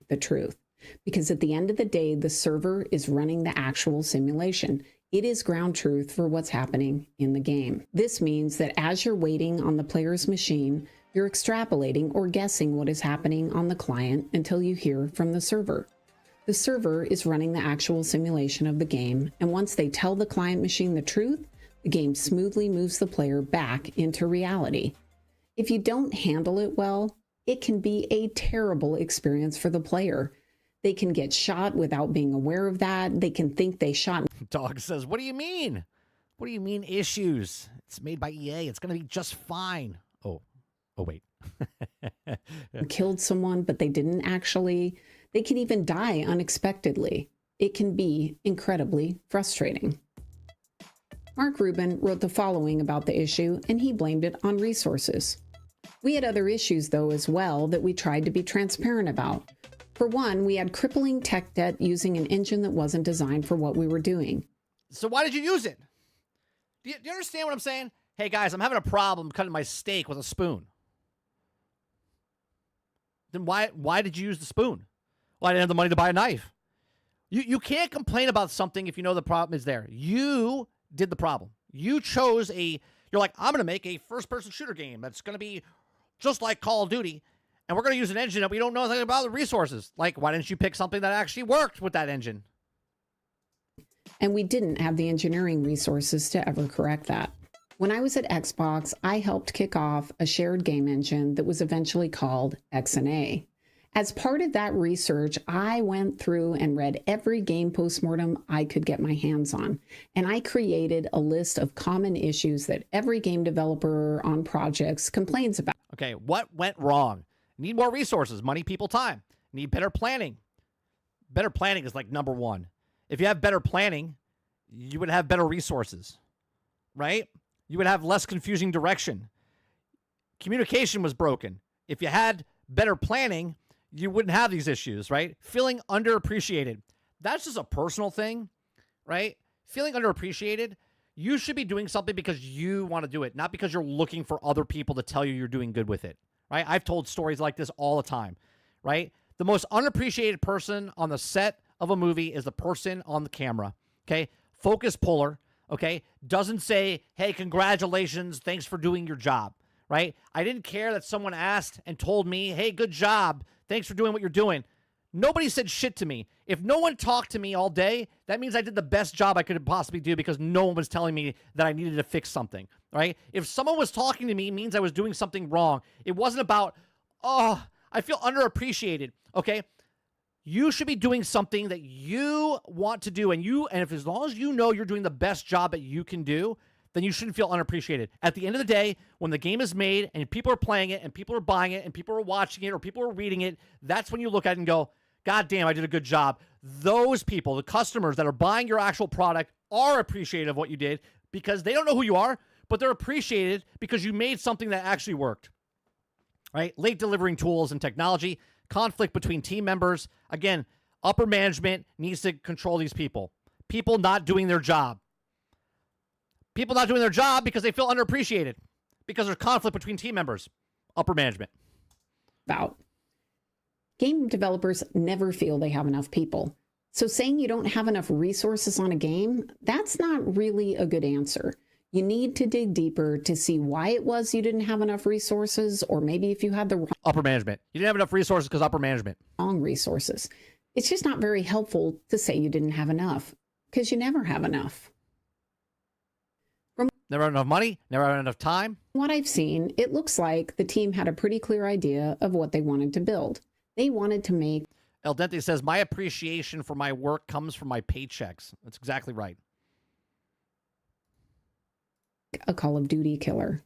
The truth. Because at the end of the day, the server is running the actual simulation. It is ground truth for what's happening in the game. This means that as you're waiting on the player's machine, you're extrapolating or guessing what is happening on the client until you hear from the server. The server is running the actual simulation of the game, and once they tell the client machine the truth, the game smoothly moves the player back into reality. If you don't handle it well, it can be a terrible experience for the player. They can get shot without being aware of that. They can think they shot. Dog says, what do you mean? What do you mean issues? It's made by EA. It's going to be just fine. Oh, wait. Killed someone, but they didn't actually. They can even die unexpectedly. It can be incredibly frustrating. Mark Rubin wrote the following about the issue, and he blamed it on resources. We had other issues, though, as well, that we tried to be transparent about. For one, we had crippling tech debt using an engine that wasn't designed for what we were doing. So why did you use it? Do you understand what I'm saying? Hey, guys, I'm having a problem cutting my steak with a spoon. Then why did you use the spoon? Well, I didn't have the money to buy a knife. You can't complain about something if you know the problem is there. You did the problem. You chose you're like, I'm going to make a first-person shooter game that's going to be just like Call of Duty, and we're going to use an engine that we don't know anything about the resources. Like, why didn't you pick something that actually worked with that engine? And we didn't have the engineering resources to ever correct that. When I was at Xbox, I helped kick off a shared game engine that was eventually called XNA. As part of that research, I went through and read every game postmortem I could get my hands on, and I created a list of common issues that every game developer on projects complains about. Okay, what went wrong? Need more resources, money, people, time. Need better planning. Better planning is like number one. If you have better planning, you would have better resources, right? You would have less confusing direction. Communication was broken. If you had better planning, you wouldn't have these issues, right? Feeling underappreciated. That's just a personal thing, right? Feeling underappreciated, you should be doing something because you want to do it, not because you're looking for other people to tell you you're doing good with it, right? I've told stories like this all the time, right? The most unappreciated person on the set of a movie is the person on the camera, okay? Focus puller, okay? Doesn't say, hey, congratulations, thanks for doing your job, right? I didn't care that someone asked and told me, hey, good job, thanks for doing what you're doing. Nobody said shit to me. If no one talked to me all day, that means I did the best job I could possibly do because no one was telling me that I needed to fix something, right? If someone was talking to me, it means I was doing something wrong. It wasn't about, oh, I feel underappreciated, okay? You should be doing something that you want to do, and if as long as you know you're doing the best job that you can do, then you shouldn't feel unappreciated. At the end of the day, when the game is made and people are playing it and people are buying it and people are watching it or people are reading it, that's when you look at it and go, God damn, I did a good job. Those people, the customers that are buying your actual product, are appreciative of what you did because they don't know who you are, but they're appreciated because you made something that actually worked, right? Late delivering tools and technology, conflict between team members. Again, upper management needs to control these people. People not doing their job. People not doing their job because they feel underappreciated because there's conflict between team members. Upper management. About. Game developers never feel they have enough people. So saying you don't have enough resources on a game, that's not really a good answer. You need to dig deeper to see why it was you didn't have enough resources, or maybe if you had the upper management. You didn't have enough resources because upper management. Wrong resources. It's just not very helpful to say you didn't have enough because you never have enough. Never had enough money, never had enough time. What I've seen, it looks like the team had a pretty clear idea of what they wanted to build. They wanted to make... El Dente says, my appreciation for my work comes from my paychecks. That's exactly right. A Call of Duty killer.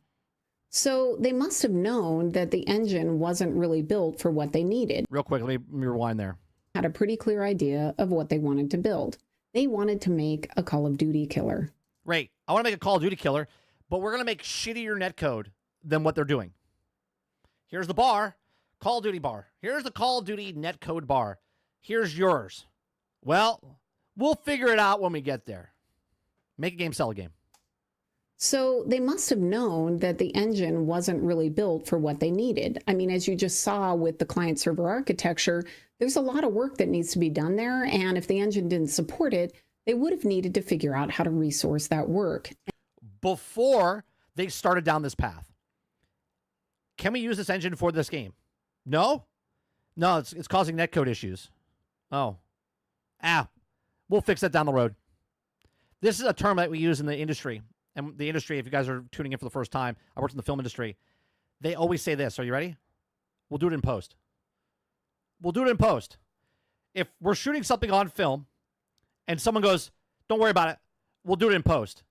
So they must have known that the engine wasn't really built for what they needed. Real quick, let me rewind there. Had a pretty clear idea of what they wanted to build. They wanted to make a Call of Duty killer. Right. I want to make a Call of Duty killer, but we're going to make shittier netcode than what they're doing. Here's the bar, Call of Duty bar. Here's the Call of Duty netcode bar. Here's yours. Well, we'll figure it out when we get there. Make a game, sell a game. So they must have known that the engine wasn't really built for what they needed. I mean, as you just saw with the client server architecture, there's a lot of work that needs to be done there. And if the engine didn't support it, they would have needed to figure out how to resource that work before they started down this path. Can we use this engine for this game? No? No, it's causing netcode issues. Oh. We'll fix that down the road. This is a term that we use in the industry. And the industry, if you guys are tuning in for the first time, I worked in the film industry. They always say this. Are you ready? We'll do it in post. We'll do it in post. If we're shooting something on film and someone goes, don't worry about it, we'll do it in post.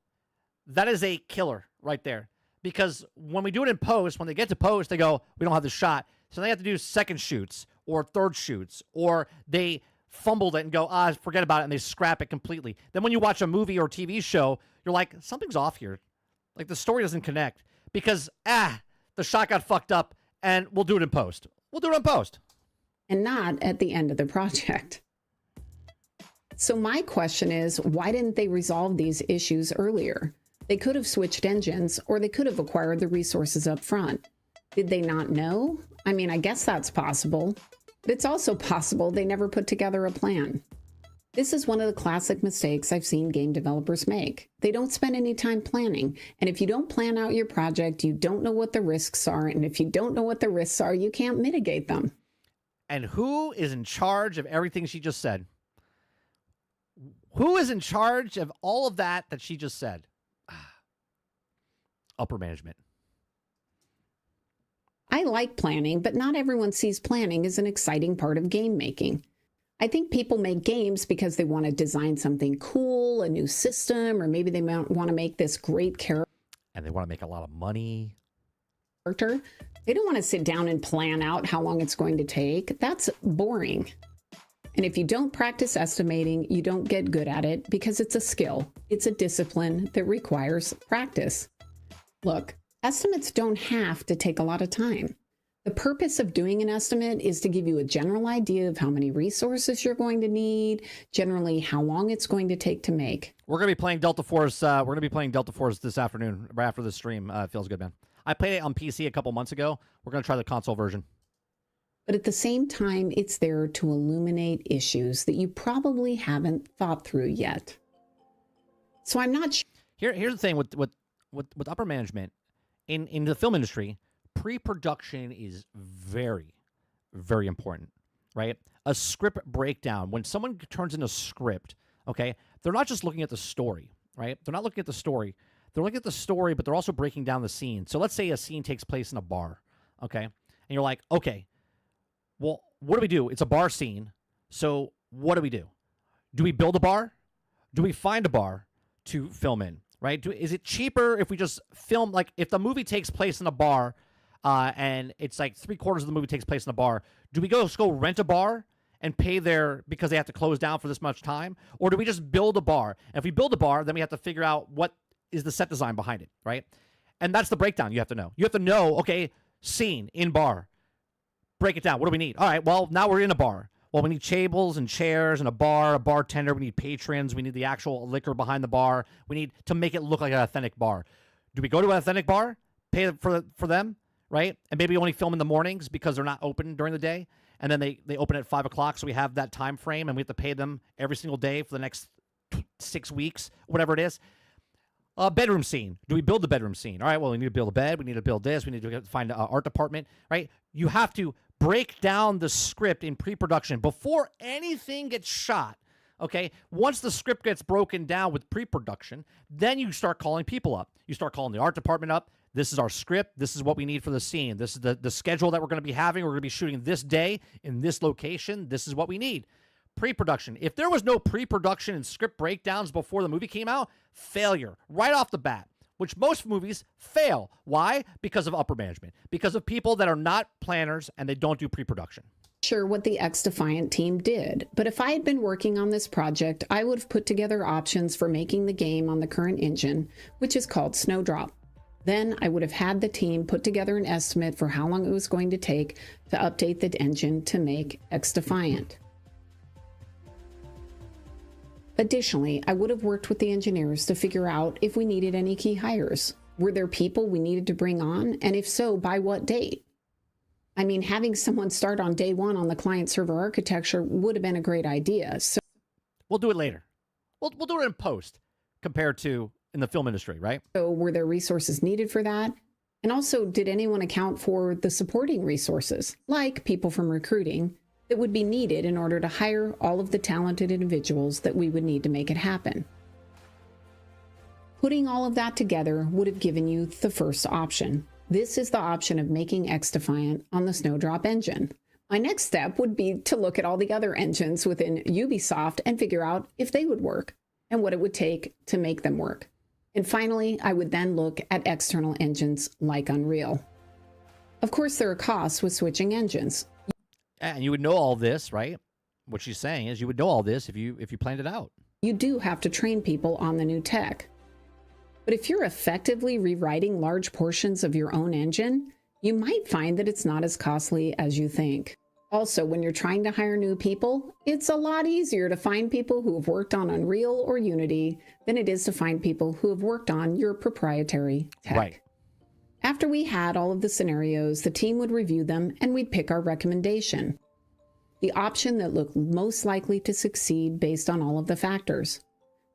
That is a killer right there. Because when we do it in post, when they get to post, they go, we don't have the shot. So they have to do second shoots or third shoots, or they fumbled it and go, forget about it, and they scrap it completely. Then when you watch a movie or TV show, you're like, something's off here. Like the story doesn't connect because, the shot got fucked up, and we'll do it in post. We'll do it in post. And not at the end of the project. So my question is, why didn't they resolve these issues earlier? They could have switched engines, or they could have acquired the resources up front. Did they not know? I mean, I guess that's possible. But it's also possible they never put together a plan. This is one of the classic mistakes I've seen game developers make. They don't spend any time planning. And if you don't plan out your project, you don't know what the risks are. And if you don't know what the risks are, you can't mitigate them. And who is in charge of everything she just said? Who is in charge of all of that she just said? upper management? I like planning, but not everyone sees planning as an exciting part of game making. I think people make games because they want to design something cool, a new system, or maybe they want to make this great character. And they want to make a lot of money. They don't want to sit down and plan out how long it's going to take. That's boring. And if you don't practice estimating, you don't get good at it because it's a skill. It's a discipline that requires practice. Look, estimates don't have to take a lot of time. The purpose of doing an estimate is to give you a general idea of how many resources you're going to need, generally how long it's going to take to make. We're going to be playing Delta Force. We're going to be playing Delta Force this afternoon, right after the stream. Feels good, man. I played it on PC a couple months ago. We're going to try the console version. But at the same time, it's there to illuminate issues that you probably haven't thought through yet. So I'm not sure. Here's the thing with upper management in the film industry. Pre-production is very, very important, right? A script breakdown. When someone turns in a script, okay, they're not just looking at the story, right? They're not looking at the story. They're looking at the story, but they're also breaking down the scene. So let's say a scene takes place in a bar, okay? And you're like, okay, well, what do we do? It's a bar scene. So what do we do? Do we build a bar? Do we find a bar to film in, right? Is it cheaper if we just film, like if the movie takes place in a bar, and it's like 3/4 of the movie takes place in a bar, do we just go rent a bar and pay there because they have to close down for this much time? Or do we just build a bar? And if we build a bar, then we have to figure out what is the set design behind it, right? And that's the breakdown you have to know. You have to know, okay, scene in bar. Break it down. What do we need? All right, well, now we're in a bar. Well, we need tables and chairs and a bar, a bartender. We need patrons. We need the actual liquor behind the bar. We need to make it look like an authentic bar. Do we go to an authentic bar, pay for them, right? And maybe only film in the mornings because they're not open during the day. And then they open at 5 o'clock, so we have that time frame, and we have to pay them every single day for the next 6 weeks, whatever it is. Bedroom scene. Do we build the bedroom scene? All right, well, we need to build a bed. We need to build this. We need to find an art department, right? You have to break down the script in pre-production before anything gets shot, okay? Once the script gets broken down with pre-production, then you start calling people up. You start calling the art department up. This is our script. This is what we need for the scene. This is the schedule that we're going to be having. We're going to be shooting this day in this location. This is what we need. Pre-production. If there was no pre-production and script breakdowns before the movie came out, failure right off the bat, which most movies fail. Why? Because of upper management. Because of people that are not planners and they don't do pre-production. Sure what the X-Defiant team did, but if I had been working on this project, I would have put together options for making the game on the current engine, which is called Snowdrop. Then I would have had the team put together an estimate for how long it was going to take to update the engine to make X-Defiant. Additionally, I would have worked with the engineers to figure out if we needed any key hires. Were there people we needed to bring on? And if so, by what date? I mean, having someone start on day one on the client-server architecture would have been a great idea. So we'll do it later. We'll do it in post compared to in the film industry, right? So were there resources needed for that? And also, did anyone account for the supporting resources, like people from recruiting, that would be needed in order to hire all of the talented individuals that we would need to make it happen? Putting all of that together would have given you the first option. This is the option of making X-Defiant on the Snowdrop engine. My next step would be to look at all the other engines within Ubisoft and figure out if they would work and what it would take to make them work. And finally, I would then look at external engines like Unreal. Of course, there are costs with switching engines. And you would know all this, right? What she's saying is you would know all this if you planned it out. You do have to train people on the new tech. But if you're effectively rewriting large portions of your own engine, you might find that it's not as costly as you think. Also, when you're trying to hire new people, it's a lot easier to find people who have worked on Unreal or Unity than it is to find people who have worked on your proprietary tech. Right. After we had all of the scenarios, the team would review them and we'd pick our recommendation. The option that looked most likely to succeed based on all of the factors.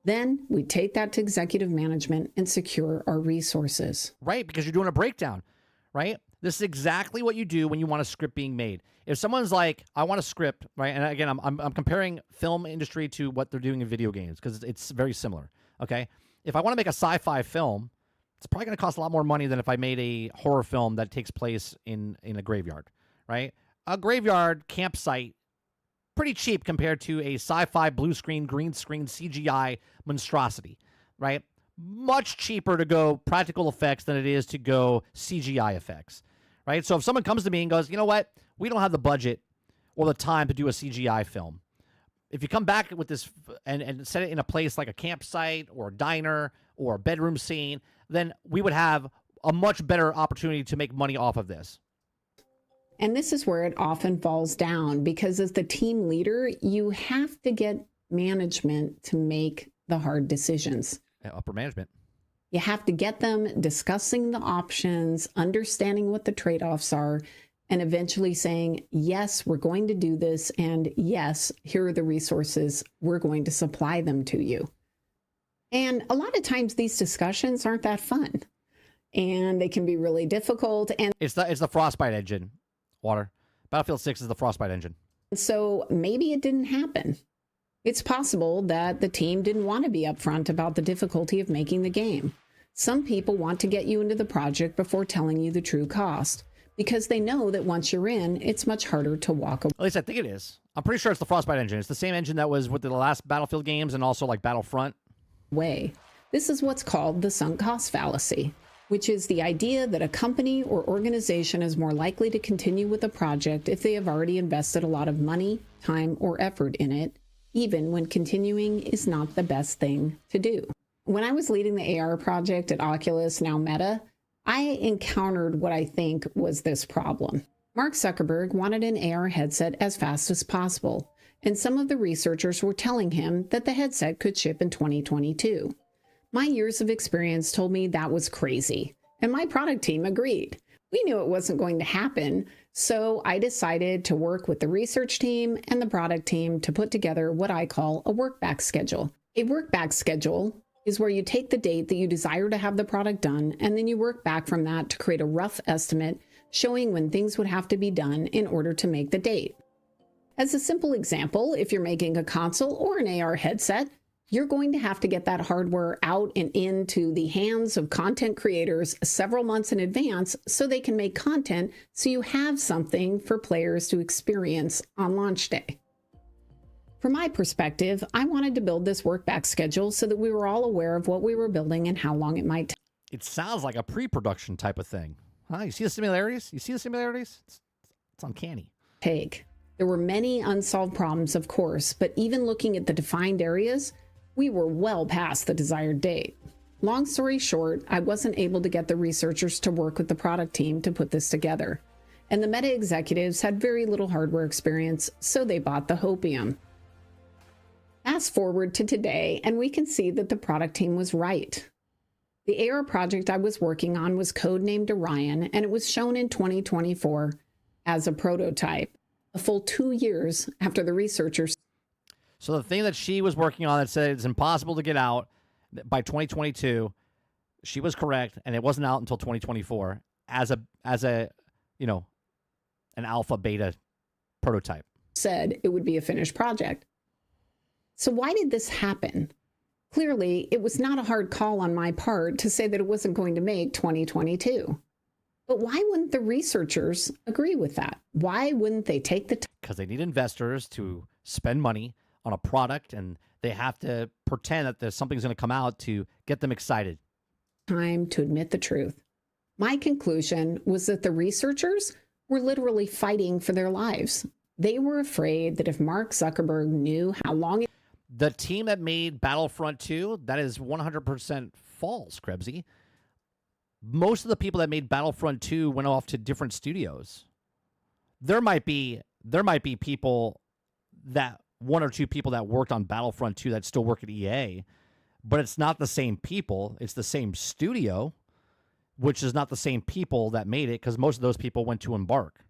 Then we'd take that to executive management and secure our resources. Right, because you're doing a breakdown, right? This is exactly what you do when you want a script being made. If someone's like, I want a script, right? And again, I'm comparing film industry to what they're doing in video games because it's very similar, okay? If I want to make a sci-fi film, it's probably going to cost a lot more money than if I made a horror film that takes place in a graveyard, right? A graveyard campsite, pretty cheap compared to a sci-fi blue screen, green screen, CGI monstrosity, right? Much cheaper to go practical effects than it is to go CGI effects, right? So if someone comes to me and goes, you know what, we don't have the budget or the time to do a CGI film. If you come back with this and set it in a place like a campsite or a diner or a bedroom scene, then we would have a much better opportunity to make money off of this. And this is where it often falls down, because as the team leader, you have to get management to make the hard decisions. Upper management. You have to get them discussing the options, understanding what the trade-offs are, and eventually saying, yes, we're going to do this, and yes, here are the resources. We're going to supply them to you. And a lot of times these discussions aren't that fun, and they can be really difficult. And it's the Frostbite engine, Water. Battlefield 6 is the Frostbite engine. So maybe it didn't happen. It's possible that the team didn't want to be upfront about the difficulty of making the game. Some people want to get you into the project before telling you the true cost, because they know that once you're in, it's much harder to walk away. At least I think it is. I'm pretty sure it's the Frostbite engine. It's the same engine that was with the last Battlefield games and also like Battlefront. This is what's called the sunk cost fallacy, which is the idea that a company or organization is more likely to continue with a project if they have already invested a lot of money, time, or effort in it, even when continuing is not the best thing to do. When I was leading the AR project at Oculus, now Meta, I encountered what I think was this problem. Mark Zuckerberg wanted an AR headset as fast as possible, and some of the researchers were telling him that the headset could ship in 2022. My years of experience told me that was crazy, and my product team agreed. We knew it wasn't going to happen, so I decided to work with the research team and the product team to put together what I call a work-back schedule. A work-back schedule is where you take the date that you desire to have the product done, and then you work back from that to create a rough estimate showing when things would have to be done in order to make the date. As a simple example, if you're making a console or an AR headset, you're going to have to get that hardware out and into the hands of content creators several months in advance so they can make content, so you have something for players to experience on launch day. From my perspective, I wanted to build this work-back schedule so that we were all aware of what we were building and how long it might take. It sounds like a pre-production type of thing. Huh? You see the similarities? It's uncanny. There were many unsolved problems, of course, but even looking at the defined areas, we were well past the desired date. Long story short, I wasn't able to get the researchers to work with the product team to put this together. And the Meta executives had very little hardware experience, so they bought the Hopium. Fast forward to today, and we can see that the product team was right. The AR project I was working on was codenamed Orion, and it was shown in 2024 as a prototype, a full 2 years after the researchers. So the thing that she was working on that said it's impossible to get out by 2022, she was correct, and it wasn't out until 2024 as a an alpha beta prototype. Said it would be a finished project. So why did this happen? Clearly, it was not a hard call on my part to say that it wasn't going to make 2022. But why wouldn't the researchers agree with that? Why wouldn't they take the time? Because they need investors to spend money on a product, and they have to pretend that there's something's going to come out to get them excited. Time to admit the truth. My conclusion was that the researchers were literally fighting for their lives. They were afraid that if Mark Zuckerberg knew how long it... The team that made Battlefront 2, that is 100% false, Krebsy. Most of the people that made Battlefront 2 went off to different studios. There might be people that, one or two people that worked on Battlefront 2 that still work at EA, but it's not the same people. It's the same studio, which is not the same people that made it, because most of those people went to Embark.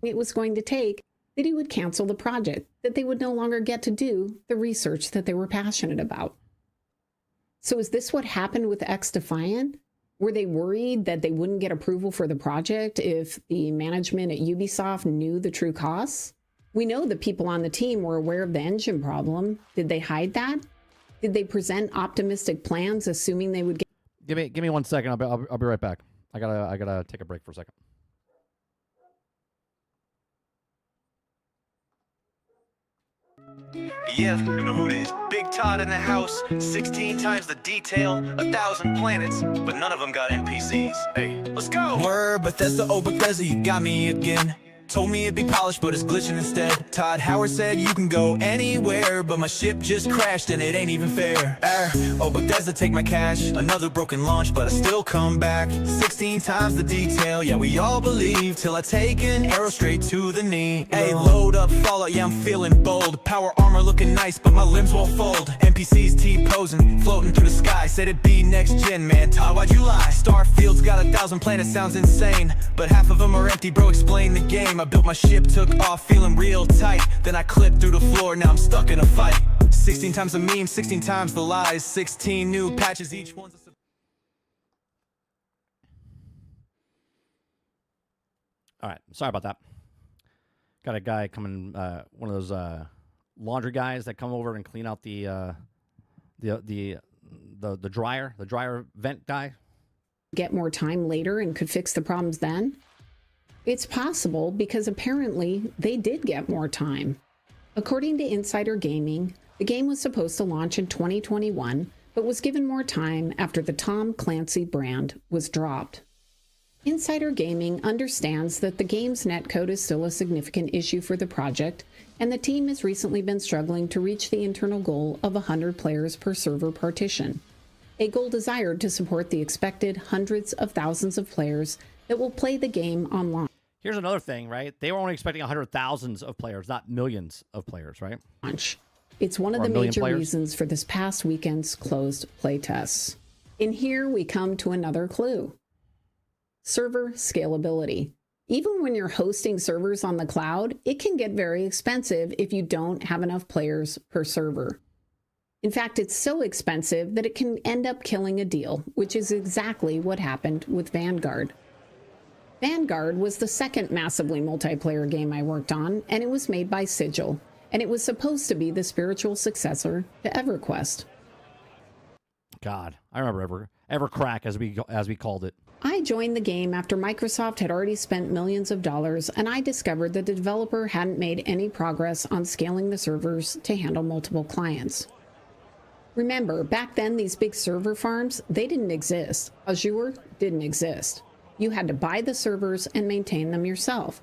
It was going to take, that he would cancel the project, that they would no longer get to do the research that they were passionate about. So is this what happened with X-Defiant? Were they worried that they wouldn't get approval for the project if the management at Ubisoft knew the true costs? We know the people on the team were aware of the engine problem. Did they hide that? Did they present optimistic plans assuming they would get... Give me 1 second. I'll be right back. I gotta take a break for a second. Yeah, you know who it is. Big Todd in the house, 16 times the detail, 1,000 planets, but none of them got NPCs. Hey, let's go! Word, Bethesda, oh Bethesda, you got me again. Told me it'd be polished, but it's glitching instead. Todd Howard said you can go anywhere, but my ship just crashed and it ain't even fair. Oh Bethesda, take my cash. Another broken launch, but I still come back. 16 times the detail, yeah, we all believe, till I take an arrow straight to the knee. Hey, load up Fallout, yeah, I'm feeling bold. Power armor looking nice, but my limbs won't fold. NPCs T-posing, floating through the sky. Said it'd be next gen, man, Todd, why'd you lie? Starfield's got 1,000 planets, sounds insane, but half of them are empty, bro, explain the game. I built my ship, took off, feeling real tight. Then I clipped through the floor, now I'm stuck in a fight. 16 times the meme, 16 times the lies. 16 new patches, each one's a... All right, sorry about that. Got a guy coming, one of those laundry guys that come over and clean out the dryer vent guy. Get more time later and could fix the problems then? It's possible because apparently they did get more time. According to Insider Gaming, the game was supposed to launch in 2021, but was given more time after the Tom Clancy brand was dropped. Insider Gaming understands that the game's netcode is still a significant issue for the project, and the team has recently been struggling to reach the internal goal of 100 players per server partition, a goal desired to support the expected hundreds of thousands of players that will play the game online. Here's another thing, right? They were only expecting 100,000s of players, not millions of players, right? It's one of Or the a million major players. reasons for this past weekend's closed playtests. And here we come to another clue. Server scalability. Even when you're hosting servers on the cloud, it can get very expensive if you don't have enough players per server. In fact, it's so expensive that it can end up killing a deal, which is exactly what happened with Vanguard. Vanguard was the second massively multiplayer game I worked on, and it was made by Sigil, and it was supposed to be the spiritual successor to EverQuest. God, I remember Evercrack as we called it. I joined the game after Microsoft had already spent millions of dollars, and I discovered that the developer hadn't made any progress on scaling the servers to handle multiple clients. Remember, back then these big server farms, they didn't exist. Azure didn't exist. You had to buy the servers and maintain them yourself.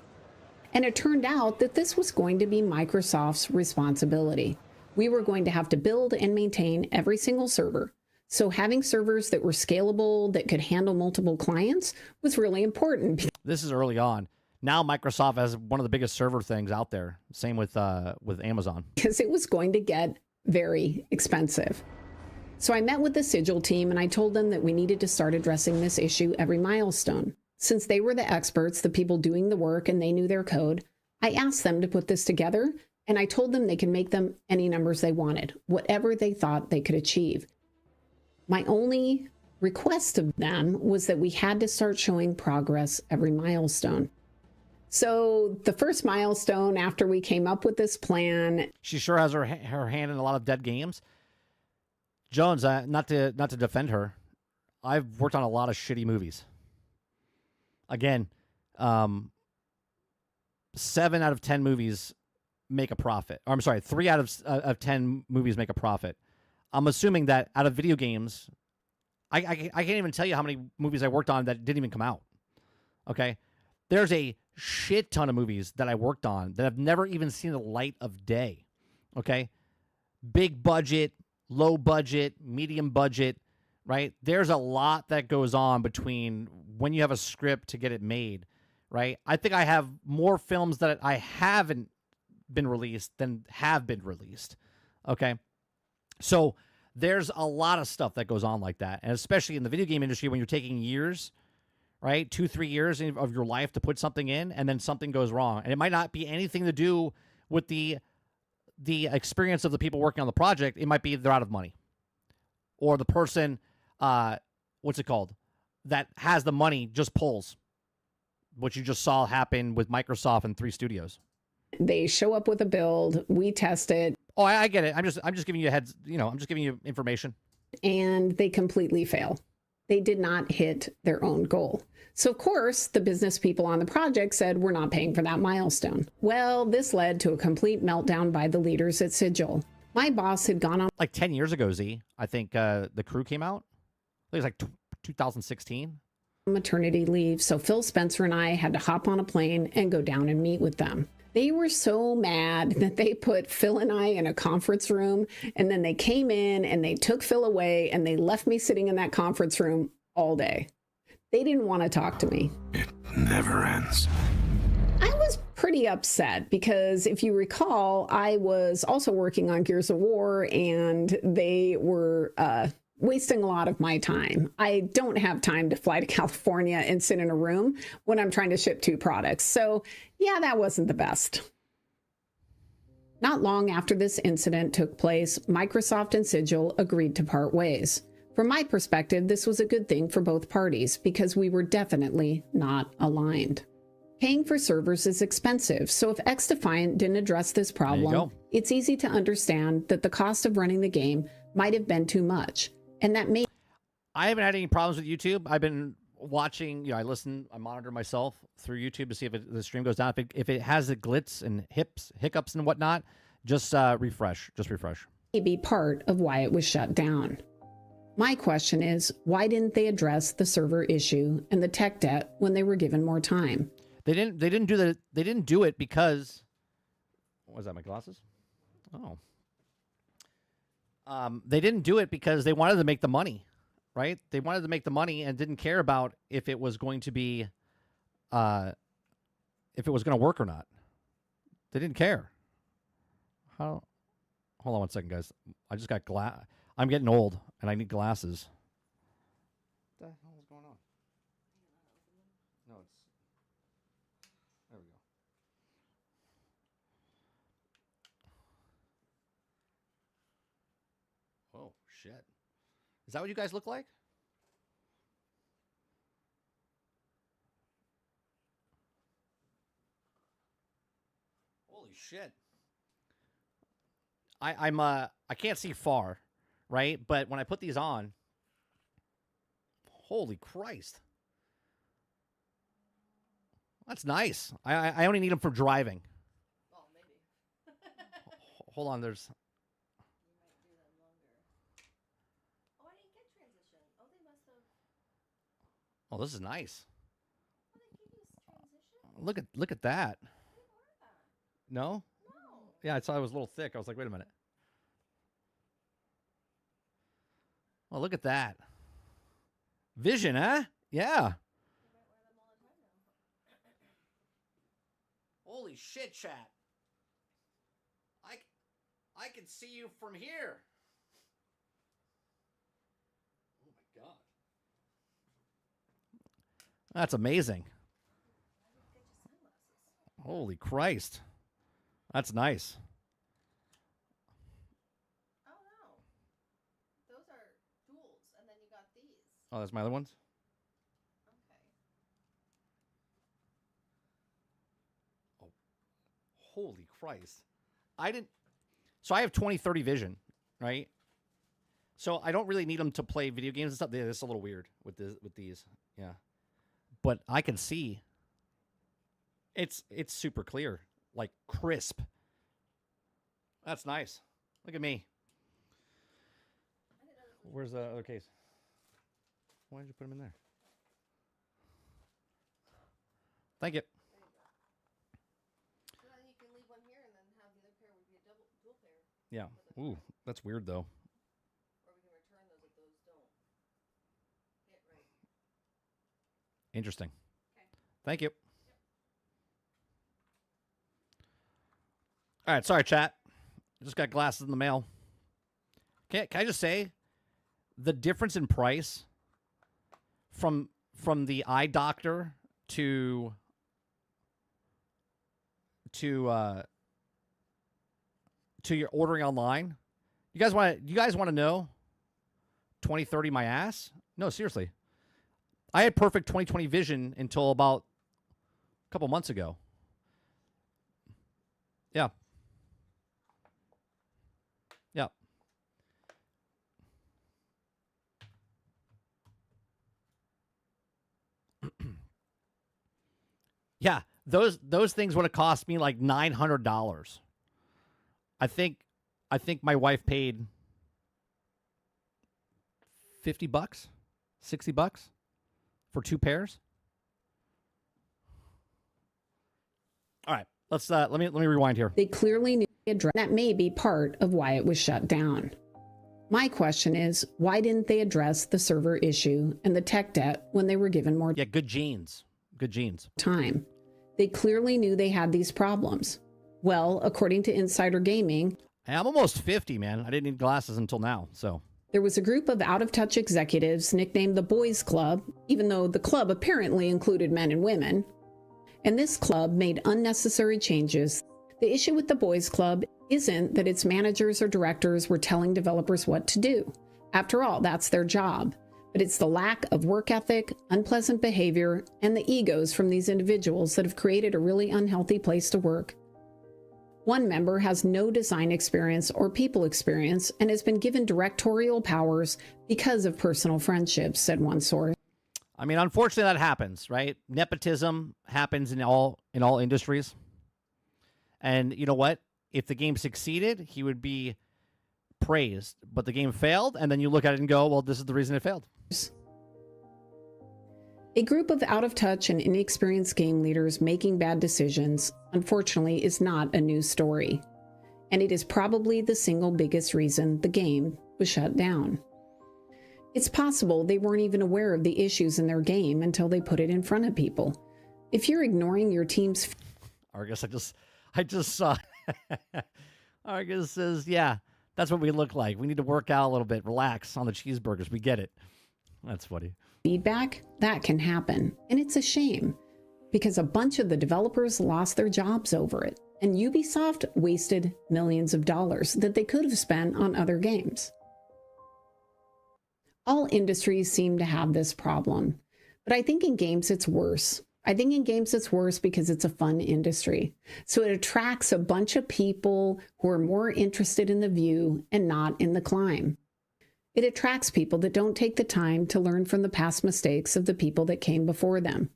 And it turned out that this was going to be Microsoft's responsibility. We were going to have to build and maintain every single server. So having servers that were scalable, that could handle multiple clients, was really important. This is early on. Now Microsoft has one of the biggest server things out there. Same with Amazon. Because it was going to get very expensive. So I met with the Sigil team and I told them that we needed to start addressing this issue every milestone. Since they were the experts, the people doing the work, and they knew their code, I asked them to put this together, and I told them they could make them any numbers they wanted, whatever they thought they could achieve. My only request of them was that we had to start showing progress every milestone. So the first milestone after we came up with this plan... She sure has her hand in a lot of dead games. Jones, not to defend her, I've worked on a lot of shitty movies. Again, 7 out of 10 movies make a profit. Or I'm sorry, 3 out of 10 movies make a profit. I'm assuming that out of video games, I can't even tell you how many movies I worked on that didn't even come out. Okay? There's a shit ton of movies that I worked on that have never even seen the light of day. Okay? Big budget, low budget, medium budget, right? There's a lot that goes on between when you have a script to get it made, right? I think I have more films that I haven't been released than have been released. Okay? So there's a lot of stuff that goes on like that. And especially in the video game industry, when you're taking years, right? 2-3 years of your life to put something in, and then something goes wrong. And it might not be anything to do with the experience of the people working on the project. It might be they're out of money. Or the person, what's it called? That has the money just pulls. What you just saw happen with Microsoft and 3 studios. They show up with a build, we test it. Oh, I get it. I'm just giving you I'm just giving you information. And they completely fail. They did not hit their own goal. So, of course, the business people on the project said, we're not paying for that milestone. Well, this led to a complete meltdown by the leaders at Sigil. My boss had gone on Like 10 years ago, Z, I think the crew came out. It was like 2016. maternity leave, so Phil Spencer and I had to hop on a plane and go down and meet with them. They were so mad that they put Phil and I in a conference room, and then they came in and they took Phil away and they left me sitting in that conference room all day. They didn't want to talk to me. It never ends. I was pretty upset because if you recall, I was also working on Gears of War and they were wasting a lot of my time. I don't have time to fly to California and sit in a room when I'm trying to ship 2 products. So yeah, that wasn't the best. Not long after this incident took place, Microsoft and Sigil agreed to part ways. From my perspective, this was a good thing for both parties because we were definitely not aligned. Paying for servers is expensive, so if XDefiant didn't address this problem, it's easy to understand that the cost of running the game might have been too much. And that may I haven't had any problems with YouTube. I've been watching, I monitor myself through YouTube to see if the stream goes down. If it has the glitz and hiccups and whatnot, just refresh. Just refresh. be part of why it was shut down. My question is, why didn't they address the server issue and the tech debt when they were given more time? They didn't do it because what was that, my glasses? Oh. They didn't do it because they wanted to make the money, right? They wanted to make the money and didn't care about if it was going to be if it was going to work or not. They didn't care. Hold on one second, guys. I just got I'm getting old and I need glasses. What the hell is going on? No, there we go. Oh, shit. Is that what you guys look like? Holy shit. I can't see far, right? But when I put these on, holy Christ. That's nice. I only need them for driving. Oh, maybe. Hold on, there's... Oh, this is nice. Look at that. No? Yeah, I saw it was a little thick. I was like, wait a minute. Oh, look at that. Vision, huh? Yeah. Holy shit, chat. I can see you from here. Oh my God. That's amazing. Holy Christ. That's nice. Oh, no. Those are duals, and then you got these. Oh, that's my other ones? Okay. Oh, holy Christ. So I have 20/30 vision, right? So I don't really need them to play video games and stuff. It's a little weird with these. Yeah. But I can see. It's super clear. Like crisp. That's nice. Look at me. Where's the other case? Why did you put them in there? Thank you. So then you can leave one here and then have the other pair would be a dual pair. Yeah. Ooh, that's weird though. Or we can return those if those don't hit right. Interesting. Okay. Thank you. All right, sorry, chat. Just got glasses in the mail. Can I just say the difference in price from the eye doctor to your ordering online? You guys want to know 20/30 my ass? No, seriously. I had perfect 20/20 vision until about a couple months ago. Yeah. Yeah. Yeah, those things would have cost me like $900. I think my wife paid $50, $60 for 2 pairs. All right, let me rewind here. They clearly knew that may be part of why it was shut down. My question is, why didn't they address the server issue and the tech debt when they were given more Good genes. Good genes. time? They clearly knew they had these problems. Well, according to Insider Gaming, Hey, I'm almost 50, man. I didn't need glasses until now, so. there was a group of out-of-touch executives nicknamed the Boys Club, even though the club apparently included men and women. And this club made unnecessary changes. The issue with the Boys Club isn't that its managers or directors were telling developers what to do. After all, that's their job. But it's the lack of work ethic, unpleasant behavior, and the egos from these individuals that have created a really unhealthy place to work. One member has no design experience or people experience and has been given directorial powers because of personal friendships, said one source. I mean, unfortunately, that happens, right? Nepotism happens in all industries. And you know what? If the game succeeded, he would be praised. But the game failed, and then you look at it and go, well, this is the reason it failed. A group of out-of-touch and inexperienced game leaders making bad decisions, unfortunately, is not a news story. And it is probably the single biggest reason the game was shut down. It's possible they weren't even aware of the issues in their game until they put it in front of people. If you're ignoring your team's... Argus, I just saw... Argus says, yeah, that's what we look like. We need to work out a little bit, relax on the cheeseburgers. We get it. That's funny. Feedback, that can happen. And it's a shame because a bunch of the developers lost their jobs over it. And Ubisoft wasted millions of dollars that they could have spent on other games. All industries seem to have this problem, but I think in games it's worse. I think in games it's worse because it's a fun industry. So it attracts a bunch of people who are more interested in the view and not in the climb. It attracts people that don't take the time to learn from the past mistakes of the people that came before them.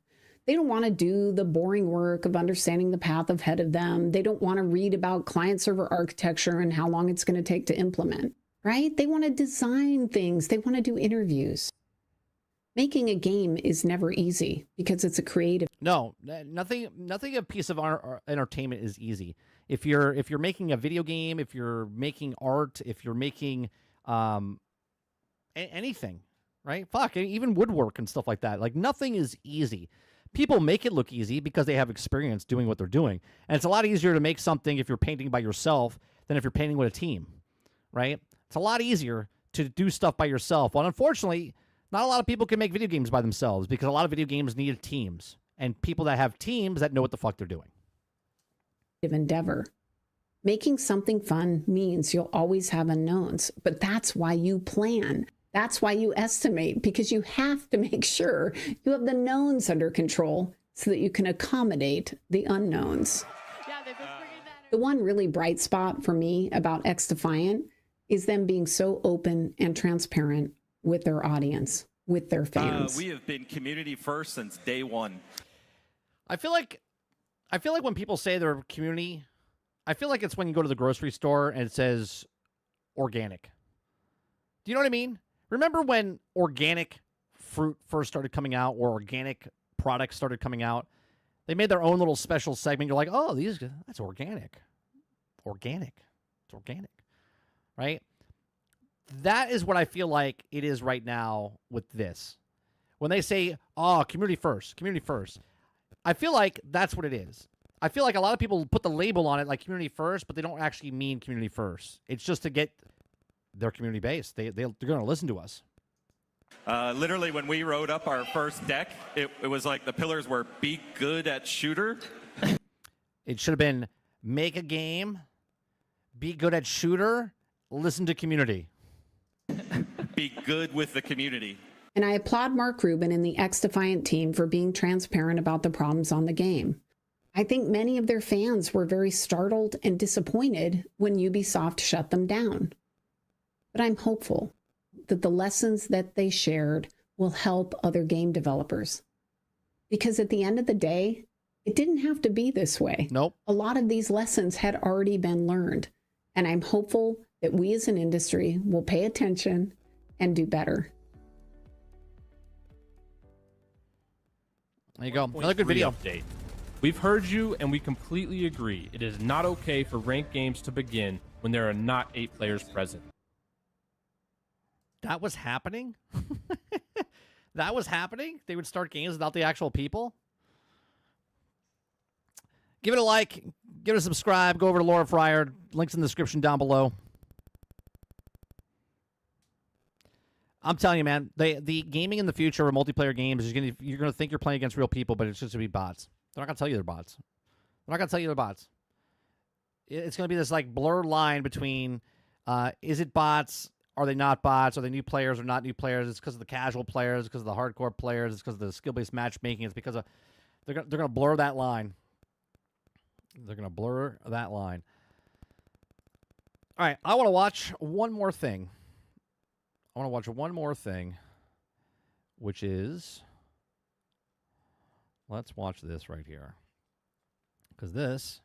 They don't want to do the boring work of understanding the path ahead of them. They don't want to read about client-server architecture and how long it's going to take to implement, right? They want to design things. They want to do interviews. Making a game is never easy because it's a creative. No, nothing a piece of entertainment is easy. If you're making a video game, if you're making art, if you're making anything, right? Fuck, even woodwork and stuff like that. Like, nothing is easy. People make it look easy because they have experience doing what they're doing. And it's a lot easier to make something if you're painting by yourself than if you're painting with a team, right? It's a lot easier to do stuff by yourself. Well, unfortunately, not a lot of people can make video games by themselves because a lot of video games need teams and people that have teams that know what the fuck they're doing. Endeavor. Making something fun means you'll always have unknowns, but that's why you plan. That's why you estimate, because you have to make sure you have the knowns under control so that you can accommodate the unknowns. Yeah, they've been bringing that. The one really bright spot for me about XDefiant is them being so open and transparent with their audience, with their fans. We have been community first since day one. I feel like when people say they're community, I feel like it's when you go to the grocery store and it says organic. Do you know what I mean? Remember when organic fruit first started coming out or organic products started coming out? They made their own little special segment. You're like, oh, that's organic. Organic. It's organic. Right? That is what I feel like it is right now with this. When they say, oh, community first, I feel like that's what it is. I feel like a lot of people put the label on it like community first, but they don't actually mean community first. It's just to get their community base. They're going to listen to us. Literally, when we wrote up our first deck, it was like the pillars were be good at shooter. It should have been make a game, be good at shooter, listen to community. Be good with the community. And I applaud Mark Rubin and the XDefiant team for being transparent about the problems on the game. I think many of their fans were very startled and disappointed when Ubisoft shut them down. But I'm hopeful that the lessons that they shared will help other game developers. Because at the end of the day, It didn't have to be this way. Nope. A lot of these lessons had already been learned, and I'm hopeful that we as an industry will pay attention and do better. There you go. Another good video. Update. We've heard you, and we completely agree. It is not okay for ranked games to begin when there are not 8 players present. That was happening? That was happening? They would start games without the actual people? Give it a like. Give it a subscribe. Go over to Laura Fryer. Links in the description down below. I'm telling you, man, the gaming in the future or multiplayer games is you're gonna think you're playing against real people, but it's just gonna be bots. They're not gonna tell you they're bots. They're not gonna tell you they're bots. It's gonna be this like blurred line between is it bots? Are they not bots? Are they new players or not new players? It's because of the casual players, because of the hardcore players, it's because of the skill-based matchmaking. It's because of they're gonna blur that line. They're gonna blur that line. All right, I want to watch one more thing. I want to watch one more thing, which is, let's watch this right here. Because this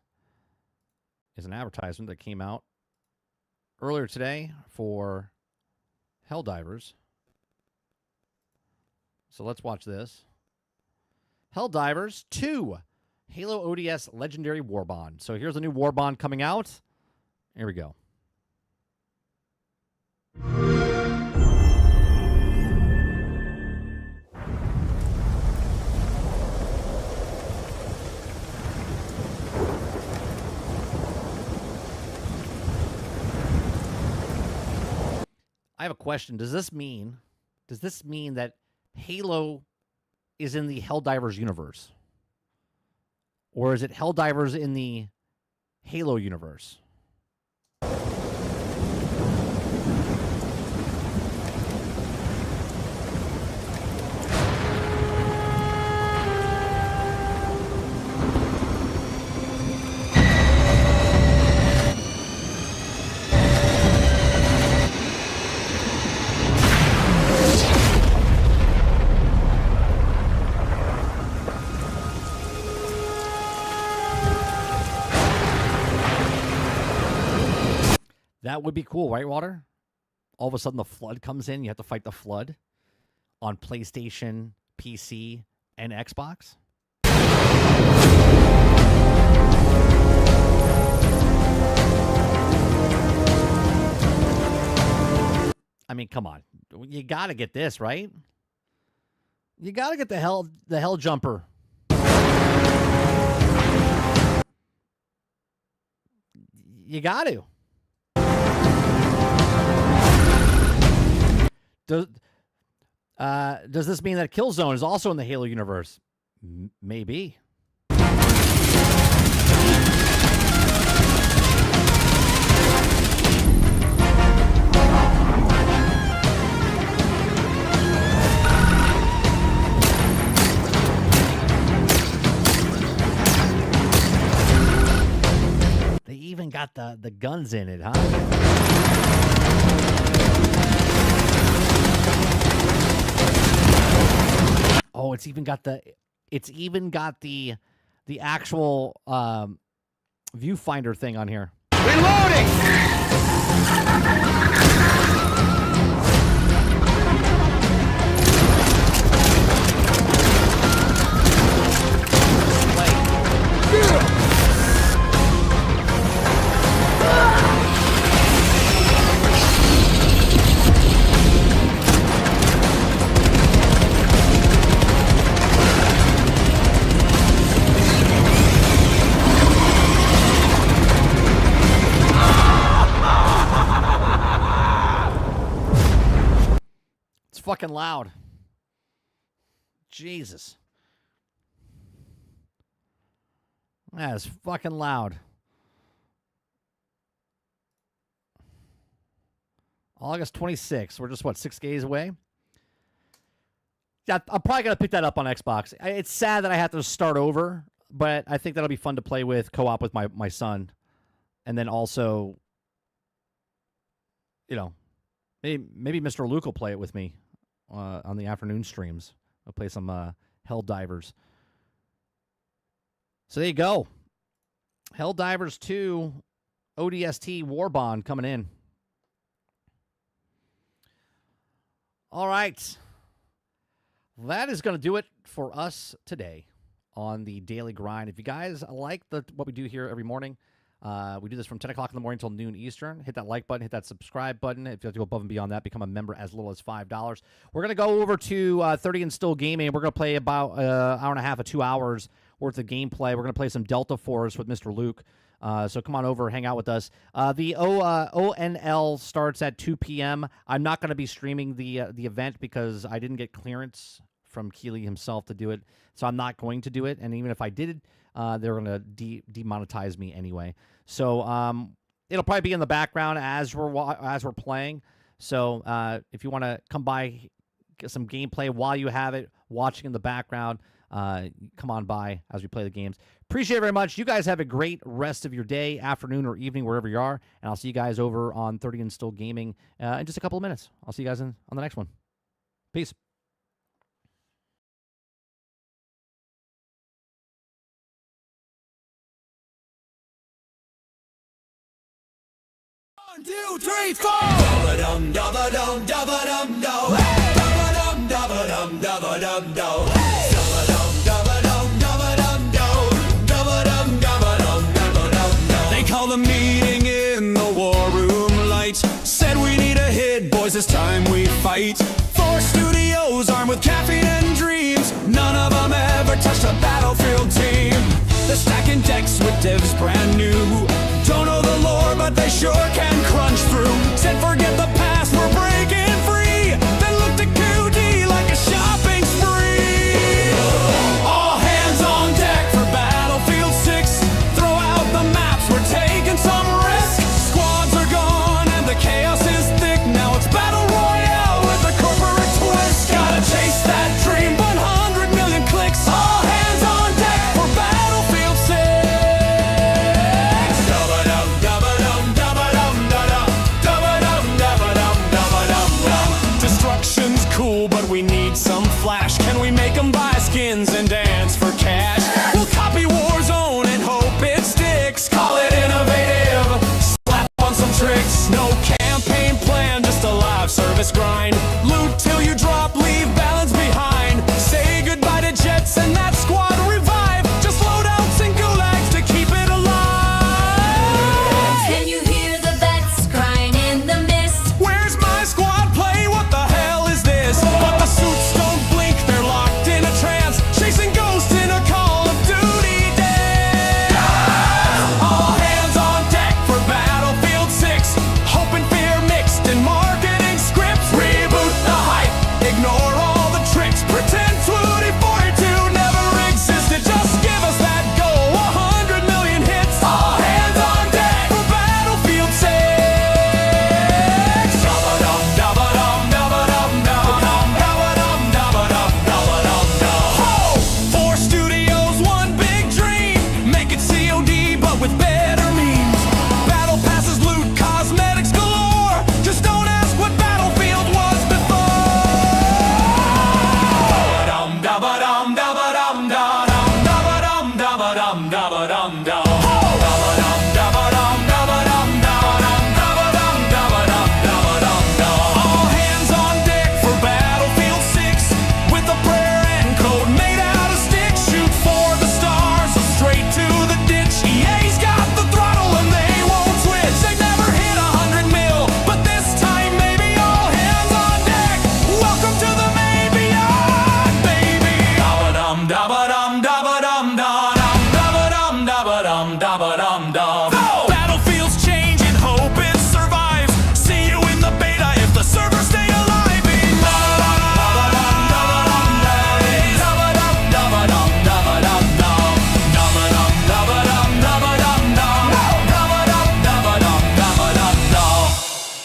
is an advertisement that came out earlier today for Helldivers. So let's watch this. Helldivers 2, Halo ODS Legendary Warbond. So here's a new Warbond coming out. Here we go. I have a question. Does this mean that Halo is in the Helldivers universe? Or is it Helldivers in the Halo universe? That would be cool, right, Water? All of a sudden the flood comes in. You have to fight the flood on PlayStation, PC, and Xbox. I mean, come on. You got to get this, right? You got to get the hell jumper. You got to. Does this mean that Killzone is also in the Halo universe? Maybe. They even got the guns in it, huh? Oh, it's even got the actual viewfinder thing on here. Reloading! Fucking loud. Jesus. That is fucking loud. August 26th. We're just, what, 6 days away? Yeah, I'm probably going to pick that up on Xbox. It's sad that I have to start over, but I think that'll be fun to play with, co-op with my son. And then also, you know, maybe Mr. Luke will play it with me. On the afternoon streams. I'll play some Helldivers. So there you go. Helldivers 2 ODST Warbond coming in. All right. That is going to do it for us today on the Daily Grind. If you guys like what we do here every morning, we do this from 10 o'clock in the morning until noon Eastern. Hit that like button, hit that subscribe button. If you have to go above and beyond that, become a member as little as $5. We're going to go over to 30 and Still Gaming. We're going to play about an hour and a half or 2 hours worth of gameplay. We're going to play some Delta Force with Mr. Luke. So come on over, hang out with us. The ONL starts at 2 p.m. I'm not going to be streaming the event because I didn't get clearance from Keeley himself to do it, so I'm not going to do it. And even if I did, they're going to demonetize me anyway. So it'll probably be in the background as we're playing. So if you want to come by, get some gameplay while you have it, watching in the background, come on by as we play the games. Appreciate it very much. You guys have a great rest of your day, afternoon, or evening, wherever you are. And I'll see you guys over on 30 and Still Gaming in just a couple of minutes. I'll see you guys on the next one. Peace. One, two, three, four. Dum dum dum dum dum dum. Dum dum dum dum dum dum. They call the meeting in the war room lights. Said we need a hit, boys, it's time we fight. 4 studios armed with caffeine and dreams. None of them ever touched a battlefield team. They're stacking decks with devs brand new. Don't know the lore, but they sure can.